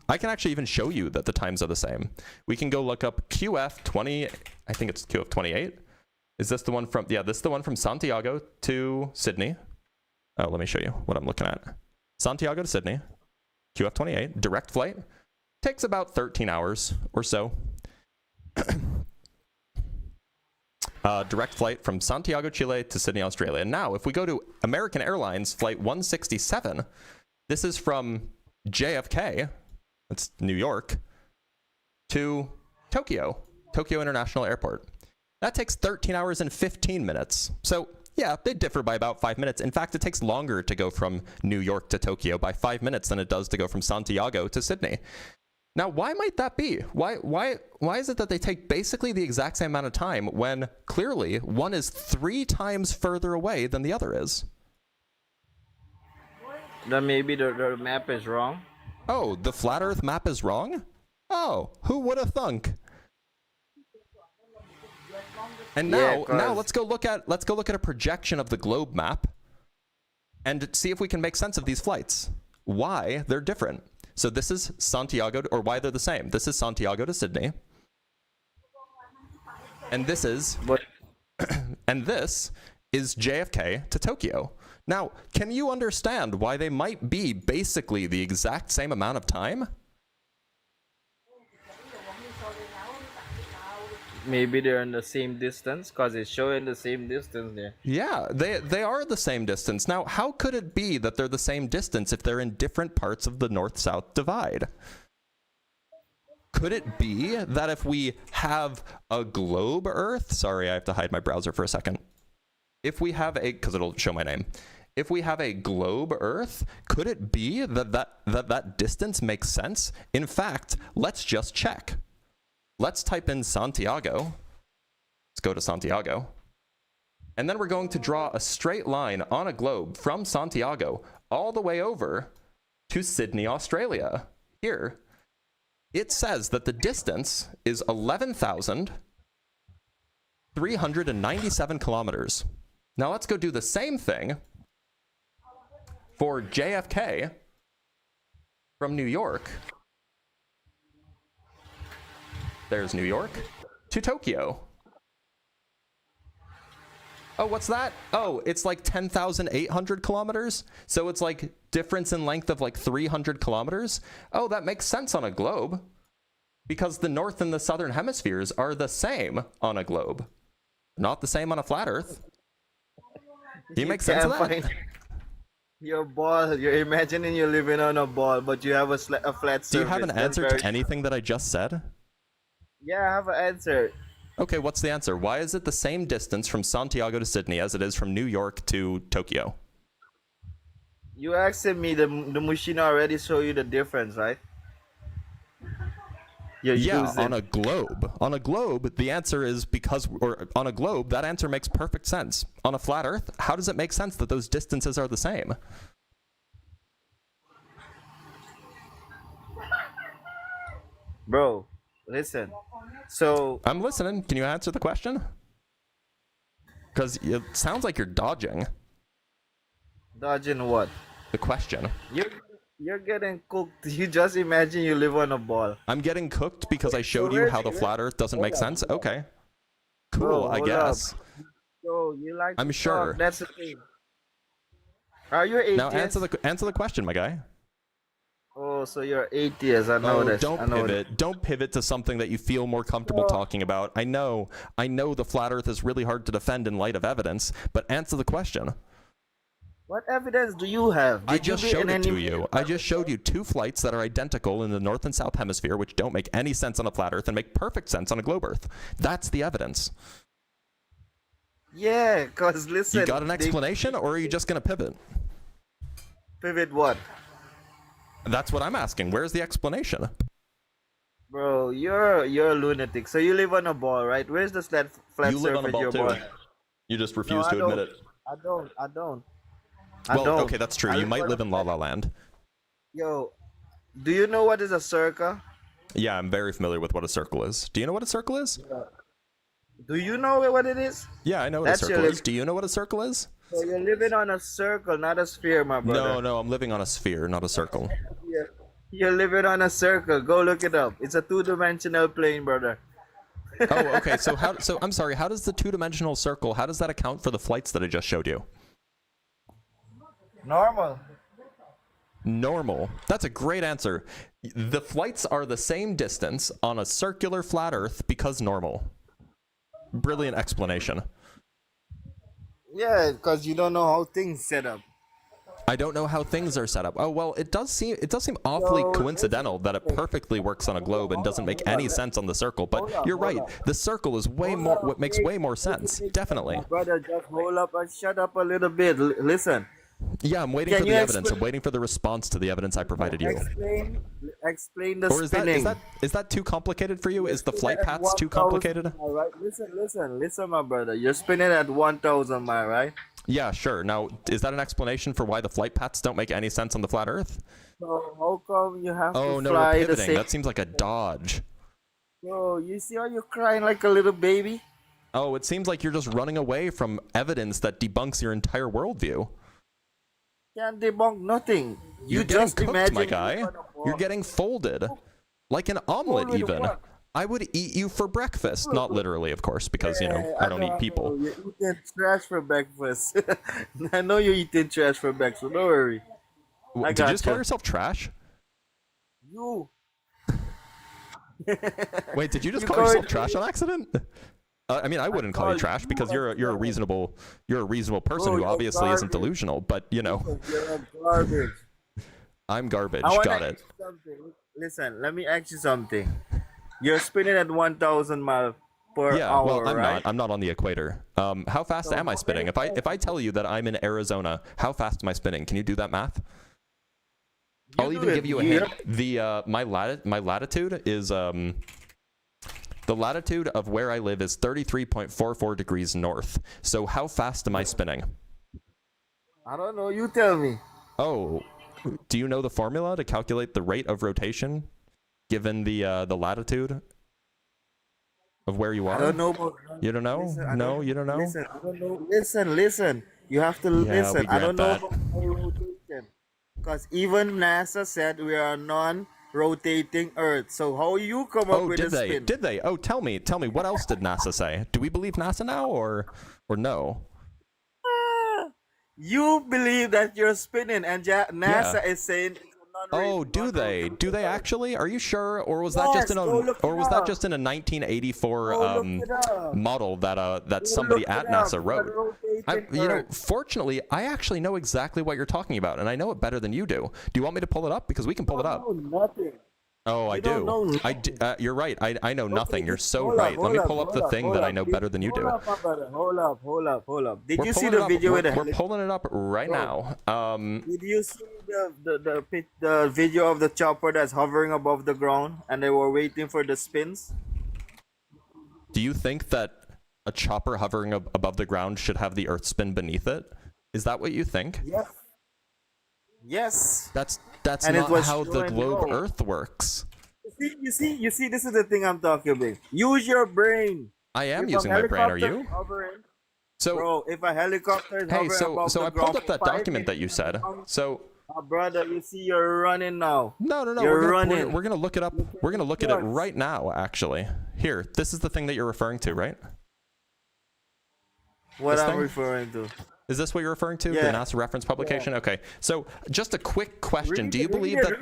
I can actually even show you that the times are the same. We can go look up QF20, I think it's QF28. Is this the one from, yeah, this is the one from Santiago to Sydney. Oh, let me show you what I'm looking at. Santiago to Sydney, QF28, direct flight. Takes about 13 hours or so. Direct flight from Santiago, Chile to Sydney, Australia. Now, if we go to American Airlines Flight 167, this is from JFK, that's New York, to Tokyo International Airport. That takes 13 hours and 15 minutes. So, yeah, they differ by about 5 minutes. In fact, it takes longer to go from New York to Tokyo by 5 minutes than it does to go from Santiago to Sydney. Now, why might that be? Why is it that they take basically the exact same amount of time when clearly one is 3 times further away than the other is? Then maybe the map is wrong. Oh, the flat Earth map is wrong? Oh, who would have thunk? And now, Yeah, let's go look at a projection of the globe map and see if we can make sense of these flights. Why they're different. So this is Santiago, or why they're the same. This is Santiago to Sydney. And this is and this is JFK to Tokyo. Now, can you understand why they might be basically the exact same amount of time? Maybe they're in the same distance because it's showing the same distance there. Yeah, they are the same distance. Now, how could it be that they're the same distance if they're in different parts of the north-south divide? Could it be that if we have a globe Earth, sorry, I have to hide my browser for a second. If we have a, because it'll show my name. If we have a globe Earth, could it be that distance makes sense? In fact, let's just check. Let's type in Santiago. Let's go to Santiago. And then we're going to draw a straight line on a globe from Santiago all the way over to Sydney, Australia. Here, it says that the distance is 11,397 kilometers. Now let's go do the same thing for JFK from New York, there's New York, to Tokyo. Oh, what's that? Oh, it's like 10,800 kilometers. So it's like difference in length of like 300 kilometers. Oh, that makes sense on a globe. Because the north and the southern hemispheres are the same on a globe. Not the same on a flat earth. Do you make sense of that? Your ball, you're imagining you're living on a ball, but you have a flat surface. Do you have an answer to anything that I just said? Yeah, I have an answer. Okay, what's the answer? Why is it the same distance from Santiago to Sydney as it is from New York to Tokyo? You asking me, the machine already show you the difference, right? Yeah, on a globe. On a globe, the answer is because, or on a globe, that answer makes perfect sense. On a flat Earth, how does it make sense that those distances are the same? Bro, listen. So I'm listening. Can you answer the question? Because it sounds like you're dodging. Dodging what? The question. You're getting cooked. You just imagine you live on a ball. I'm getting cooked because I showed you how the flat Earth doesn't make sense? Okay. Cool, I guess. Bro, you like I'm to sure. talk. That's the thing. Are you atheist? Now answer the question, my guy. Oh, so you're atheist. I know this. Don't pivot. Don't pivot to something that you feel more comfortable talking about. I know the flat Earth is really hard to defend in light of evidence, but answer the question. What evidence do you have? I just showed it to you. I just showed you two flights that are identical in the north and south hemisphere, which don't make any sense on a flat Earth and make perfect sense on a globe Earth. That's the evidence. Yeah, cause listen. You got an explanation, or are you just gonna pivot? Pivot what? That's what I'm asking. Where's the explanation? Bro, you're a lunatic. So you live on a ball, right? Where's the flat You live on a surface ball your too. ball? You just refuse to admit it. I don't. Well, okay, that's true. You might live in La La Land. Yo, do you know what is a circle? Yeah, I'm very familiar with what a circle is. Do you know what a circle is? Do you know what it is? Yeah, I know what a circle is. Do you know what a circle is? So you're living on a circle, not a sphere, my brother. No, I'm living on a sphere, not a circle. You're living on a circle. Go look it up. It's a two-dimensional plane, brother. Oh, okay. So I'm sorry. How does the two-dimensional circle? How does that account for the flights that I just showed you? Normal. Normal. That's a great answer. The flights are the same distance on a circular flat Earth because normal. Brilliant explanation. Yeah, because you don't know how things set up. I don't know how things are set up. Oh well, it does seem awfully coincidental that it perfectly works on a globe and doesn't make any sense on the circle. But you're right. The circle is way more. What makes way more sense. Definitely. Brother, just hold up and shut up a little bit. Listen. Yeah, I'm waiting for the evidence. I'm waiting for the response to the evidence I provided you. Explain the or is spinning. Is that too complicated for you? Is the flight paths too complicated? All right, listen, my brother. You're spinning at 1,000 miles, right? Yeah, sure. Now, is that an explanation for why the flight paths don't make any sense on the flat Earth? So how come you have to Oh no, fly we're the pivoting. same? That seems like a dodge. Yo, you see how you're crying like a little baby? Oh, it seems like you're just running away from evidence that debunks your entire worldview. Can't debunk nothing. You're You getting just cooked, imagine my guy. You're getting folded. Like an omelet, Folded even. what? I would eat you for breakfast. Not literally, of course, because, you know, I don't eat people. You're eating trash for breakfast. I know you're eating trash for breakfast. Don't worry. Did you just call yourself trash? You. Wait, did you just You call call yourself it- trash on accident? I mean, I wouldn't call you trash because you're a reasonable person Bro, who you're obviously isn't garbage. delusional. But you know, You're garbage. I'm garbage. I wanna Got ask it. you something. Listen, let me ask you something. You're spinning at 1,000 miles per Yeah, hour, well, I'm right? not. I'm not on the equator. How fast am I spinning? If I tell you that I'm in Arizona, how fast am I spinning? Can you do that math? I'll even give you a hint. The my latitude is the latitude of where I live is 33.44 degrees north. So how fast am I spinning? I don't know. You tell me. Oh, do you know the formula to calculate the rate of rotation given the latitude of where you are? I don't know. About, You don't know? listen, You don't know? Listen, I don't know. Listen. You have to Yeah, listen. we I don't grant know about rotation. Because even NASA said we are a non-rotating Earth. So how you come up Oh, with did a they? spin? Did they? Oh, tell me. What else did NASA say? Do we believe NASA now, or no? You believe that you're spinning, and NASA is saying. Oh, do they? Do they actually? Are you sure, or was that just in a, or was that just in a 1984 model that somebody at NASA wrote? You know, fortunately, I actually know exactly what you're talking about, and I know it better than you do. Do you want me to pull it up? Because we can pull it up. Nothing. Oh, I do. You're right. I know nothing. You're so right. Let me pull up the thing that I know better than you do. Hold up. Did you see We're the video with the We're pulling it up right now. Did you see the video of the chopper that's hovering above the ground and they were waiting for the spins? Do you think that a chopper hovering above the ground should have the Earth spin beneath it? Is that what you think? Yes. Yes. That's And it not was how the showing globe below. Earth works. You see, this is the thing I'm talking about. Use your brain. I am If a using my brain. Are helicopter you? hovering- So, bro, if a helicopter is hey, hovering above so the I pulled ground up that for 5 document that you minutes, said. So, brother, you see, you're running now. no. You're We're running. gonna look it up. We're gonna look at it right now. Actually, here. This is the thing that you're referring to, right? What This I'm thing? referring to. Is this what you're referring to? Yeah. The NASA reference publication? Okay. So, just a quick question. Do you believe read that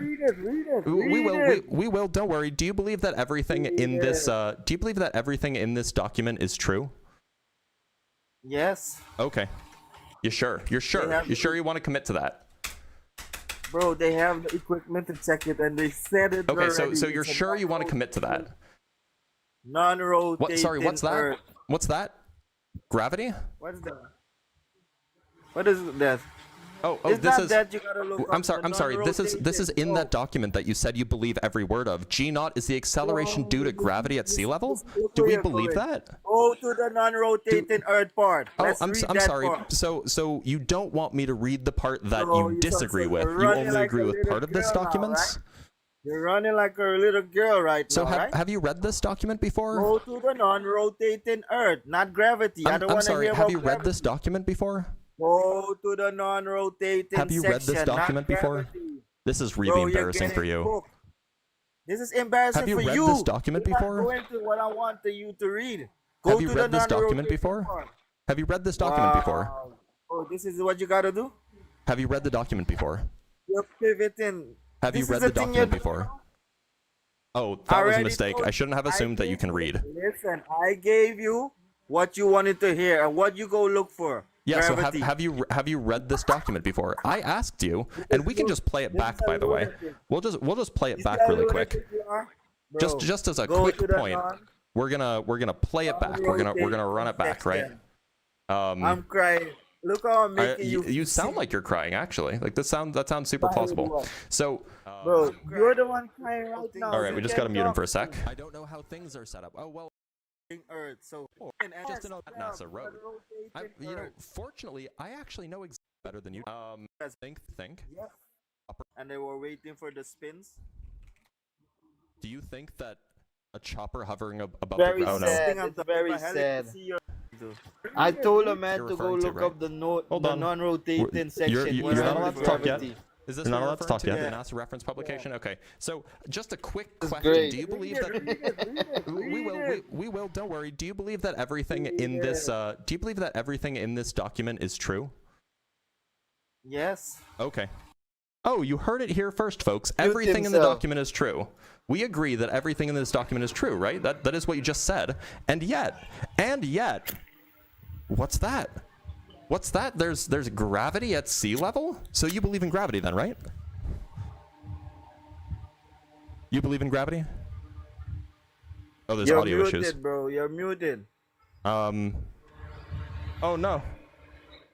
it. we will, don't worry. Do you believe that everything in this do you believe that everything in this document is true? Yes. Okay. You sure? You're sure? You sure you want to commit to that? Bro, they have the equipment to check it and they said it Okay, so already. you're It's a sure you want to commit to that? non-rotating What sorry, what's that? Earth. What's that? Gravity? What's that? What is that? Oh, It's this not is that you gotta look I'm up sorry. the I'm sorry. This is non-rotating. in that document that you said you believe every word of. G naught is the acceleration due to gravity at sea level? Do we believe that? Go to the non-rotating Earth part. Oh, Let's I'm read I'm that sorry. part. So you don't want me to read the part that Bro, you you disagree sound with. so You running only like agree a with little part of this girl now, document? right? You're running like a little girl right So now, right? have you read this document before? Go to the non-rotating Earth, not gravity. I don't I'm want to sorry. hear Have about you read gravity. this document before? Go to the non-rotating Have you read this section, not document before? gravity. This is really Bro, you're embarrassing for getting you. cooked. This is embarrassing Have you for read you. this document You're not before? going to what I want you to read. Go Have you to read the this document non-rotating before? part. Have you read this document before? Wow. Oh, this is what you gotta do? Have you read the document before? You're pivoting. Have you This read is the the thing document you're before? Oh, that was a already mistake. told I shouldn't have assumed that you can read. Listen, I gave you what you wanted to hear and what you go look for. Yeah, so Gravity. have you read this document before? I asked you, and we can just play it back. By the way, we'll just play it back really quick. Bro, Just as a go quick to the point, we're gonna play it back. We're gonna run it back, right? I'm crying. Look how I'm making you. You sound like you're crying, actually. Like that sounds super plausible. So, Bro, you're the one crying right now. all right, You we just can't gotta mute him talk for a sec. to me. I don't know how things are set up. Oh well. Earth. So Just an NASA road. You know, fortunately, I actually know exactly better than you. Think. Yeah. And they were waiting for the spins. Do you think that a chopper hovering above Very the ground? sad. Oh, It's very sad. I told a man You're to go referring to, look right? up the non-rotating section. You're when not I'm allowed to talk yet. gravity. Is this You're not not allowed to talk yet? Yeah. The NASA reference publication. Okay. So, just a quick It's question: great. Do you believe that we will? Don't worry. Do you believe that everything in this? Do you believe that everything in this document is true? Yes. Okay. Oh, you heard it here first, folks. Everything in the himself. document is true. We agree that everything in this document is true, right? That is what you just said. And yet, what's that? What's that? There's gravity at sea level? So you believe in gravity then, right? You believe in gravity? Oh, there's You're audio muted, issues. bro. You're muted. Oh no.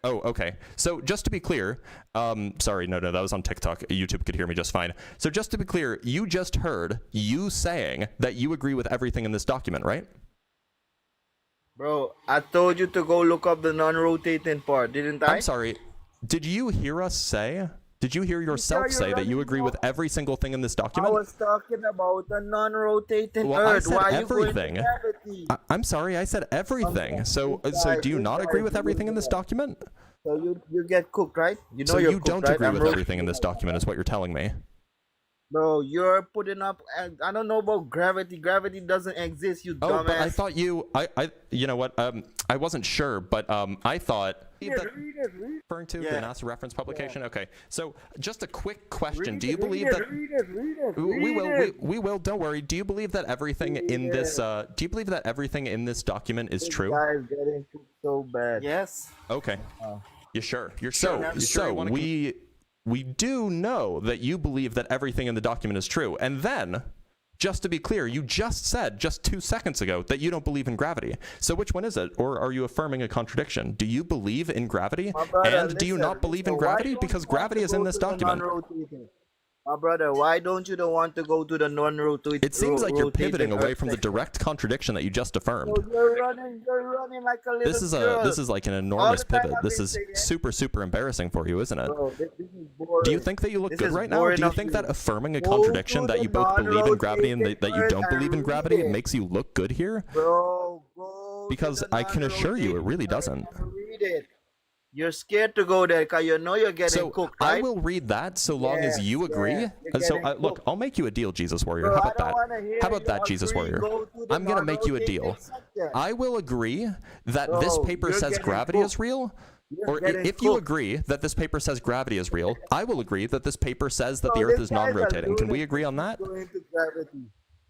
Oh, okay. So just to be clear, sorry, no, that was on TikTok. YouTube could hear me just fine. So just to be clear, you just heard you saying that you agree with everything in this document, right? Bro, I told you to go look up the non-rotating part, didn't I? I'm sorry. Did you hear us say? Did you hear yourself say that you agree with every single thing in this I document? was talking about the non-rotating Well, I Earth. said Why everything. you going to gravity? I'm sorry, I said everything. So do you not agree with everything in this document? So you get cooked, right? You know So you're you cooked, don't right? agree I'm with roasting everything in you this like document, is what you're telling me. Bro, you're putting up. I don't know about gravity. Gravity doesn't exist, you Oh, but I dumbass. thought you know what? I wasn't sure, but I thought Read it. referring to the Yeah. NASA reference publication. Okay, so just a quick question: Read Do you it, believe read that it, read it, read it, we read will? it. We will. Don't worry. Do you believe that everything in this? Do you believe that everything in this document is This true? guy is getting cooked so bad. Yes. Okay. You sure? You're Sure. sure? You So sure you wanna we do know that you believe that everything in the document is true, and then. Just to be clear, you just said just 2 seconds ago that you don't believe in gravity. So which one is it? Or are you affirming a contradiction? Do you believe in gravity? My brother, And do you not believe in why gravity? don't Because you want gravity to is in go this to the document. non-rotating? My brother, why don't you want to go to the non-rotating? It seems like you're pivoting away Earth from the section? direct contradiction that you just affirmed. So you're running like a little girl. This is like an All enormous the time pivot. I've This been is saying, super embarrassing for you, isn't it? bro, this is boring. Do you think that you look This good is right now? boring Do you of think you. that affirming a Go contradiction to that the you both believe in gravity and that you non-rotating don't Earth believe in and gravity read it. makes you look good here? Bro, go Because to the I can assure you it really non-rotating doesn't. Earth and read it. You're scared to go there because you know you're getting So cooked, I right? will read that so long as you Yes, agree. yes, you're So getting look, cooked. I'll make you a deal, Jesus Warrior. Bro, How I about don't that? want to hear How about you that, Jesus agree. Warrior? Go to the I'm gonna make you a non-rotating deal. section. I will agree that this Bro, paper you're says getting gravity is cooked. real. You're Or getting if you cooked. agree that this paper says gravity is real, I will agree that this paper says that Bro, the Earth this is guy's a non-rotating. Can we lunatic. agree on that? He's going to gravity.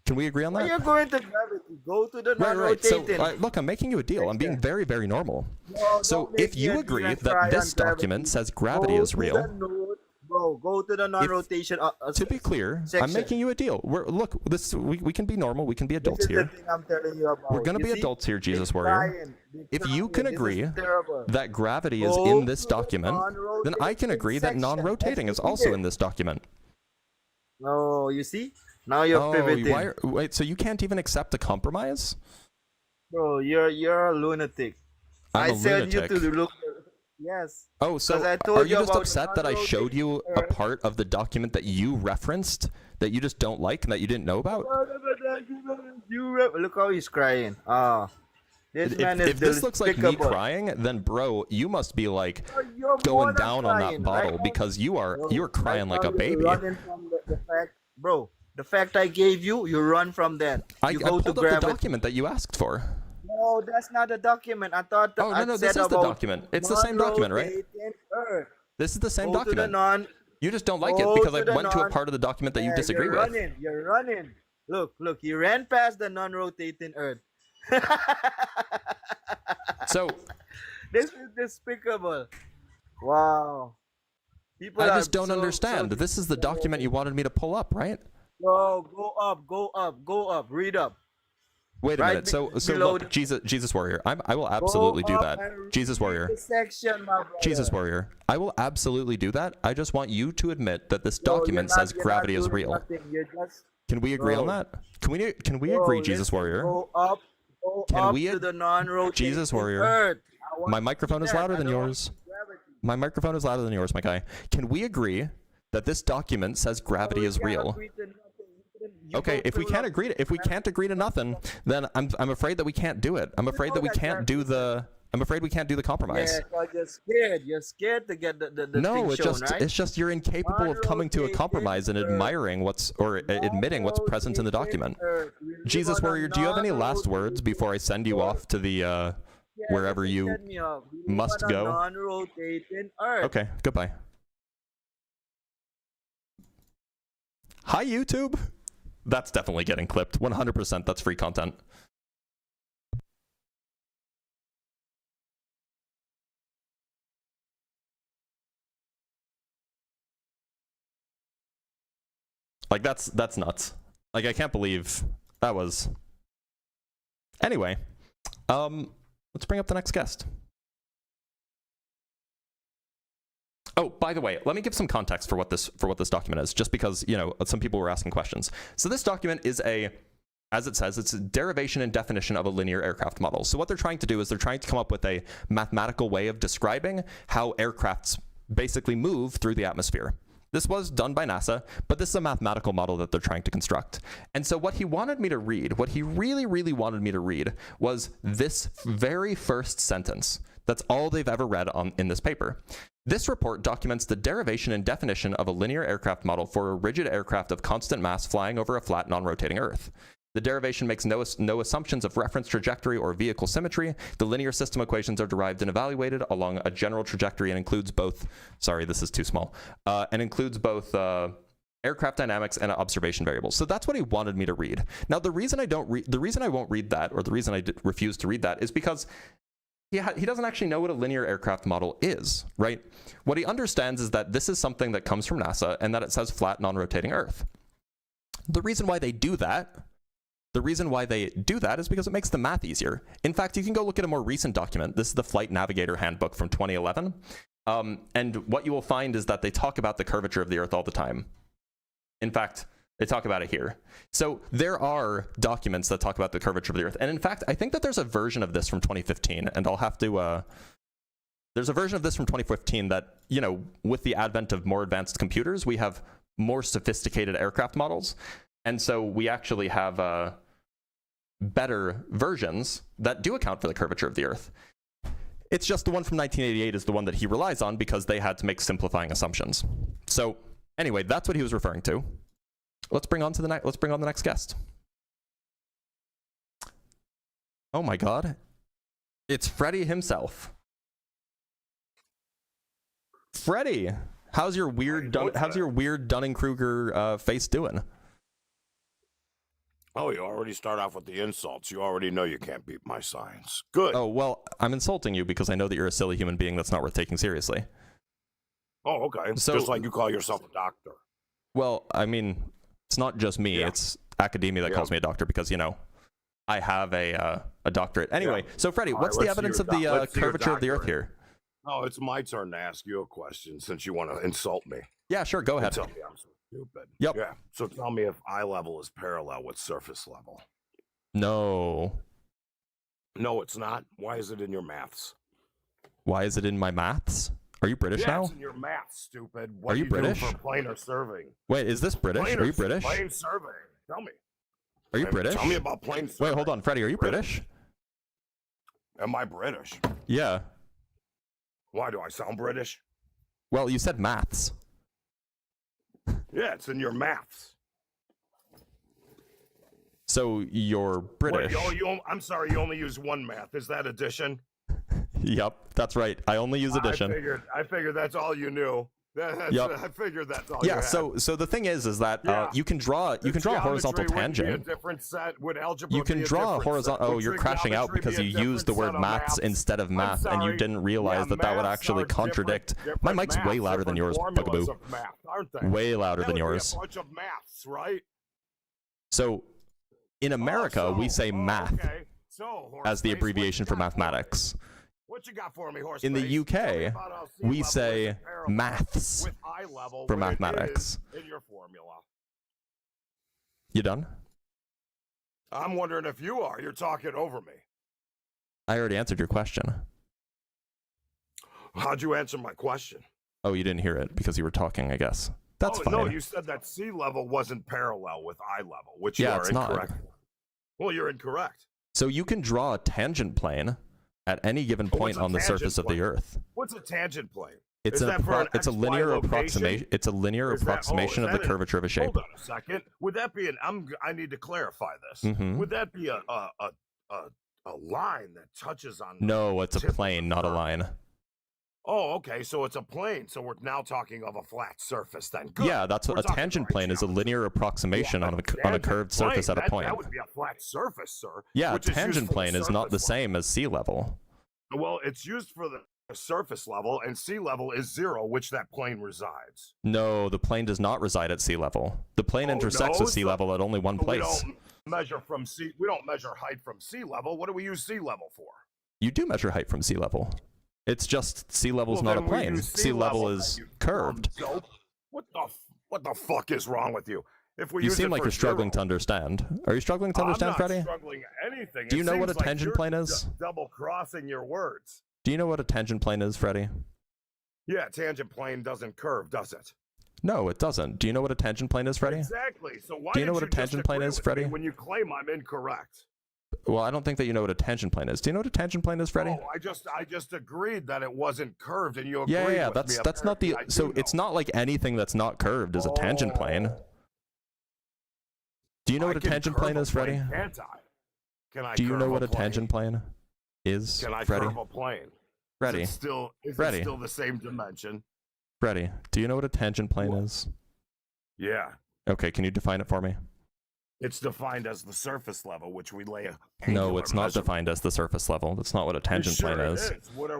Can we agree on Why that? are you going to gravity? Go to the Right. So non-rotating. look, I'm making you a deal. I'm being very normal. No, So don't make if me you a agree demon that cry this on gravity. document says gravity Go is to real, the node, bro, go to the non-rotation. to be clear, I'm section. making you a deal. Look, we can be normal. We can be This adults is the here. thing I'm telling you about. We're gonna You be see? adults here, Jesus They're Warrior. crying. They're If you crying. can This is agree terrible. that gravity is Go in this to the document, then I can non-rotating agree that section. non-rotating is Let's read also it. in this document. No, you see? Now you're Oh, pivoting. wait, so you can't even accept a compromise? Bro, you're a lunatic. I'm I a said lunatic. you to look. Yes. Oh, so 'Cause I told are you you just about the upset that I showed you a non-rotating part of the document that you referenced that you just don't like and that you didn't know about? Look how he's crying. Ah, this man is If this looks like me despicable. crying, then bro, you must be like You're more going than down on that crying, bottle right? because you're crying like now a you're baby. running from the fact, bro. The fact I gave you, you run from that. I You go pulled to up the grab it. document that you asked for. No, that's not the document. I thought. Oh, I no, said this is the about document. It's the same document, right? non-rotating Earth. This is the same Go to the document. non. You just don't like it Go because I to the went to a non- part of the document that you Yeah, disagree you're with. running. You're running. Look, you ran past the non-rotating Earth. So This is despicable. Wow. People I are just don't so- understand. so This is the document you wanted me to pull up, right? Go up. Read up. Wait a Right minute. So below look, the- Jesus Warrior. I will absolutely do up that. and Jesus read Warrior. the section, my brother. Jesus Warrior. I will absolutely do that. I just want you to admit that this Bro, you're document not- says you're not gravity is doing real. nothing. You're just Can we agree on Bro. that? Can we Bro, agree, Jesus listen, Warrior? Go up Can we to the non-rotating Jesus Warrior. Earth. I want My to microphone see is that. louder I than don't want yours. to see gravity. My microphone is louder than yours, my guy. Can we agree that this document says gravity Bro, is you can't real? agree to nothing. You Okay, go if we fill can't up- agree if we can't agree to nothing, then I'm afraid that we can't do it. I'm afraid that we can't do the compromise. Yeah, 'cause you're scared. You're scared to get the No, thing it's shown, just right? it's just you're incapable of coming to a compromise and admiring admitting what's present in the document. Jesus Warrior, do you have any last words before I send you off to the wherever you must go? Non-rotating Earth. Okay, goodbye. Hi YouTube. That's definitely getting clipped. 100%. That's free content. Like that's nuts. Like I can't believe that was. Anyway, let's bring up the next guest. Oh, by the way, let me give some context for what this document is, just because, you know, some people were asking questions. So this document is as it says, it's a derivation and definition of a linear aircraft model. So what they're trying to do is they're trying to come up with a mathematical way of describing how aircrafts basically move through the atmosphere. This was done by NASA, but this is a mathematical model that they're trying to construct. And so what he wanted me to read, what he really, really wanted me to read, was this very first sentence. That's all they've ever read in this paper. This report documents the derivation and definition of a linear aircraft model for a rigid aircraft of constant mass flying over a flat, non-rotating Earth. The derivation makes no assumptions of reference trajectory or vehicle symmetry. The linear system equations are derived and evaluated along a general trajectory and includes both, sorry, this is too small, and includes both aircraft dynamics and observation variables. So that's what he wanted me to read. Now, the reason I won't read that, or the reason I refuse to read that, is because he doesn't actually know what a linear aircraft model is, right? What he understands is that this is something that comes from NASA and that it says flat, non-rotating Earth. The reason why they do that is because it makes the math easier. In fact, you can go look at a more recent document. This is the Flight Navigator Handbook from 2011. And what you will find is that they talk about the curvature of the Earth all the time. In fact, they talk about it here. So there are documents that talk about the curvature of the Earth. And in fact, I think that there's a version of this from 2015, and I'll have to... there's a version of this from 2015 that, you know, with the advent of more advanced computers, we have more sophisticated aircraft models. And so we actually have better versions that do account for the curvature of the Earth. It's just the one from 1988 is the one that he relies on because they had to make simplifying assumptions. So anyway, that's what he was referring to. Let's bring on the next guest. Oh my God, it's Freddy himself. Freddy, how's your weird Dunning-Kruger face doing? Oh, you already start off with the insults. You already know you can't beat my science. Good. Oh, well, I'm insulting you because I know that you're a silly human being that's not worth taking seriously. Oh, okay. So, just like you call yourself a doctor. Well, I mean, it's not just me. Yeah. It's academia that calls me a doctor because, you know, I have a doctorate. Anyway, so Freddie, what's the evidence of the curvature of the Earth here? Oh, it's my turn to ask you a question since you want to insult me. Yeah, sure. Go ahead. Tell me I'm so stupid. Yep. Yeah. So tell me if eye level is parallel with surface level. No. No, it's not. Why is it in your maths? Why is it in my maths? Are you British now? It's in your maths, stupid. What are you British? For planar serving. Wait, is this British? Are you British? Plane surveying. Tell me. Are you British? Tell me about plane surveying. Wait, hold on, Freddie. Are you British? Am I British? Yeah. Why do I sound British? Well, you said maths. Yeah, it's in your maths. So you're British. Wait, I'm sorry, you only use one math. Is that addition? Yep, that's right. I only use addition. I figured that's all you knew. Yep. I figured that's all. Yeah. You had. So the thing is that you can draw a horizontal tangent. Be a different set. Would algebra you can be draw a horizontal. Oh, you're crashing out because you used the word maths instead of math, and you didn't realize that would actually contradict. My mic's way louder than yours, Bugaboo. Math, aren't they? Way louder that than would yours. Be a bunch of maths, right? So, in America, we say math as the abbreviation for mathematics. What you got for me, horse? In the UK, we say maths with eye level for mathematics. In your formula. You done? I'm wondering if you are. You're talking over me. I already answered your question. How'd you answer my question? Oh, you didn't hear it because you were talking, I guess. That's fine. No, you said that sea level wasn't parallel with eye level, which you are incorrect. Not. Well, you're incorrect. So you can draw a tangent plane at any given point on the surface of the Earth. What's a tangent plane? It's a linear approximation. It's a linear approximation of the curvature of a shape. Hold on a second. Would that be I need to clarify this. Mm-hmm. Would that be a line that touches on? No, it's a plane, not a line. Oh, okay. So it's a plane. So we're now talking of a flat surface then. Good. Yeah, that's what a tangent plane is. A linear approximation on a curved surface at a point. That would be a flat surface, sir. Yeah, a tangent plane is not the same as sea level. Well, it's used for the surface level, and sea level is 0, which that plane resides. No, the plane does not reside at sea level. The plane intersects with sea level at only one place. We don't measure height from sea level. What do we use sea level for? You do measure height from sea level. It's just sea level's not a plane. Sea level is curved. What the fuck is wrong with you? If we you seem like you're struggling to understand. Are you struggling to understand, Freddie? I'm not struggling anything. Do you know what a tangent plane is? Double crossing your words. Do you know what a tangent plane is, Freddie? Yeah, tangent plane doesn't curve, does it? No, it doesn't. Do you know what a tangent plane is, Freddie? Exactly. So why do you know what a tangent plane is, Freddie? When you claim I'm incorrect. Well, I don't think that you know what a tangent plane is. Do you know what a tangent plane is, Freddie? Oh, I just agreed that it wasn't curved, and you agreed Yeah. with me. That's not the. Apparently, I So do it's know. not like anything that's not curved is a tangent plane. Do you know what a can tangent curve plane a is, Freddie? Can't I? Can I? Do you know curve what a plane? tangent plane is, Can I Freddie? curve a plane? Freddie. Is it Freddie. still the same dimension? Freddie, do you know what a tangent plane is? Yeah. Okay, can you define it for me? It's defined as the surface level, which we lay a No, it's not measurement. defined as the surface level. That's not what a tangent Sure plane it is. What are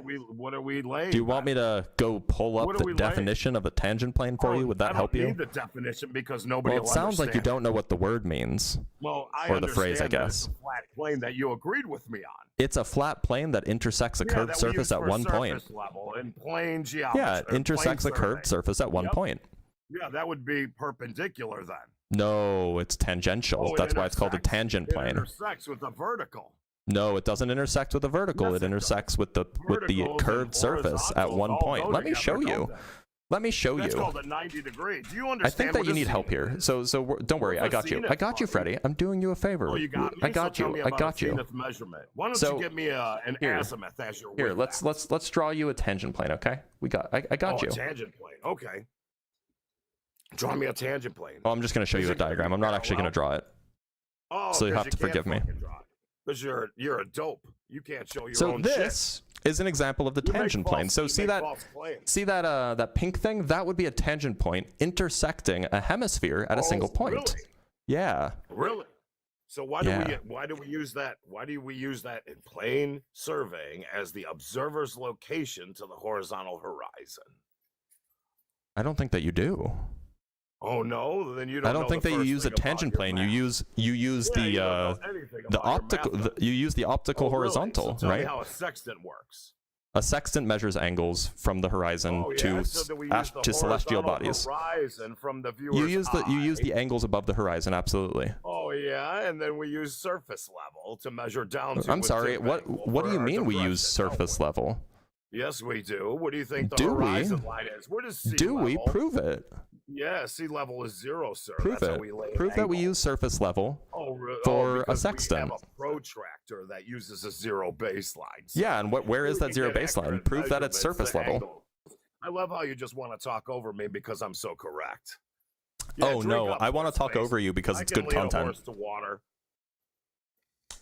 we laying? Do you want me to go pull up What are the we definition of a tangent plane for you? Would that help I you? don't need the definition because nobody Well, it will sounds like you understand. don't know what the word means. Well, I or the phrase, I understand that it's guess. a flat plane that you agreed with me on. It's a flat plane that intersects a curved that we surface use at for one point. surface level in plane geometry. Yeah, it intersects a curved surface at one point. Yeah, that would be perpendicular then. No, it's tangential. Oh, it That's why it's called a intersects. tangent It plane. intersects with the vertical. No, it doesn't intersect with the vertical. Yes, It intersects with the Verticals curved and surface at horizontals one all point. go Let me together, show you. don't they? Let me show That's you. called a 90 degree. Do you I understand? think that what you a need help zenith here. is? So don't worry. I What's a got you. zenith I got you, are? Freddie. I'm doing you a favor. Oh, you got me. I got so tell you. me I about got a you. zenith measurement. Why don't So, you give me an here. azimuth as you're Here, with let's draw you a tangent plane, okay? I got you. A tangent plane. Okay. Draw me a tangent plane. Oh, I'm just going to show you a diagram. I'm not actually going to draw it. Oh, So you 'cause have to forgive me. Because you're a dope. You can't show your So own this is an example of the You make tangent false- plane. So you see make that false claims. that pink thing? That would be a tangent point intersecting a hemisphere at a single point. Really? Yeah. Really? So why Yeah. do we use that? Why do we use that in plane surveying as the observer's location to the horizontal horizon? I don't think that you do. Oh no, then you don't. I don't know think the that you first use a thing about tangent your plane. math. You use Yeah, you don't know anything the about your optical math. you use the optical Oh, really? horizontal, So tell right? me how a sextant works. A sextant measures angles from the horizon Oh, to yeah? So that we use the to celestial horizontal bodies. horizon from the viewer's You use the eye. angles above the horizon, absolutely. Oh yeah, and then we use surface level to measure down to. I'm with sorry. tip What angle do for you our mean we use depression, don't surface level? Yes, we do. What do you think the Do we? horizon line is? What is sea Do level? we prove it? Yeah, sea level is 0, sir. Prove That's how it. we lay an Prove that we angle. use surface level Oh, for a because sextant. We have a protractor that uses a 0 baseline. Yeah, and where is that We zero get baseline? accurate Prove that it's measurements, surface the level. angle. I love how you just want to talk over me because I'm so correct. Oh drink no, up, I want to talk horse over you because I it's can good lead a content. horse to water.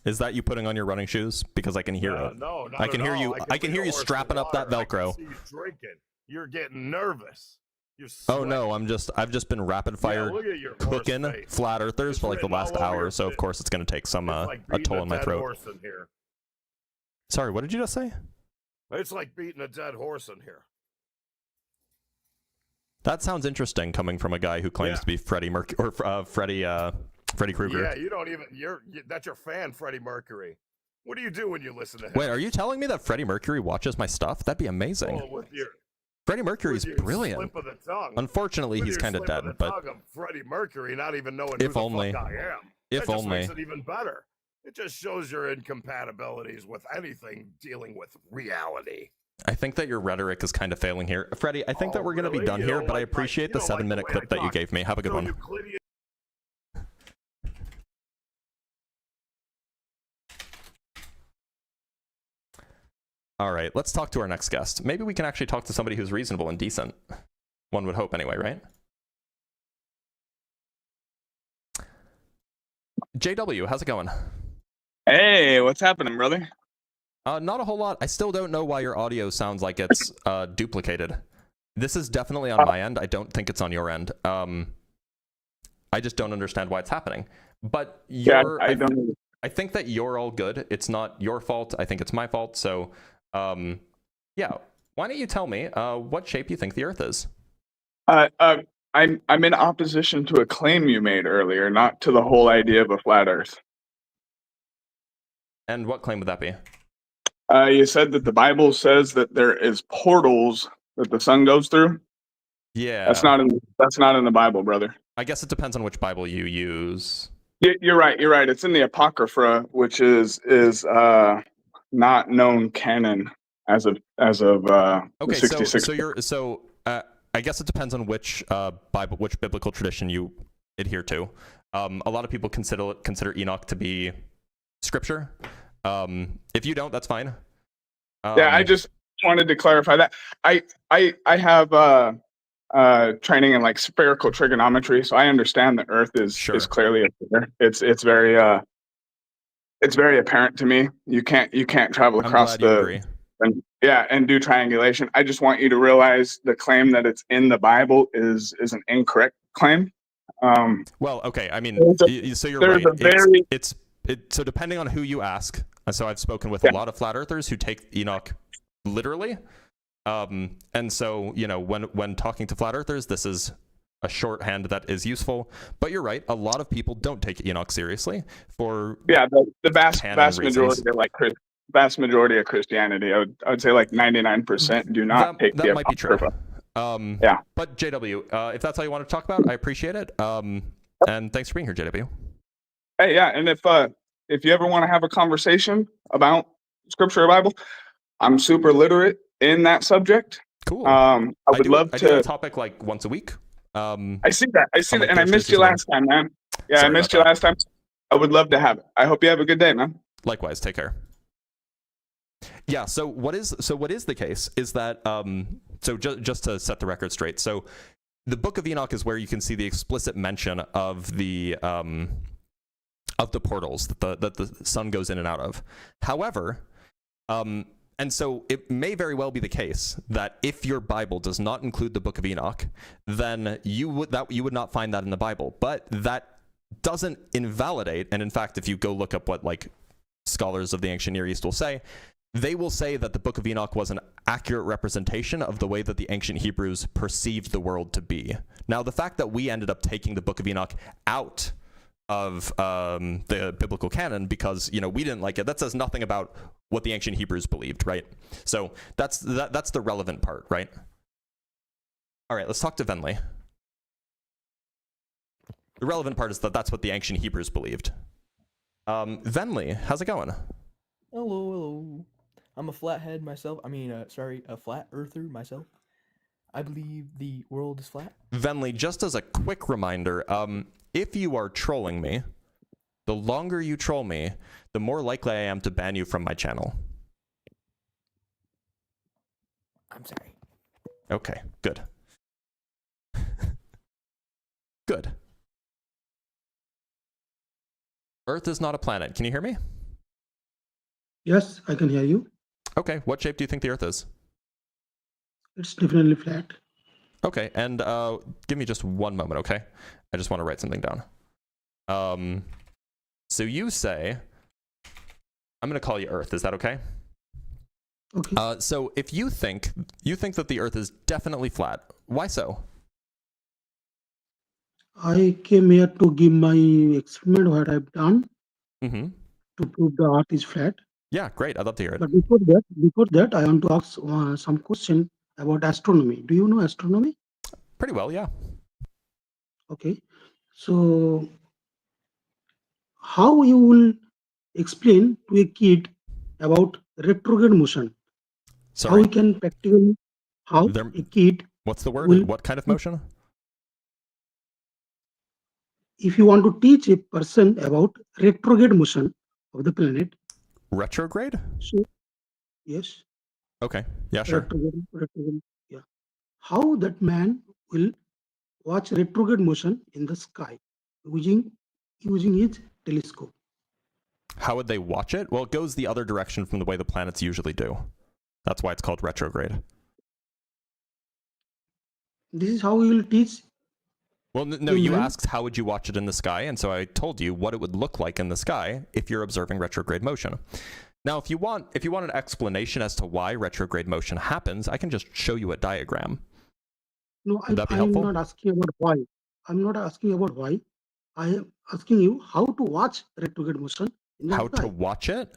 Is that you putting on your running shoes? Because I can hear it. No, not I can at hear all. you. I can lead hear a you horse to strapping up that water. I Velcro. can see you drinking. You're getting nervous. You're Oh no, I've just been rapid fire look at your horse cooking face. flat earthers for like the written last all over hour, your so of face. course it's going to take some It's like a beating toll in my dead throat. horse in here. Sorry, what did you just say? It's like beating a dead horse in here. That sounds interesting coming from a guy who claims to be Freddie Mercury or Freddie Krueger. Yeah, you don't even. That's your fan, Freddie Mercury. What do you do when you listen to him? Wait, are you telling me that Freddie Mercury watches my stuff? That'd be amazing. Oh, with your Freddie Mercury's with your brilliant. slip of the tongue. Unfortunately, With he's your kind of slip dead, the but tongue of Freddie Mercury, not even knowing If who only. the fuck I am. If that just only. makes it even better. It just shows your incompatibilities with anything dealing with reality. I think that your rhetoric is kind of failing here. Freddie, I think that we're going to be really? done You here, don't but I like appreciate the you don't like 7-minute the way clip I that you talk. gave me. Have a good So one. Euclidean- All right, let's talk to our next guest. Maybe we can actually talk to somebody who's reasonable and decent. One would hope anyway, right? JW, how's it going? Hey, what's happening, brother? Not a whole lot. I still don't know why your audio sounds like it's duplicated. This is definitely on my end. I don't think it's on your end. I just don't understand why it's happening. But you're, I think that you're all good. It's not your fault. I think it's my fault. So, yeah. Why don't you tell me what shape you think the Earth is? I'm in opposition to a claim you made earlier, not to the whole idea of a flat Earth. And what claim would that be? You said that the Bible says that there is portals that the sun goes through. Yeah. That's not in the Bible, brother. I guess it depends on which Bible you use. You're right. You're right. It's in the Apocrypha, which is not known canon as of Okay, the 66. I guess it depends on which which biblical tradition you adhere to. A lot of people consider Enoch to be scripture. If you don't, that's fine. Yeah, I just wanted to clarify that. I have training in like spherical trigonometry, so I understand the Earth is clearly a sphere. It's very apparent to me. You can't travel across the and do triangulation. I just want you to realize the claim that it's in the Bible is an incorrect claim. Well, okay. I mean, so you're there's right. a So depending on who you ask, so I've spoken with a lot of flat earthers who take Enoch literally. And so, you know, when talking to flat earthers, this is a shorthand that is useful. But you're right. A lot of people don't take Enoch seriously for the vast reasons. majority of vast majority of Christianity. I would say like 99% do not take the might be true. Yeah. But JW, if that's all you want to talk about, I appreciate it. And thanks for being here, JW. Hey, yeah, and if you ever want to have a conversation about Scripture or Bible, I'm super literate in that subject. Cool. I would love to. I do a topic like once a week. I see that, and I missed you last time, man. Yeah, I missed you last time. I would love to have it. I hope you have a good day, man. Likewise. Take care. Yeah. So what is the case is that so just to set the record straight. So the Book of Enoch is where you can see the explicit mention of the portals that the sun goes in and out of. However, and so it may very well be the case that if your Bible does not include the Book of Enoch, then you would not find that in the Bible. But that doesn't invalidate, and in fact, if you go look up what like scholars of the ancient Near East will say, they will say that the Book of Enoch was an accurate representation of the way that the ancient Hebrews perceived the world to be. Now, the fact that we ended up taking the Book of Enoch out of the biblical canon because, you know, we didn't like it, that says nothing about what the ancient Hebrews believed, right? So that's the relevant part, right? All right, let's talk to Venley. The relevant part is that that's what the ancient Hebrews believed. Venley, how's it going? Hello. I'm a flathead myself. A flat earther myself. I believe the world is flat. Venley, just as a quick reminder, if you are trolling me, the longer you troll me, the more likely I am to ban you from my channel. I'm sorry. Okay, good. Good. Earth is not a planet. Can you hear me? Yes, I can hear you. Okay, what shape do you think the Earth is? It's definitely flat. Okay, and give me just one moment, okay? I just want to write something down. So you say, I'm going to call you Earth. Is that okay? Okay. So if you think that the Earth is definitely flat, why so? I came here to give my experiment what I've done to prove the Earth is flat. Yeah, great. I'd love to hear it. But before that, I want to ask some question about astronomy. Do you know astronomy? Pretty well, yeah. Okay. So, how you will explain to a kid about retrograde motion? Sorry. How we can practically a kid? What's the word? What kind of motion? If you want to teach a person about retrograde motion of the planet. Retrograde? So, yes. Okay. Yeah, sure. Retrograde, yeah. How that man will watch retrograde motion in the sky using his telescope. How would they watch it? Well, it goes the other direction from the way the planets usually do. That's why it's called retrograde. This is how we will teach. Well, no, you asked how would you watch it in the sky, and so I told you what it would look like in the sky if you're observing retrograde motion. Now, if you want an explanation as to why retrograde motion happens, I can just show you a diagram. No, I'm not asking about why. I'm not asking about why. I am asking you how to watch retrograde motion in the sky. How to watch it?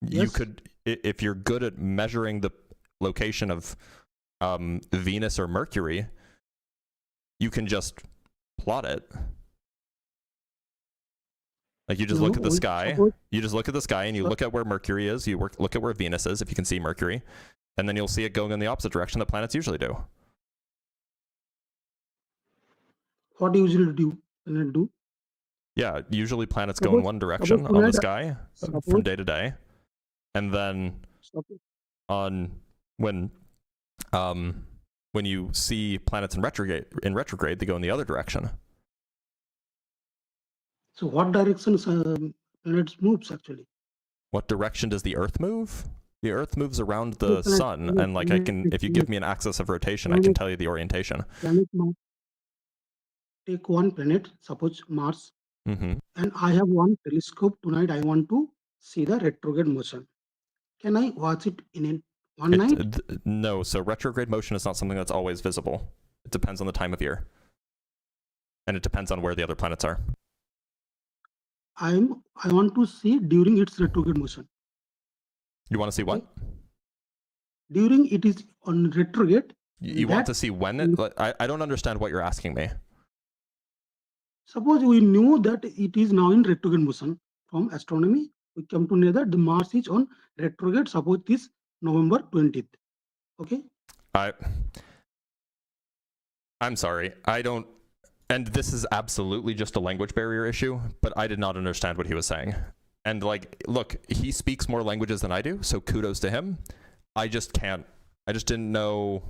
Yes. You could, if you're good at measuring the location of Venus or Mercury, you can just plot it. Like you just look at the sky. You just look at the sky and you look at where Mercury is. You look at where Venus is, if you can see Mercury, and then you'll see it going in the opposite direction that planets usually do. What usually do? Yeah, usually planets go in one direction on the sky from day to day, and then when you see planets in retrograde, they go in the other direction. So what directions planets moves actually? What direction does the Earth move? The Earth moves around the sun, and like if you give me an axis of rotation, I can tell you the orientation. Planet Mars. Take one planet, suppose Mars, and I have one telescope tonight. I want to see the retrograde motion. Can I watch it in one night? No, so retrograde motion is not something that's always visible. It depends on the time of year, and it depends on where the other planets are. I want to see during its retrograde motion. You want to see what? During it is on retrograde. You want to see when it? I don't understand what you're asking me. Suppose we knew that it is now in retrograde motion from astronomy. We come to know that the Mars is on retrograde. Suppose this November 20th. Okay. I'm sorry. I don't. And this is absolutely just a language barrier issue, but I did not understand what he was saying. And like, look, he speaks more languages than I do, so kudos to him. I just didn't know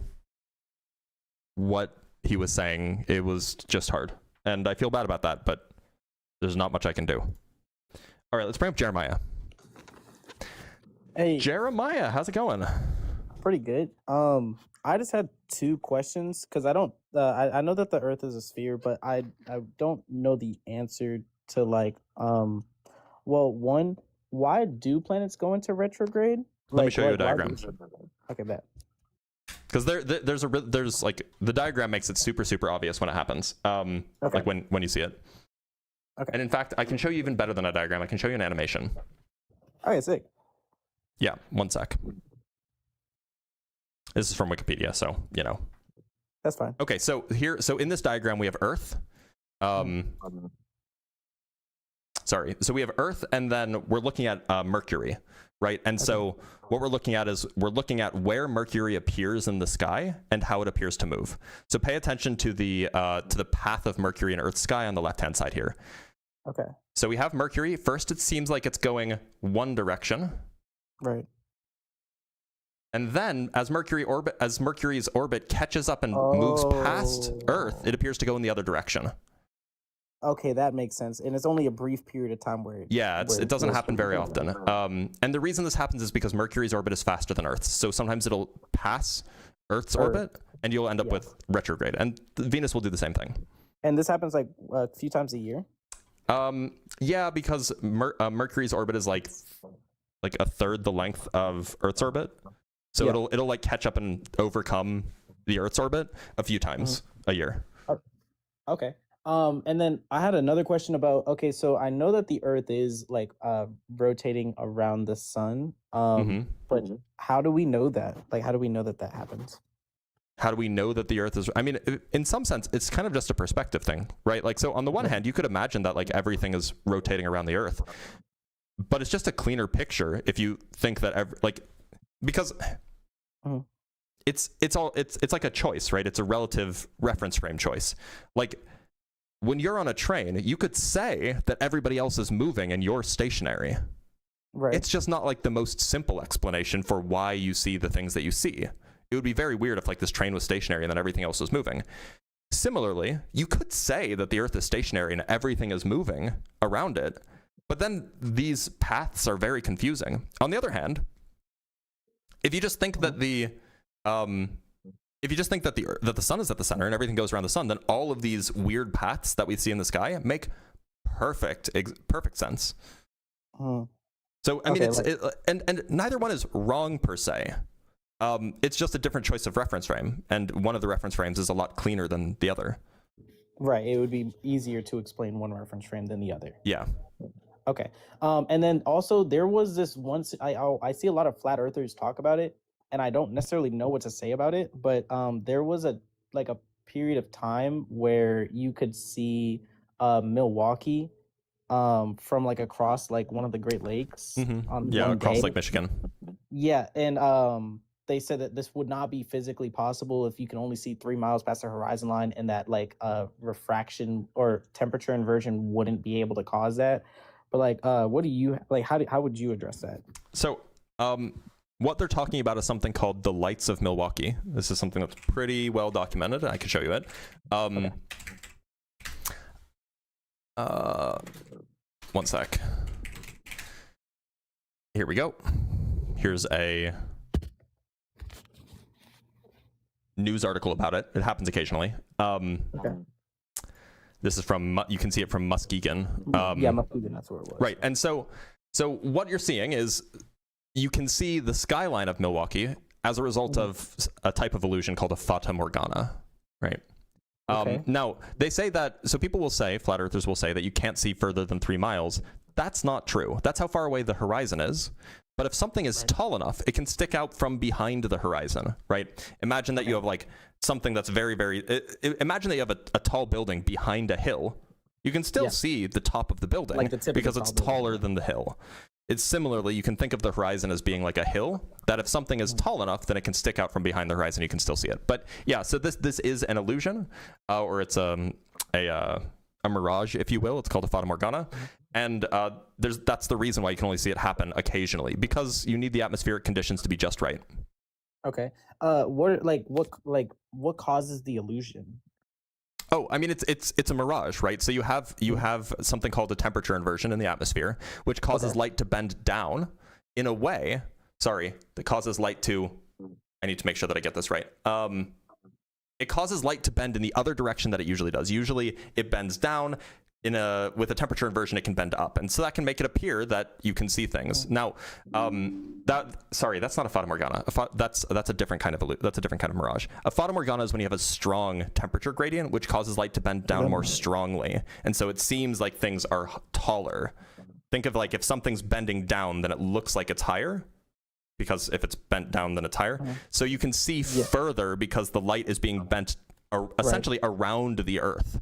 what he was saying. It was just hard. And I feel bad about that, but there's not much I can do. All right, let's bring up Jeremiah. Hey. Jeremiah, how's it going? Pretty good. I just had two questions because I don't. I know that the Earth is a sphere, but I don't know the answer to like. Well, one, why do planets go into retrograde? Let me show you a diagram. Okay, bet. Because there's like the diagram makes it super obvious when it happens. Like when you see it. Okay. And in fact, I can show you even better than a diagram. I can show you an animation. Okay, sick. Yeah, one sec. This is from Wikipedia, so you know. That's fine. Okay, so in this diagram we have Earth. Sorry, so we have Earth, and then we're looking at Mercury, right? And so what we're looking at is where Mercury appears in the sky and how it appears to move. So pay attention to the path of Mercury in Earth's sky on the left-hand side here. Okay. So we have Mercury. First, it seems like it's going one direction. Right. And then, as Mercury's orbit catches up and moves past Earth, it appears to go in the other direction. Okay, that makes sense. And it's only a brief period of time where it doesn't happen very often. And the reason this happens is because Mercury's orbit is faster than Earth's. So sometimes it'll pass Earth's orbit, and you'll end up with retrograde. And Venus will do the same thing. And this happens like a few times a year? Yeah, because Mercury's orbit is like a third the length of Earth's orbit. So it'll like catch up and overcome the Earth's orbit a few times a year. Okay. And then I had another question about, so I know that the Earth is like rotating around the sun. But how do we know that? Like, how do we know that that happens? How do we know that the Earth is, I mean, in some sense, it's kind of just a perspective thing, right? Like, so on the one hand, you could imagine that like everything is rotating around the Earth, but it's just a cleaner picture if you think that because it's like a choice, right? It's a relative reference frame choice. Like when you're on a train, you could say that everybody else is moving and you're stationary. Right. It's just not like the most simple explanation for why you see the things that you see. It would be very weird if like this train was stationary and then everything else was moving. Similarly, you could say that the Earth is stationary and everything is moving around it, but then these paths are very confusing. On the other hand, if you just think that the sun is at the center and everything goes around the sun, then all of these weird paths that we see in the sky make perfect sense. So I mean, and neither one is wrong per se. It's just a different choice of reference frame, and one of the reference frames is a lot cleaner than the other. Right. It would be easier to explain one reference frame than the other. Yeah. Okay. And then also there was this once I see a lot of flat earthers talk about it, and I don't necessarily know what to say about it, but there was a period of time where you could see Milwaukee from like across like one of the Great Lakes on one across day. Lake Michigan. Yeah, and they said that this would not be physically possible if you can only see 3 miles past the horizon line, and that like refraction or temperature inversion wouldn't be able to cause that. But like, what do you like? How would you address that? So, what they're talking about is something called the lights of Milwaukee. This is something that's pretty well documented. I can show you it. One sec. Here we go. Here's a news article about it. It happens occasionally. This is from, you can see it from Muskegon. Yeah, Muskegon, that's where it was. Right, and so what you're seeing is you can see the skyline of Milwaukee as a result of a type of illusion called a fata morgana, right? Now, they say that, so people will say, flat earthers will say that you can't see further than 3 miles. That's not true. That's how far away the horizon is. But if something is tall enough, it can stick out from behind the horizon, right? Imagine that you have like something that's very, very, imagine that you have a tall building behind a hill. You can still see the top of the building Like the tip of the because it's tall building. taller than the hill. It's similarly, you can think of the horizon as being like a hill, that if something is tall enough, then it can stick out from behind the horizon, you can still see it. But yeah, so this is an illusion, or it's a mirage, if you will. It's called a fata morgana. And that's the reason why you can only see it happen occasionally, because you need the atmospheric conditions to be just right. Okay. What causes the illusion? Oh, I mean, it's a mirage, right? So you have something called a temperature inversion in the atmosphere, which causes light to bend down in a way. Sorry, that causes light to. I need to make sure that I get this right. It causes light to bend in the other direction that it usually does. Usually, it bends down. With a temperature inversion, it can bend up, and so that can make it appear that you can see things. Now, that's not a fata morgana. That's a different kind of mirage. A fata morgana is when you have a strong temperature gradient, which causes light to bend down more strongly, and so it seems like things are taller. Think of like if something's bending down, then it looks like it's higher, because if it's bent down, then it's higher. So you can see further because the light is being bent essentially around the Earth,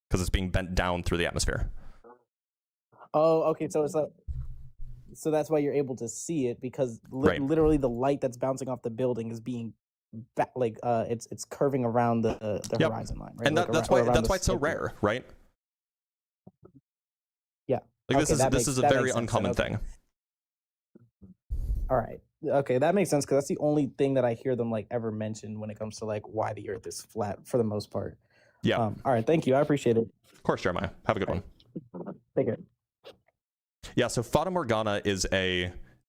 because it's being bent down through the atmosphere. Oh, okay. So it's like, so that's why you're able to see it, because literally the light that's bouncing off the building is being it's curving around the horizon line, right? And that's why it's so rare, right? Yeah. Like this is a very uncommon thing. All right. Okay, that makes sense, because that's the only thing that I hear them like ever mention when it comes to like why the Earth is flat for the most part. Yeah. All right. Thank you. I appreciate it. Of course, Jeremiah. Have a good one. Take care. Yeah. So fata morgana is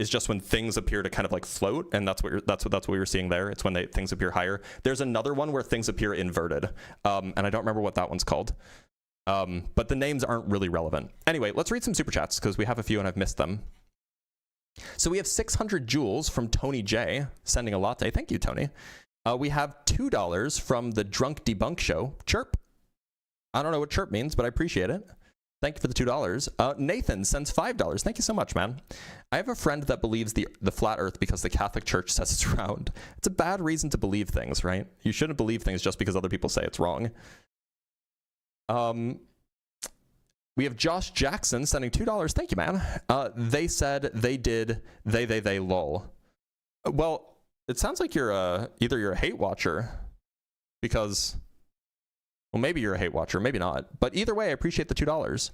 just when things appear to kind of like float, and that's what you're seeing there. It's when things appear higher. There's another one where things appear inverted, and I don't remember what that one's called. But the names aren't really relevant. Anyway, let's read some super chats because we have a few and I've missed them. So we have 600 joules from Tony J sending a latte. Thank you, Tony. We have $2 from the Drunk Debunk Show. Chirp. I don't know what chirp means, but I appreciate it. Thank you for the $2. Nathan sends $5. Thank you so much, man. I have a friend that believes the flat Earth because the Catholic Church says it's round. It's a bad reason to believe things, right? You shouldn't believe things just because other people say it's wrong. We have Josh Jackson sending $2. Thank you, man. They said they did they lol. Well, it sounds like you're either you're a hate watcher, because, well, maybe you're a hate watcher, maybe not. But either way, I appreciate the $2.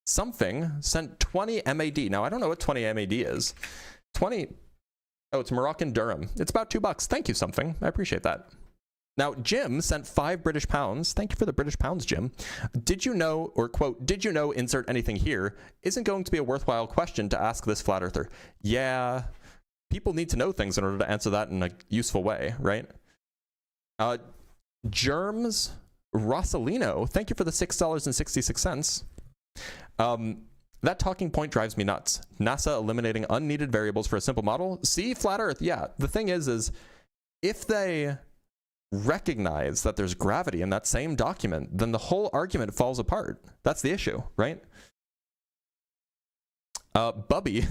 Something sent 20 MAD. Now, I don't know what 20 MAD is. 20. Oh, it's Moroccan dirham. It's about $2. Thank you, something. I appreciate that. Now, Jim sent 5 British pounds. Thank you for the British pounds, Jim. Did you know, or quote, did you know, insert anything here, isn't going to be a worthwhile question to ask this flat earther? Yeah, people need to know things in order to answer that in a useful way, right? Germs Rossalino, thank you for the $6.66. That talking point drives me nuts. NASA eliminating unneeded variables for a simple model. See, flat earth, yeah. The thing is if they recognize that there's gravity in that same document, then the whole argument falls apart. That's the issue, right? Bubby,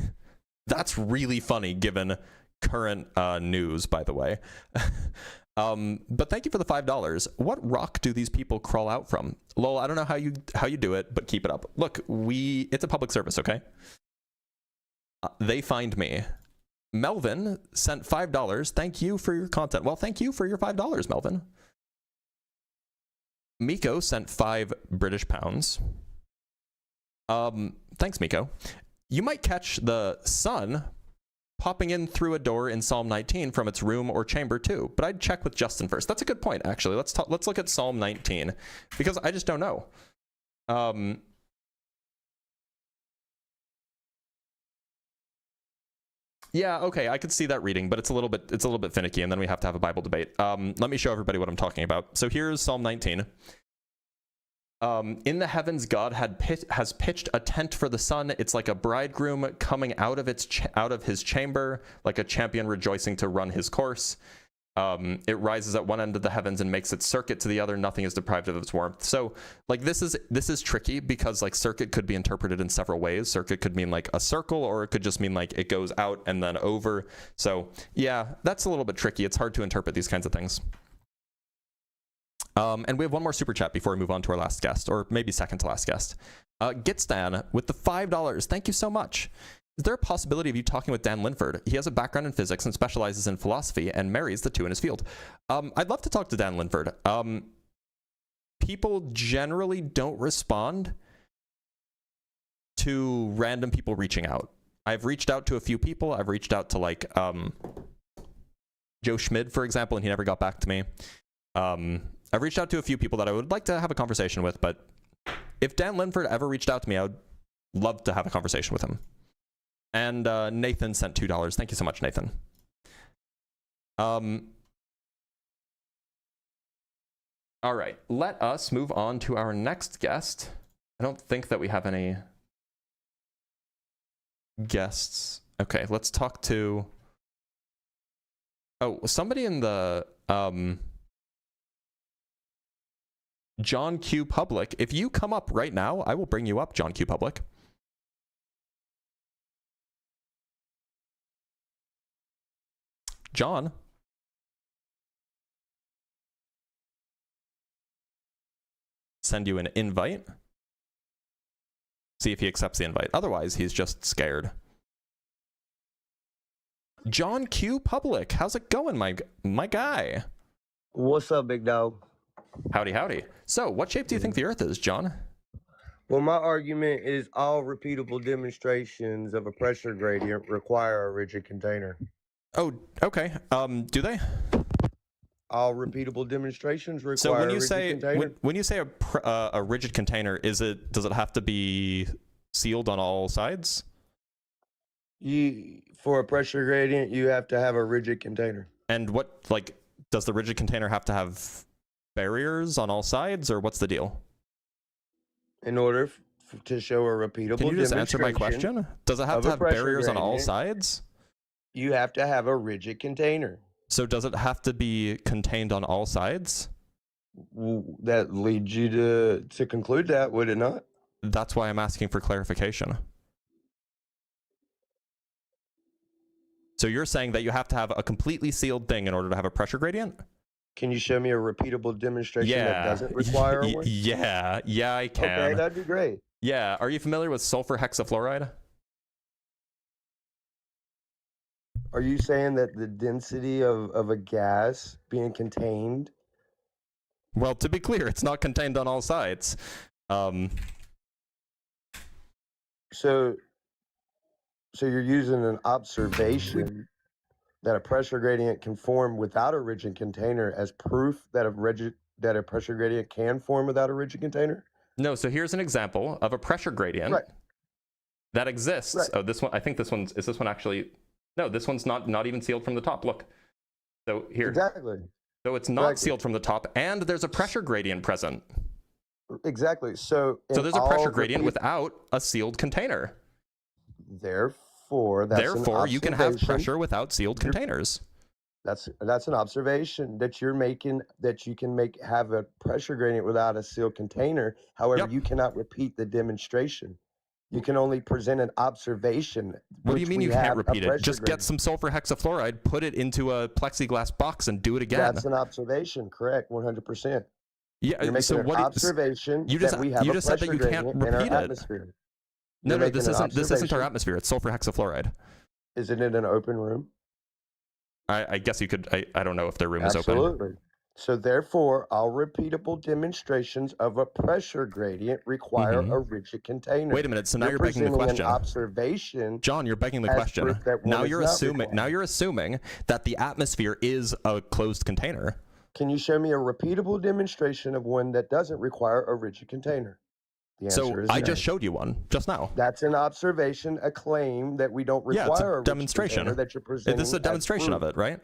that's really funny given current news, by the way. But thank you for the $5. What rock do these people crawl out from? Lol, I don't know how you do it, but keep it up. Look, it's a public service, okay? They find me. Melvin sent $5. Thank you for your content. Well, thank you for your $5, Melvin. Miko sent 5 British pounds. Thanks, Miko. You might catch the sun popping in through a door in Psalm 19 from its room or chamber too, but I'd check with Justin first. That's a good point, actually. Let's look at Psalm 19, because I just don't know. Yeah, okay, I could see that reading, but it's a little bit finicky, and then we have to have a Bible debate. Let me show everybody what I'm talking about. So here's Psalm 19. In the heavens, God has pitched a tent for the sun. It's like a bridegroom coming out of his chamber, like a champion rejoicing to run his course. It rises at one end of the heavens and makes its circuit to the other. Nothing is deprived of its warmth. So, like, this is tricky because, like, circuit could be interpreted in several ways. Circuit could mean like a circle, or it could just mean like it goes out and then over. So, yeah, that's a little bit tricky. It's hard to interpret these kinds of things. And we have one more super chat before we move on to our last guest, or maybe second to last guest. Gitstan with the $5. Thank you so much. Is there a possibility of you talking with Dan Linford? He has a background in physics and specializes in philosophy and marries the two in his field. I'd love to talk to Dan Linford. People generally don't respond to random people reaching out. I've reached out to a few people. I've reached out to, like, Joe Schmid, for example, and he never got back to me. I've reached out to a few people that I would like to have a conversation with, but if Dan Linford ever reached out to me, I would love to have a conversation with him. And Nathan sent $2. Thank you so much, Nathan. All right, let us move on to our next guest. I don't think that we have any guests. Okay, let's talk to... Oh, somebody in the... John Q. Public. If you come up right now, I will bring you up, John Q. Public. John. Send you an invite. See if he accepts the invite. Otherwise, he's just scared. John Q. Public. How's it going, my guy? What's up, big dog? Howdy, howdy. So, what shape do you think the Earth is, John? Well, my argument is all repeatable demonstrations of a pressure gradient require a rigid container. Oh, okay. Do they? All repeatable demonstrations require so when you a rigid say container. when you say a rigid container, does it have to be sealed on all sides? For a pressure gradient, you have to have a rigid container. And what, like, does the rigid container have to have barriers on all sides, or what's the deal? In order to show a repeatable Can you just answer my question? Does it have to have barriers on all sides? You have to have a rigid container. So does it have to be contained on all sides? That leads you to conclude that, would it not? That's why I'm asking for clarification. So you're saying that you have to have a completely sealed thing in order to have a pressure gradient? Can you show me a repeatable demonstration that doesn't require one? Yeah, I can. Okay, that'd be great. Yeah, are you familiar with sulfur hexafluoride? Are you saying that the density of a gas being contained? Well, to be clear, it's not contained on all sides. So you're using an observation that a pressure gradient can form without a rigid container as proof that a pressure gradient can form without a rigid container? No, so here's an example of a pressure gradient that exists. Right. Oh, this one, I think this one's, is this one actually, no, this one's not even sealed from the top. Look. So here. Exactly. So it's not sealed from the top, and there's a pressure gradient present. Exactly. So there's a pressure gradient without a sealed container. Therefore, you can have pressure without sealed containers. That's an observation that you're making, that you can have a pressure gradient without a sealed container. However, you cannot repeat the demonstration. You can only present an observation. What do you mean you can't repeat it? Just get some sulfur hexafluoride, put it into a plexiglass box, and do it again. That's an observation, correct? 100%. Yeah. You're making so an what? observation. You just that we have said that you can't repeat it. Atmosphere. No, You're no, making this an isn't our observation. atmosphere. It's sulfur hexafluoride. Is it in an open room? I guess you could. I don't know if their room is open. Absolutely. So therefore, all repeatable demonstrations of a pressure gradient require a rigid container. Wait a minute. So now you're begging the presenting question. An observation. John, you're begging the as question. proof that one Now is you're not assuming. required. Now you're assuming that the atmosphere is a closed container. Can you show me a repeatable demonstration of one that doesn't require a rigid container? The answer So is I no. just showed you one just now. That's an observation, a claim that we don't require Yeah, it's a rigid demonstration. container that you're presenting. This is a as demonstration of proof. it, right?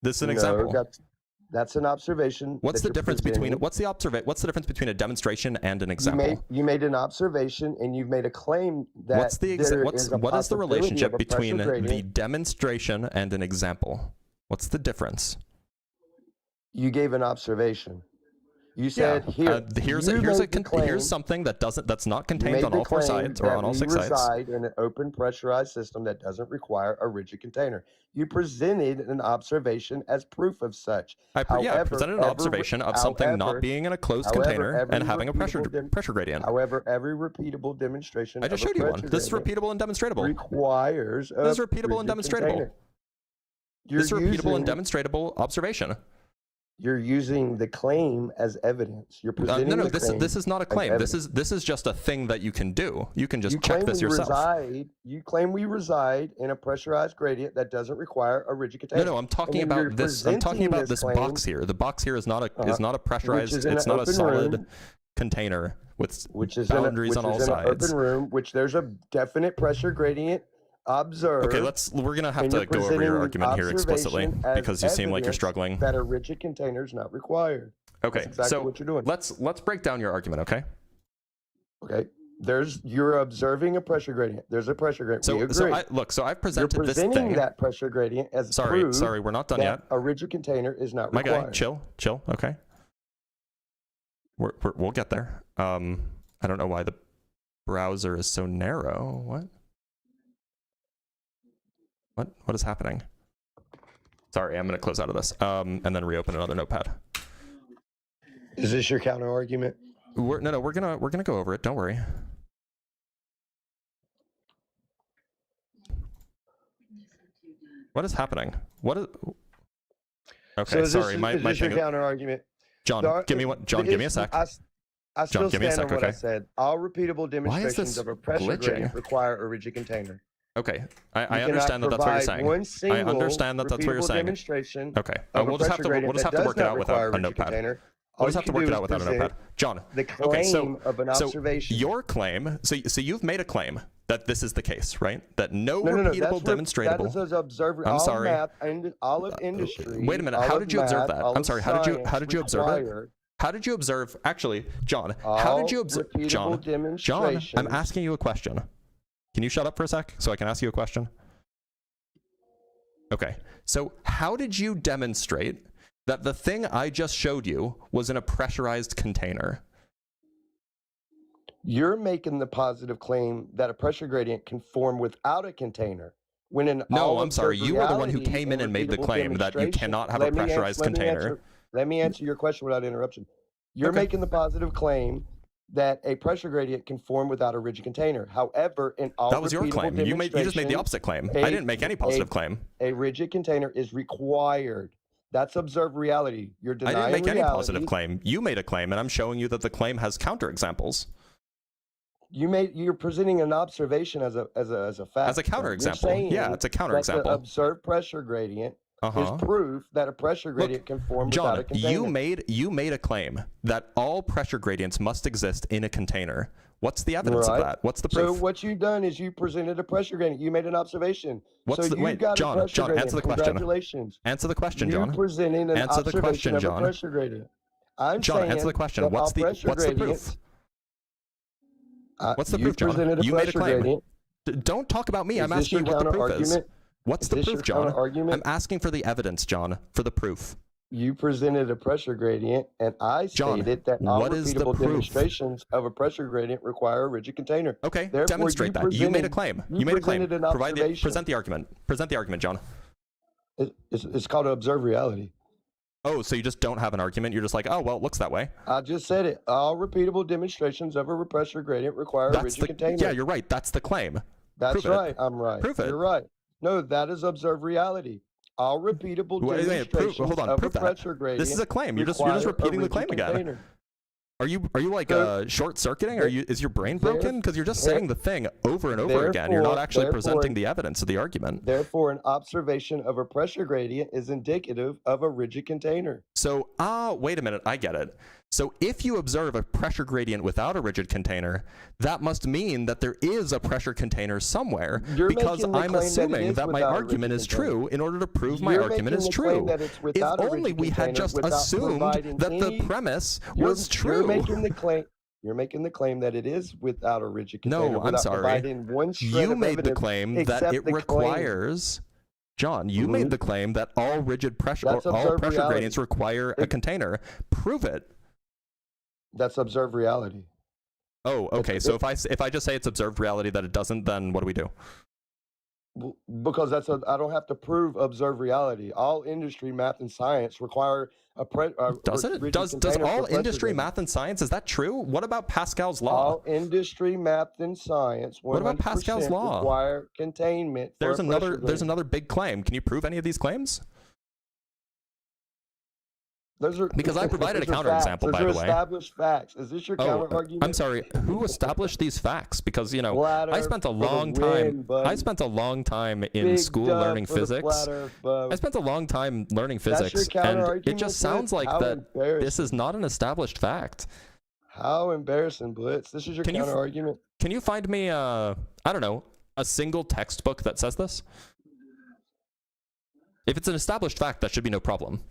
This is an No, example. That's an observation. What's that the you're difference between presenting. what's the difference between a demonstration and an example? You made an observation and you've made a claim that What is the possibility relationship of a pressure between the gradient. demonstration and an example? What's the difference? You gave an observation. You said here's something that's not contained on all four sides or on all six sides. reside in an open pressurized system that doesn't require a rigid container. You presented an observation as proof of such. I presented an observation of something not being in a closed container and having a pressure gradient. However, every repeatable demonstration I just showed you one. This is repeatable and demonstrable. Requires this is repeatable and demonstratable. This is a repeatable and demonstratable observation. You're using the claim as evidence. You're presenting no, the claim this is not a claim. as This is just a thing that you can do. You can just You check claim this we yourself. You claim we reside in a pressurized gradient that doesn't require a rigid container. No, I'm talking And then you're about this. I'm talking presenting about this claim, box here. The box here is not a pressurized. which is in It's an not a open solid room, container with which is boundaries on all in an sides. open room, which there's a definite pressure gradient observed. Okay, we're gonna have and to you're go over your presenting argument here explicitly observation as because you seem like you're evidence struggling. that a rigid container is not required. Okay, That's exactly so what you're doing. let's break down your argument, okay? Okay. You're observing a pressure gradient. There's a pressure gradient. We agree. So I've presented You're this presenting thing. that pressure gradient as proof Sorry, we're not done that yet. a rigid container is not My required. guy, chill, okay? We'll get there. I don't know why the browser is so narrow. What is happening? Sorry, I'm gonna close out of this and then reopen another notepad. Is this your counter argument? We're gonna go over it. Don't worry. What is happening? Okay, sorry. My is this thing. your counter argument? John, give me one. John, give me a sec. I still John, give me a stand sec, on what I okay? said. All repeatable demonstrations this of a pressure glitching? gradient require a rigid container. Okay, I You understand that cannot that's what you're provide saying. one I single understand that that's what you're repeatable saying. demonstration Okay, of a we'll just have pressure to gradient work that it does out not without require a rigid notepad. container. We'll All just you have to can work do it out is without a present notepad. John, the claim okay, so of an observation. your claim, so you've made a claim that this is the case, right? That no No, repeatable demonstratable. That is observer. I'm all sorry. Math and all of industry. Wait a minute. all How of did you observe math, that? all I'm of sorry. How did you observe it? require How did you observe? Actually, John, how all did you observe? repeatable John, I'm demonstrations. asking you a question. Can you shut up for a sec so I can ask you a question? Okay. So how did you demonstrate that the thing I just showed you was in a pressurized container? You're making the positive claim that a pressure gradient can form without a container. When in No, all I'm sorry. You were the one who reality came in and made the repeatable claim that you demonstration- cannot have a Let me pressurized container. Let me answer your question without interruption. You're Okay. making the positive claim that a pressure gradient can form without a rigid container. However, in all That was your repeatable claim. You just made the demonstrations, opposite claim. I didn't make any positive claim. A rigid container is required. That's observed reality. You're I denying didn't make reality. any positive claim. You made a claim, and I'm showing you that the claim has counterexamples. You're presenting an observation as a fact. As a counterexample. Yeah, it's a The counterexample. observed pressure gradient Uh-huh. is proof that a pressure gradient can form without a John, container. you made a claim that all pressure gradients must exist in a container. What's the evidence of Right. that? What's the So proof? what you've done is you presented a pressure gradient. You made an observation. What's so the you wait, got a John? pressure John, gradient. answer the question. Congratulations. Answer the question, You're John. presenting an Answer the observation question, of a John. pressure gradient. I'm John, saying answer the question. that What's all the pressure proof? gradients- What's the you proof, John? presented a You made a pressure claim. gradient. Don't talk about me. Is I'm this asking you your what the proof is. counter-argument? What's Is the this proof, your John? counter-argument? I'm asking for the evidence, John, for the proof. You presented a pressure gradient, and I John, stated that all what is the repeatable proof? demonstrations of a pressure gradient require a rigid container. Okay, Therefore, demonstrate that. You made a claim. You made a claim. presented an observation. Present the argument. Present the argument, John. It's called to observe reality. Oh, so you just don't have an argument? You're just like, oh, well, it looks that way. I just said it. All repeatable demonstrations of a pressure gradient require a rigid container. Yeah, you're right. That's the claim. That's Prove right. it. I'm right. Prove it. You're right. No, that is observed reality. All repeatable demonstrations hold on, of a prove that. pressure gradient. This is a claim. You're just require repeating a the claim rigid again. container. Are you like short circuiting? Is your brain broken? Because you're just saying the thing over and over again. You're not actually presenting the evidence of the argument. Therefore, an observation of a pressure gradient is indicative of a rigid container. So, wait a minute, I get it. So if you observe a pressure gradient without a rigid container, that must mean that there is a pressure container somewhere, because I'm assuming that my argument is true in order to prove my argument is true. If only we had just assumed that the premise was true. You're making the claim that it is without a rigid container. No, I'm sorry. You made the claim that it requires... John, you made the claim that all pressure gradients require a container. Prove it. That's observed reality. Oh, okay. So if I just say it's observed reality that it doesn't, then what do we do? Because I don't have to prove observed reality. All industry, math, and science require does it? Does all industry, math, and science? Is that true? What about Pascal's law? All industry, math, and science. What about Pascal's law? Require containment. There's another big claim. Can you prove any of these claims? Because I provided a counterexample, by the way. Established facts. Is this your counter argument? I'm sorry. Who established these facts? Because I spent a long time. I spent a long time in school learning physics. I spent a long time learning physics, and it just sounds like that this is not an established fact. How embarrassing, Blitz! This is your counter argument. Can you find me I don't know, a single textbook that says this? If it's an established fact, that should be no problem.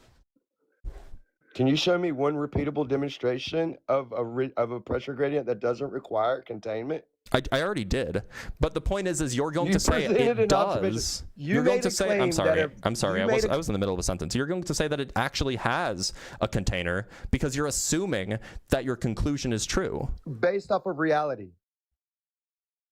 Can you show me one repeatable demonstration of a pressure gradient that doesn't require containment? I already did, but the point is you're going to say it does. You're going to say, I'm sorry, I was in the middle of a sentence. You're going to say that it actually has a container because you're assuming that your conclusion is true. Based off of reality.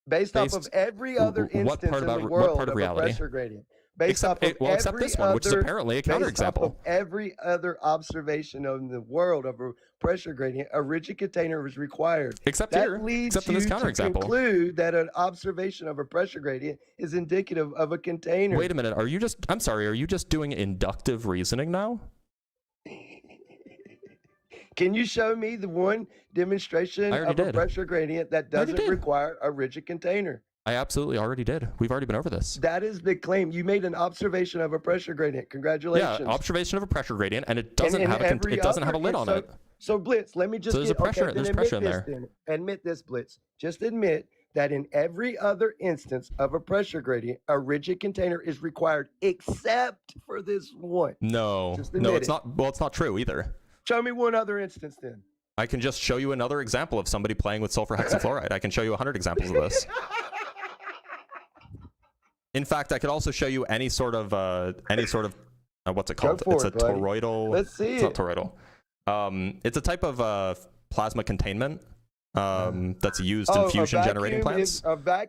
Based off of every other instance in the world of a pressure gradient. Except this one, which is apparently a counterexample. Every other observation in the world of a pressure gradient, a rigid container is required. Except in this counterexample. To conclude that an observation of a pressure gradient is indicative of a container. Wait a minute. Are you just doing inductive reasoning now? Can you show me the one demonstration of a pressure gradient that doesn't require a rigid container? I absolutely already did. We've already been over this. That is the claim. You made an observation of a pressure gradient. Congratulations. Yeah, observation of a pressure gradient, and it doesn't have a lid on it. So Blitz, let me just there's pressure in there. Admit this, Blitz. Just admit that in every other instance of a pressure gradient, a rigid container is required, except for this one. No, it's not. Well, it's not true either. Show me one other instance then. I can just show you another example of somebody playing with sulfur hexafluoride. I can show you 100 examples of this. In fact, I could also show you any sort of what's it called? It's a toroidal. Let's see. It's not toroidal. It's a type of plasma containment that's used in fusion generating plants.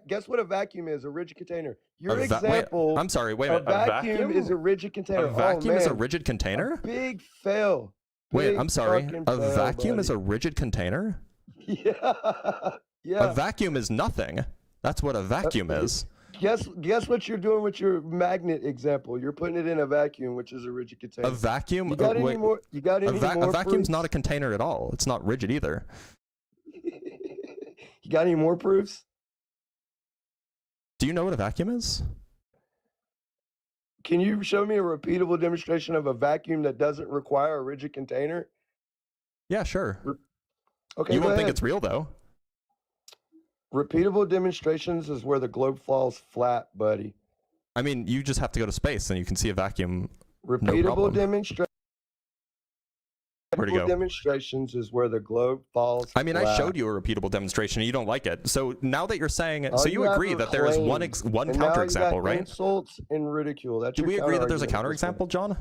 Guess what a vacuum is? A rigid container. Your example. I'm sorry. Wait a minute. A vacuum is a rigid container. A vacuum is a rigid container? Big fail. Wait, I'm sorry. A vacuum is a rigid container? Yeah. A vacuum is nothing. That's what a vacuum is. Guess what you're doing with your magnet example? You're putting it in a vacuum, which is a rigid container. A vacuum? You got any more? A vacuum's not a container at all. It's not rigid either. You got any more proofs? Do you know what a vacuum is? Can you show me a repeatable demonstration of a vacuum that doesn't require a rigid container? Yeah, sure. Okay, you won't think it's real though. Repeatable demonstrations is where the globe falls flat, buddy. I mean, you just have to go to space and you can see a vacuum. Repeatable demonstrations is where the globe falls I mean, flat. I showed you a repeatable demonstration and you don't like it. So now that you're saying, so you agree that there is one counterexample, right? Insults and ridicule. That's Do we agree that there's a counterexample, John?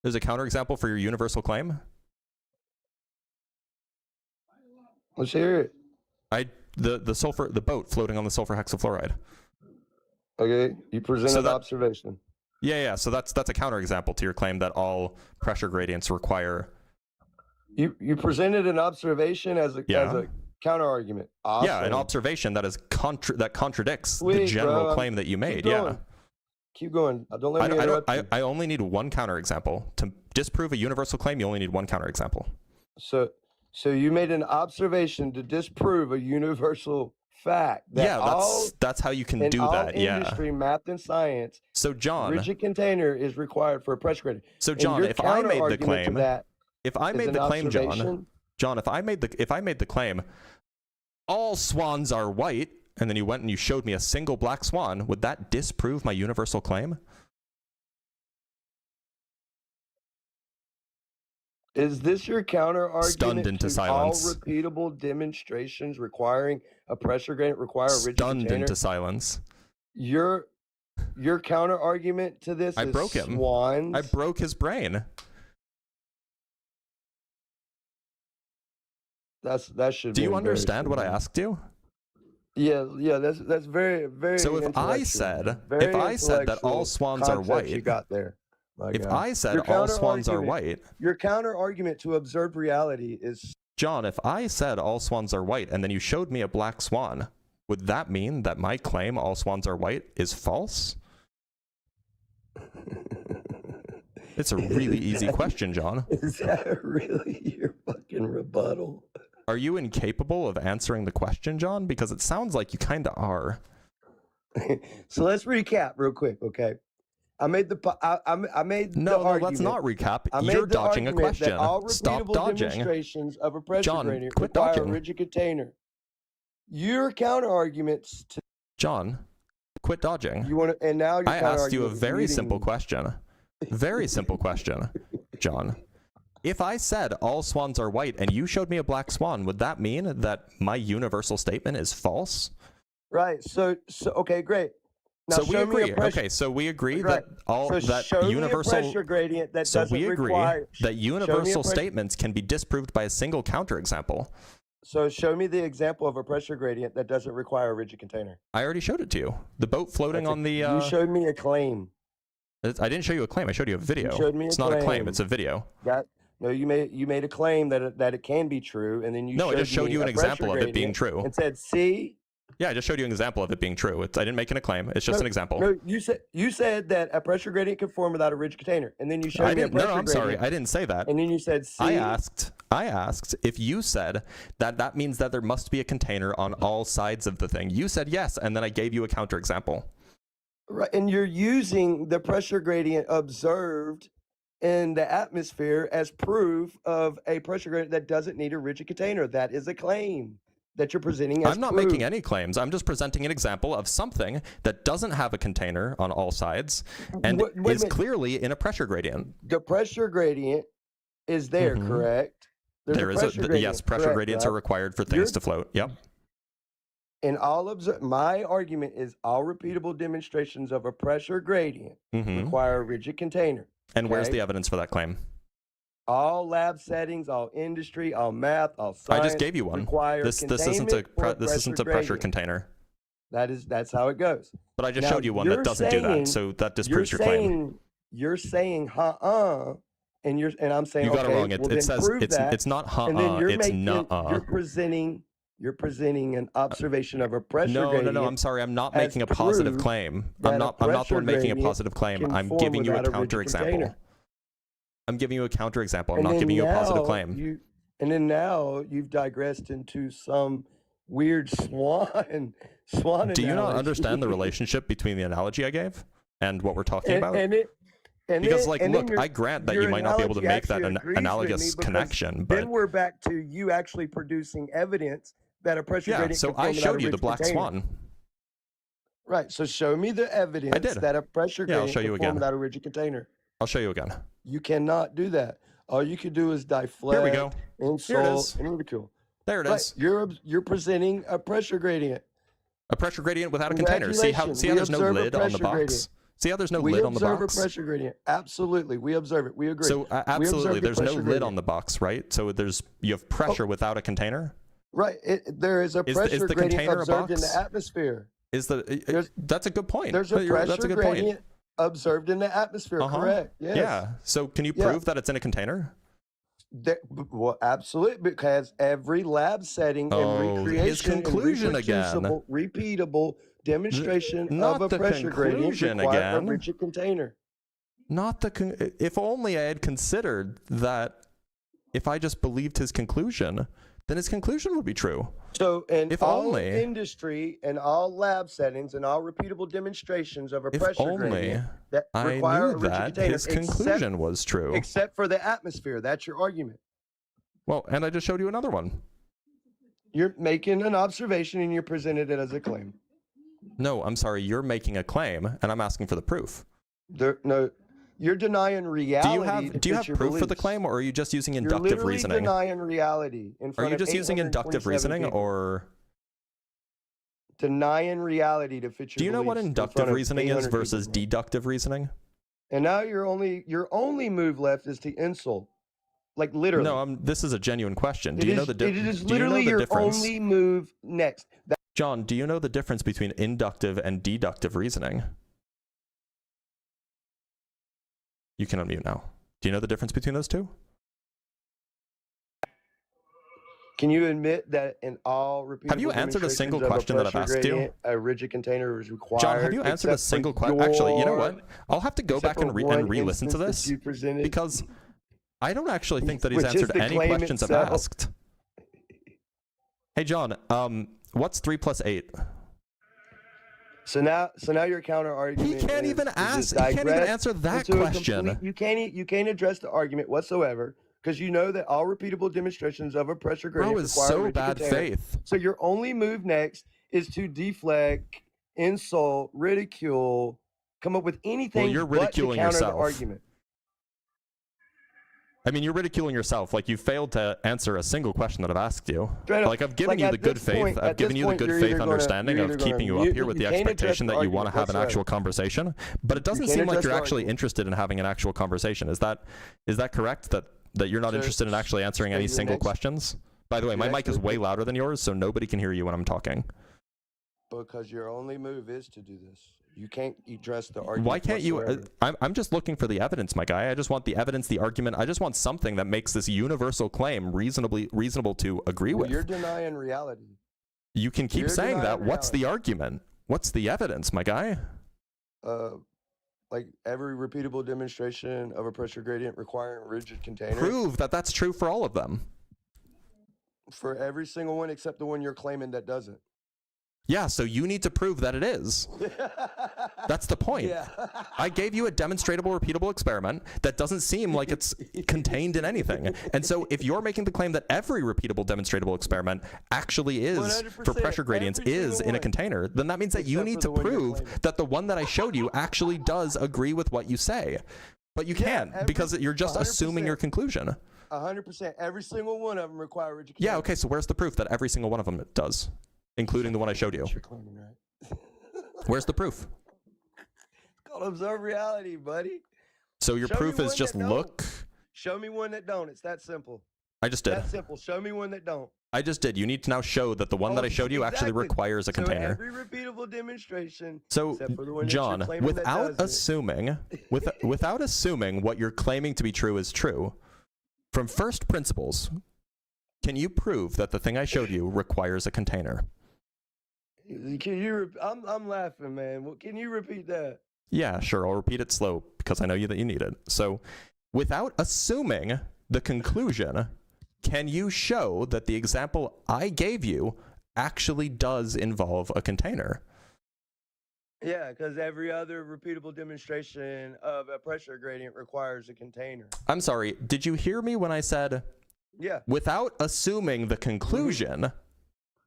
There's a counterexample for your universal claim? Let's hear it. The boat floating on the sulfur hexafluoride. Okay, you present an observation. Yeah. So that's a counterexample to your claim that all pressure gradients require. You presented an observation as a counter argument. Awesome. Yeah, an observation that is that contradicts the Sweet, general bro. claim that you made. Keep Yeah. going. Keep going. Don't let me interrupt you. I only need one counterexample to disprove a universal claim. You only need one counterexample. So you made an observation to disprove a universal fact. That Yeah, that's how you can do that. In all industry, math, and science. So John, rigid container is required for a pressure gradient. So John, if I made the claim, John, if I made the claim, all swans are white, and then you went and you showed me a single black swan, would that disprove my universal claim? Is this your counter argument? Stunned into to silence. All repeatable demonstrations requiring a pressure gradient require a rigid Stunned container? into silence. Your counter argument to this is broke him. Swans. I broke his brain. That should. Do you understand what I asked you? Yeah. That's very, very. So if I said that all swans are white, you got there. If I said all swans are white, your counter argument to observed reality is, John, if I said all swans are white and then you showed me a black swan, would that mean that my claim all swans are white is false? It's a really easy question, John. Is that really your fucking rebuttal? Are you incapable of answering the question, John? Because it sounds like you kind of are. So let's recap real quick, okay? I made the argument. No, let's not recap. You're dodging a question. Stop dodging. Demonstrations of a pressure John, gradient quit require dodging. a rigid container. Your counter arguments to John, quit dodging. you want to, and now I asked you a very simple question. Very simple question, John. If I said all swans are white and you showed me a black swan, would that mean that my universal statement is false? Right. So okay, great. Now so we agree. Okay, so we agree that universal pressure gradient that so doesn't we agree require, that universal statements can be disproved by a single counterexample. So show me the example of a pressure gradient that doesn't require a rigid container. I already showed it to you. The boat floating on the. You showed me a claim. I didn't show you a claim. I showed you a video. You showed me it's not a claim. It's a video. No, you made a claim that it can be true, and then you. No, I just showed you an example of it being true. And said, "See." Yeah, I just showed you an example of it being true. I didn't make it a claim. It's just an example. No, you said that a pressure gradient can form without a rigid container, and then you showed me a pressure gradient. No, I'm sorry. I didn't say that. And then you said, "See." I asked if you said that means that there must be a container on all sides of the thing. You said yes, and then I gave you a counterexample. Right, and you're using the pressure gradient observed in the atmosphere as proof of a pressure gradient that doesn't need a rigid container. That is a claim that you're presenting as I'm not making any claims. I'm just presenting an example of something that doesn't have a container on all sides and is clearly in a pressure gradient. The pressure gradient is there, correct? There is yes, pressure gradients are required for things to float. Yep. And my argument is all repeatable demonstrations of a pressure gradient require a rigid container. And where's the evidence for that claim? All lab settings, all industry, all math, all science. I just gave you one. This isn't a pressure container. That's how it goes. But I just showed you one that doesn't do that, so that disproves your claim. You're saying and I'm saying you got it wrong. It says it's not it's nuh-uh. You're presenting an observation of a pressure gradient. No, I'm sorry. I'm not making a positive claim. I'm not the one making a positive claim. I'm giving you a counterexample. I'm giving you a counterexample. I'm not giving you a positive claim. And then now you've digressed into some weird swan Do you not understand the relationship between the analogy I gave and what we're talking about? I grant that you might not be able to make that analogous connection, but then we're back to you actually producing evidence that a pressure gradient. So I showed you the black swan. Right. So show me the evidence that a pressure gradient can form without a rigid container. I'll show you again. You cannot do that. All you can do is deflect, Here we go. insult, and ridicule. There it is. You're presenting a pressure gradient. A pressure gradient without a container. See how there's no lid on the box? Gradient. See how there's no lid on the box? We observe a pressure gradient. Absolutely. We observe it. We agree. So absolutely, there's no lid on the box, right? So you have pressure without a container? Right. There is a pressure gradient observed in the atmosphere. That's a good point. There's a pressure gradient. observed in the atmosphere. Correct. Yes. Yeah. So can you prove that it's in a container? Well, absolutely, because every lab setting and recreation his conclusion and again. repeatable demonstration Not of a the pressure gradient conclusion require a again. rigid container. Not the if only I had considered that if I just believed his conclusion, then his conclusion would be true. So in if all only, industry and all lab settings and all repeatable demonstrations of a if pressure only gradient that I require knew a rigid that container, his conclusion was true. except for the atmosphere. That's your argument. Well, and I just showed you another one. You're making an observation and you're presented it as a claim. No, I'm sorry. You're making a claim, and I'm asking for the proof. No, you're denying reality. Do you have proof for the claim, or are you just using inductive You're literally reasoning? denying reality in front Are you of just using inductive 827 reasoning, people. or denying reality to fit your do you know what beliefs in inductive front of reasoning is 800 versus people? deductive reasoning? And now your only move left is to insult, like literally. No, this is a genuine question. Do It you know is- the difference? It is literally your only move next. John, do you know the difference between inductive and deductive reasoning? You can unmute now. Do you know the difference between those two? Can you admit that in all repeatable Have you answered a single demonstrations of question that I've pressure asked you? gradient, a rigid container is required? John, have you answered a except for single question? Actually, you know your- what? I'll have to go except back and for one re-listen to instance that this you presented. because I don't actually think that he's Which is answered the any claim questions I've itself. asked. Hey, John, what's 3 plus 8? So now your counter argument. He can't is- even is ask. just He can't even digress answer that into a question. You can't address the argument whatsoever because you know that all repeatable demonstrations of a pressure gradient Bro is require a so rigid bad container. faith. So your only move next is to deflect, insult, ridicule, come up with anything you're but to ridiculing counter yourself. the argument. I mean, you're ridiculing yourself. Like, you failed to answer a single question that I've asked you. Straight up, Like, I've given like, you at the good this faith. point- I've at given this you the point, good you're faith either gonna- understanding you're of either keeping gonna you up mute here me- with you the can't address expectation the that you want to argument have an actual whatsoever. conversation. But it doesn't can't seem like address you're the actually argument. interested in having an actual conversation. Is that correct? That you're not So- interested in actually answering so any your single next- questions? By the way, my your mic next is way move- louder than yours, so nobody can hear you when I'm talking. Because your only move is to do this. You can't address the argument. Why can't you? whatsoever. I'm just looking for the evidence, my guy. I just want the evidence, the argument. I just want something that makes this universal claim reasonable to agree Well, with. you're denying reality. You can keep you're saying that. denying What's the argument? What's the evidence, my guy? Like every repeatable demonstration of a pressure gradient requiring a rigid container. Prove that that's true for all of them. For every single one except the one you're claiming that doesn't. Yeah, so you need to prove that it is. That's the point. Yeah. I gave you a demonstratable, repeatable experiment that doesn't seem like it's contained in anything. And so if you're making the claim that every repeatable, demonstratable experiment actually is, for 100%, pressure gradients, every is single in a one. container, then that means that you Except need for to the one you're prove claiming. that the one that I showed you actually does agree with what you say. But you can't, because you're just assuming 100%. your conclusion. 100%. Every single one of them require a rigid container. Yeah, okay, so where's the proof that every single one of them does? Including the one I showed you. You're claiming, right? Where's the proof? It's called observe reality, buddy. So your Show me proof is one just that don't. look. Show me one that don't. It's that simple. I just did. That simple. Show me one that don't. I just did. You need to now show that the one that I showed you actually Exactly. requires a So container. every repeatable demonstration. So, except for the one that John, you're claiming that without doesn't. assuming, without assuming what you're claiming to be true is true, from first principles, can you prove that the thing I showed you requires a container? Can you? I'm laughing, man. Well, can you repeat that? Yeah, sure. I'll repeat it slow because I know that you need it. So, without assuming the conclusion, can you show that the example I gave you actually does involve a container? Yeah, because every other repeatable demonstration of a pressure gradient requires a container. I'm sorry. Did you hear me when I said, Yeah. without assuming the conclusion?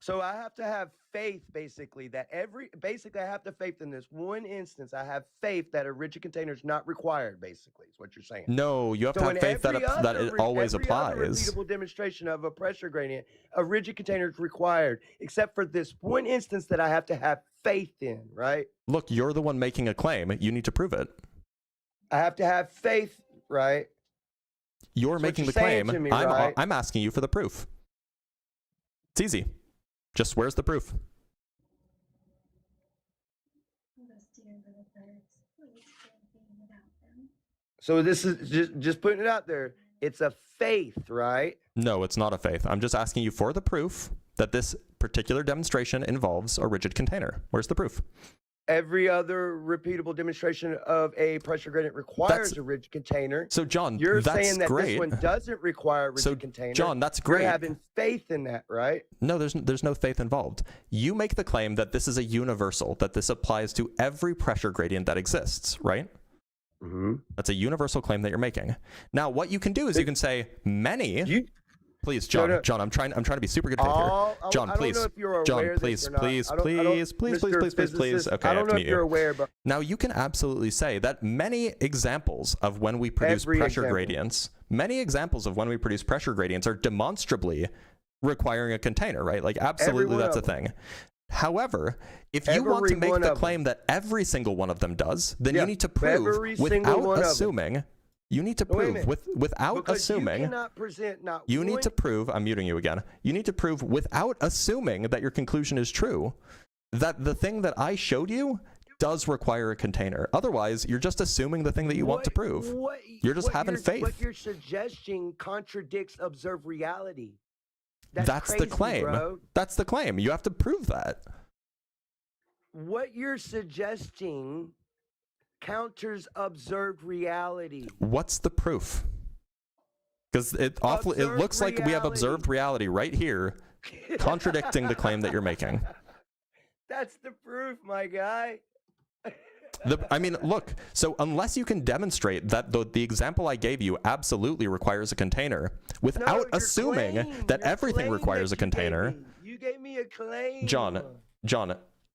So I have to have faith, basically, that basically I have to faith in this one instance. I have faith that a rigid container is not required, basically, is what you're saying. No, you have So to in have faith that every that other it re- always every other applies. repeatable demonstration of a pressure gradient, a rigid container is required, except for this one instance that I have to have faith in, right? Look, you're the one making a claim. You need to prove it. I have to have faith, right? You're That's what making you're the saying claim. to me, right? I'm asking you for the proof. It's easy. Just where's the proof? So this is just putting it out there. It's a faith, right? No, it's not a faith. I'm just asking you for the proof that this particular demonstration involves a rigid container. Where's the proof? Every other repeatable demonstration of a pressure gradient requires a rigid container. So, John, you're that's saying that great. this one doesn't require a rigid container. John, that's great. You're having faith in that, right? No, there's no faith involved. You make the claim that this is a universal, that this applies to every pressure gradient that exists, right? Mm-hmm. That's a universal claim that you're making. Now, what you can do is you can say many. Please, John. John, I'm trying to be super good faith here. John, please. John, please. Okay, I have to mute you. Now, you can absolutely say that many examples of when we produce pressure gradients, are demonstrably requiring a container, right? Like, absolutely, that's a thing. However, if you want to make the claim that every single one of them does, then you need to prove without assuming. You need to prove without assuming. You cannot present you need to prove. I'm muting you again. You need to prove without assuming that your conclusion is true, that the thing that I showed you does require a container. Otherwise, you're just assuming the thing that you want to prove. You're just having faith. What you're suggesting contradicts observed reality. That's crazy, the claim. Bro. That's the claim. You have to prove that. What you're suggesting counters observed reality. What's the proof? Because it looks like we have observed reality right here, contradicting the claim that you're making. That's the proof, my guy. I mean, look, so unless you can demonstrate that the example I gave you absolutely requires a container, without assuming that everything requires a container. You gave me a claim. John,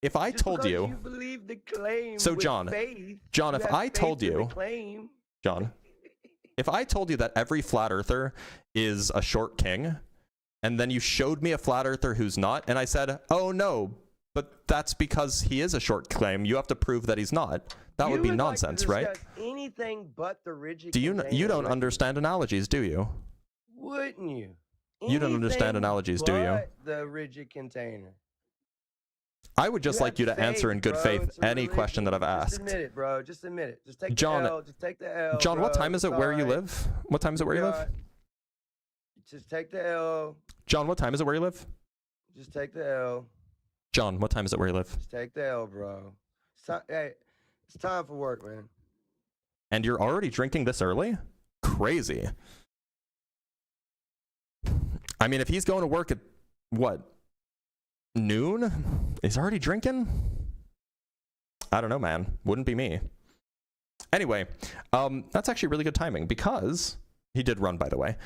if I told you, you believe the claim so with John, faith, John, you if have I told faith in the you, claim. John, if I told you that every flat earther is a short king, and then you showed me a flat earther who's not, and I said, oh no, but that's because he is a short claim. You have to prove that he's not. That would be nonsense, right? Anything but the rigid. Do you don't understand analogies, do you? Wouldn't you? You don't understand analogies, do you? The rigid container. I would just like you to answer in good faith any question that I've asked. Just admit it, bro. Just admit it. Just take John, the L. Just take the L. John, what bro. time is it where you live? What time is it where you live? Just take the L. John, what time is it where you live? Just take the L. John, what time is it where you live? Just take the L, bro. Hey, it's time for work, man. And you're already drinking this early? Crazy. I mean, if he's going to work at, what, noon? He's already drinking? I don't know, man. Wouldn't be me. Anyway, that's actually really good timing because he did run, by the way,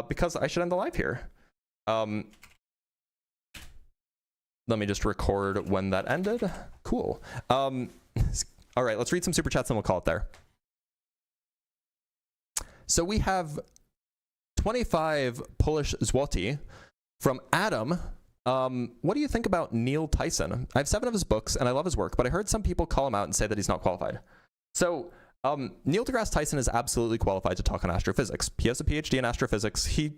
because I should end the live here. Let me just record when that ended. Cool. All right, let's read some super chats and we'll call it there. So we have 25 Polish zloty from Adam. What do you think about Neil Tyson? I have 7 of his books and I love his work, but I heard some people call him out and say that he's not qualified. So Neil deGrasse Tyson is absolutely qualified to talk on astrophysics. He has a PhD in astrophysics. He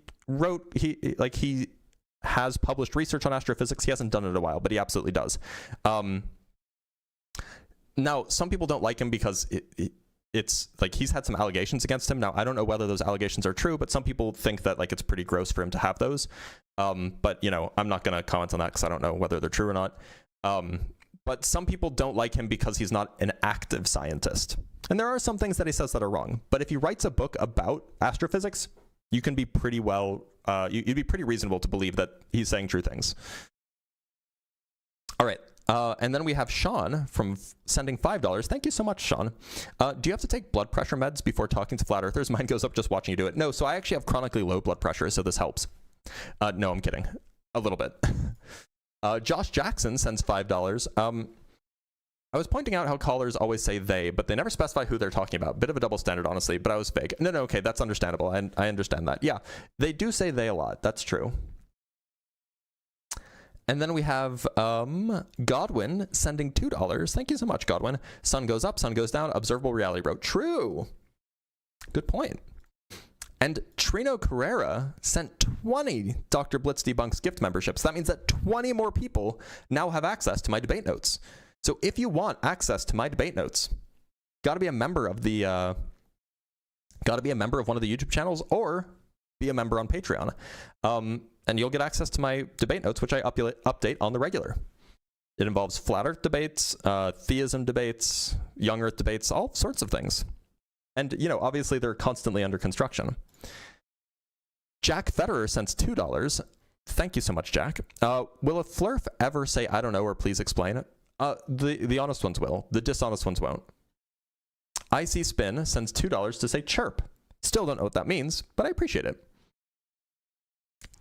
has published research on astrophysics. He hasn't done it in a while, but he absolutely does. Now, some people don't like him because it's like he's had some allegations against him. Now, I don't know whether those allegations are true, but some people think that like it's pretty gross for him to have those. But, you know, I'm not going to comment on that because I don't know whether they're true or not. But some people don't like him because he's not an active scientist. And there are some things that he says that are wrong. But if he writes a book about astrophysics, you can be pretty well, you'd be pretty reasonable to believe that he's saying true things. All right. And then we have Sean from sending $5. Thank you so much, Sean. Do you have to take blood pressure meds before talking to flat earthers? Mine goes up just watching you do it. No, so I actually have chronically low blood pressure, so this helps. No, I'm kidding. A little bit. Josh Jackson sends $5. I was pointing out how callers always say they, but they never specify who they're talking about. Bit of a double standard, honestly, but I was vague. No, okay, that's understandable, and I understand that. Yeah, they do say they a lot. That's true. And then we have Godwin sending $2. Thank you so much, Godwin. Sun goes up, sun goes down. Observable reality, bro. True. Good point. And Trino Carrera sent 20 Dr. Blitz Debunks gift memberships. That means that 20 more people now have access to my debate notes. So if you want access to my debate notes, got to be a member of the Got to be a member of one of the YouTube channels or be a member on Patreon. And you'll get access to my debate notes, which I update on the regular. It involves flat earth debates, theism debates, young earth debates, all sorts of things. And, you know, obviously they're constantly under construction. Jack Federer sends $2. Thank you so much, Jack. Will a FLERF ever say, I don't know, or please explain it? The honest ones will. The dishonest ones won't. IC Spin sends $2 to say chirp. Still don't know what that means, but I appreciate it.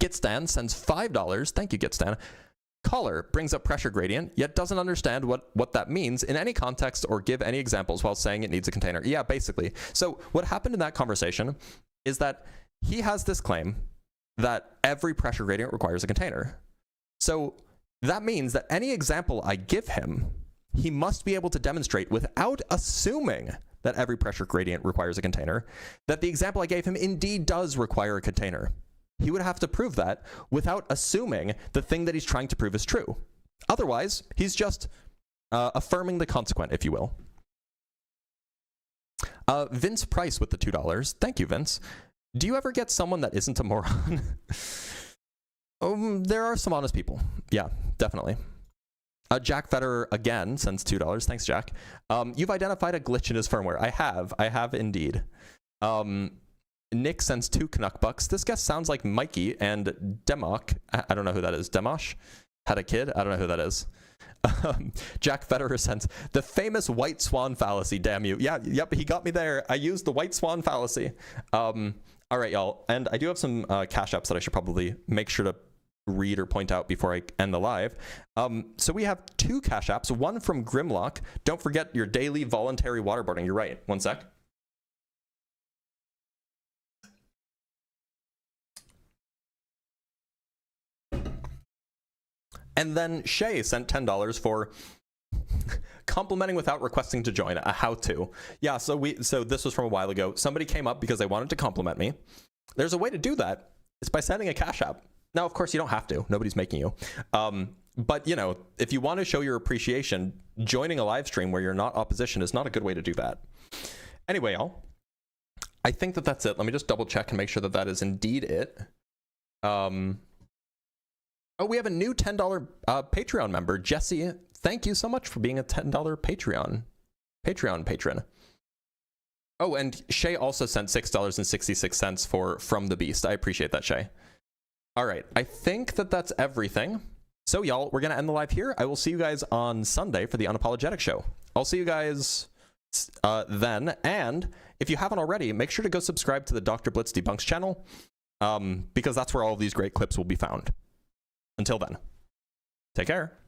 Gitstan sends $5. Thank you, Gitstan. Caller brings up pressure gradient, yet doesn't understand what that means in any context or give any examples while saying it needs a container. Yeah, basically. So what happened in that conversation is that he has this claim that every pressure gradient requires a container. So that means that any example I give him, he must be able to demonstrate without assuming that every pressure gradient requires a container, that the example I gave him indeed does require a container. He would have to prove that without assuming the thing that he's trying to prove is true. Otherwise, he's just affirming the consequent, if you will. Vince Price with the $2. Thank you, Vince. Do you ever get someone that isn't a moron? There are some honest people. Yeah, definitely. Jack Federer again sends $2. Thanks, Jack. You've identified a glitch in his firmware. I have indeed. Nick sends 2 Canuck bucks. This guest sounds like Mikey and Demok. I don't know who that is. Demosh had a kid. I don't know who that is. Jack Federer sends the famous white swan fallacy. Damn you. Yeah, yep, he got me there. I used the white swan fallacy. All right, y'all. And I do have some cash apps that I should probably make sure to read or point out before I end the live. So we have 2 cash apps, one from Grimlock. Don't forget your daily voluntary waterboarding. You're right. One sec. And then Shay sent $10 for complimenting without requesting to join, a how-to. Yeah, so this was from a while ago. Somebody came up because they wanted to compliment me. There's a way to do that. It's by sending a cash app. Now, of course, you don't have to. Nobody's making you. But, you know, if you want to show your appreciation, joining a live stream where you're not opposition is not a good way to do that. Anyway, y'all, I think that that's it. Let me just double check and make sure that that is indeed it. Oh, we have a new $10 Patreon member, Jesse. Thank you so much for being a $10 Patreon patron. Oh, and Shay also sent $6.66 for From the Beast. I appreciate that, Shay. All right, I think that that's everything. So, y'all, we're going to end the live here. I will see you guys on Sunday for the Unapologetic Show. I'll see you guys then. And if you haven't already, make sure to go subscribe to the Dr. Blitz Debunks channel because that's where all of these great clips will be found. Until then, take care.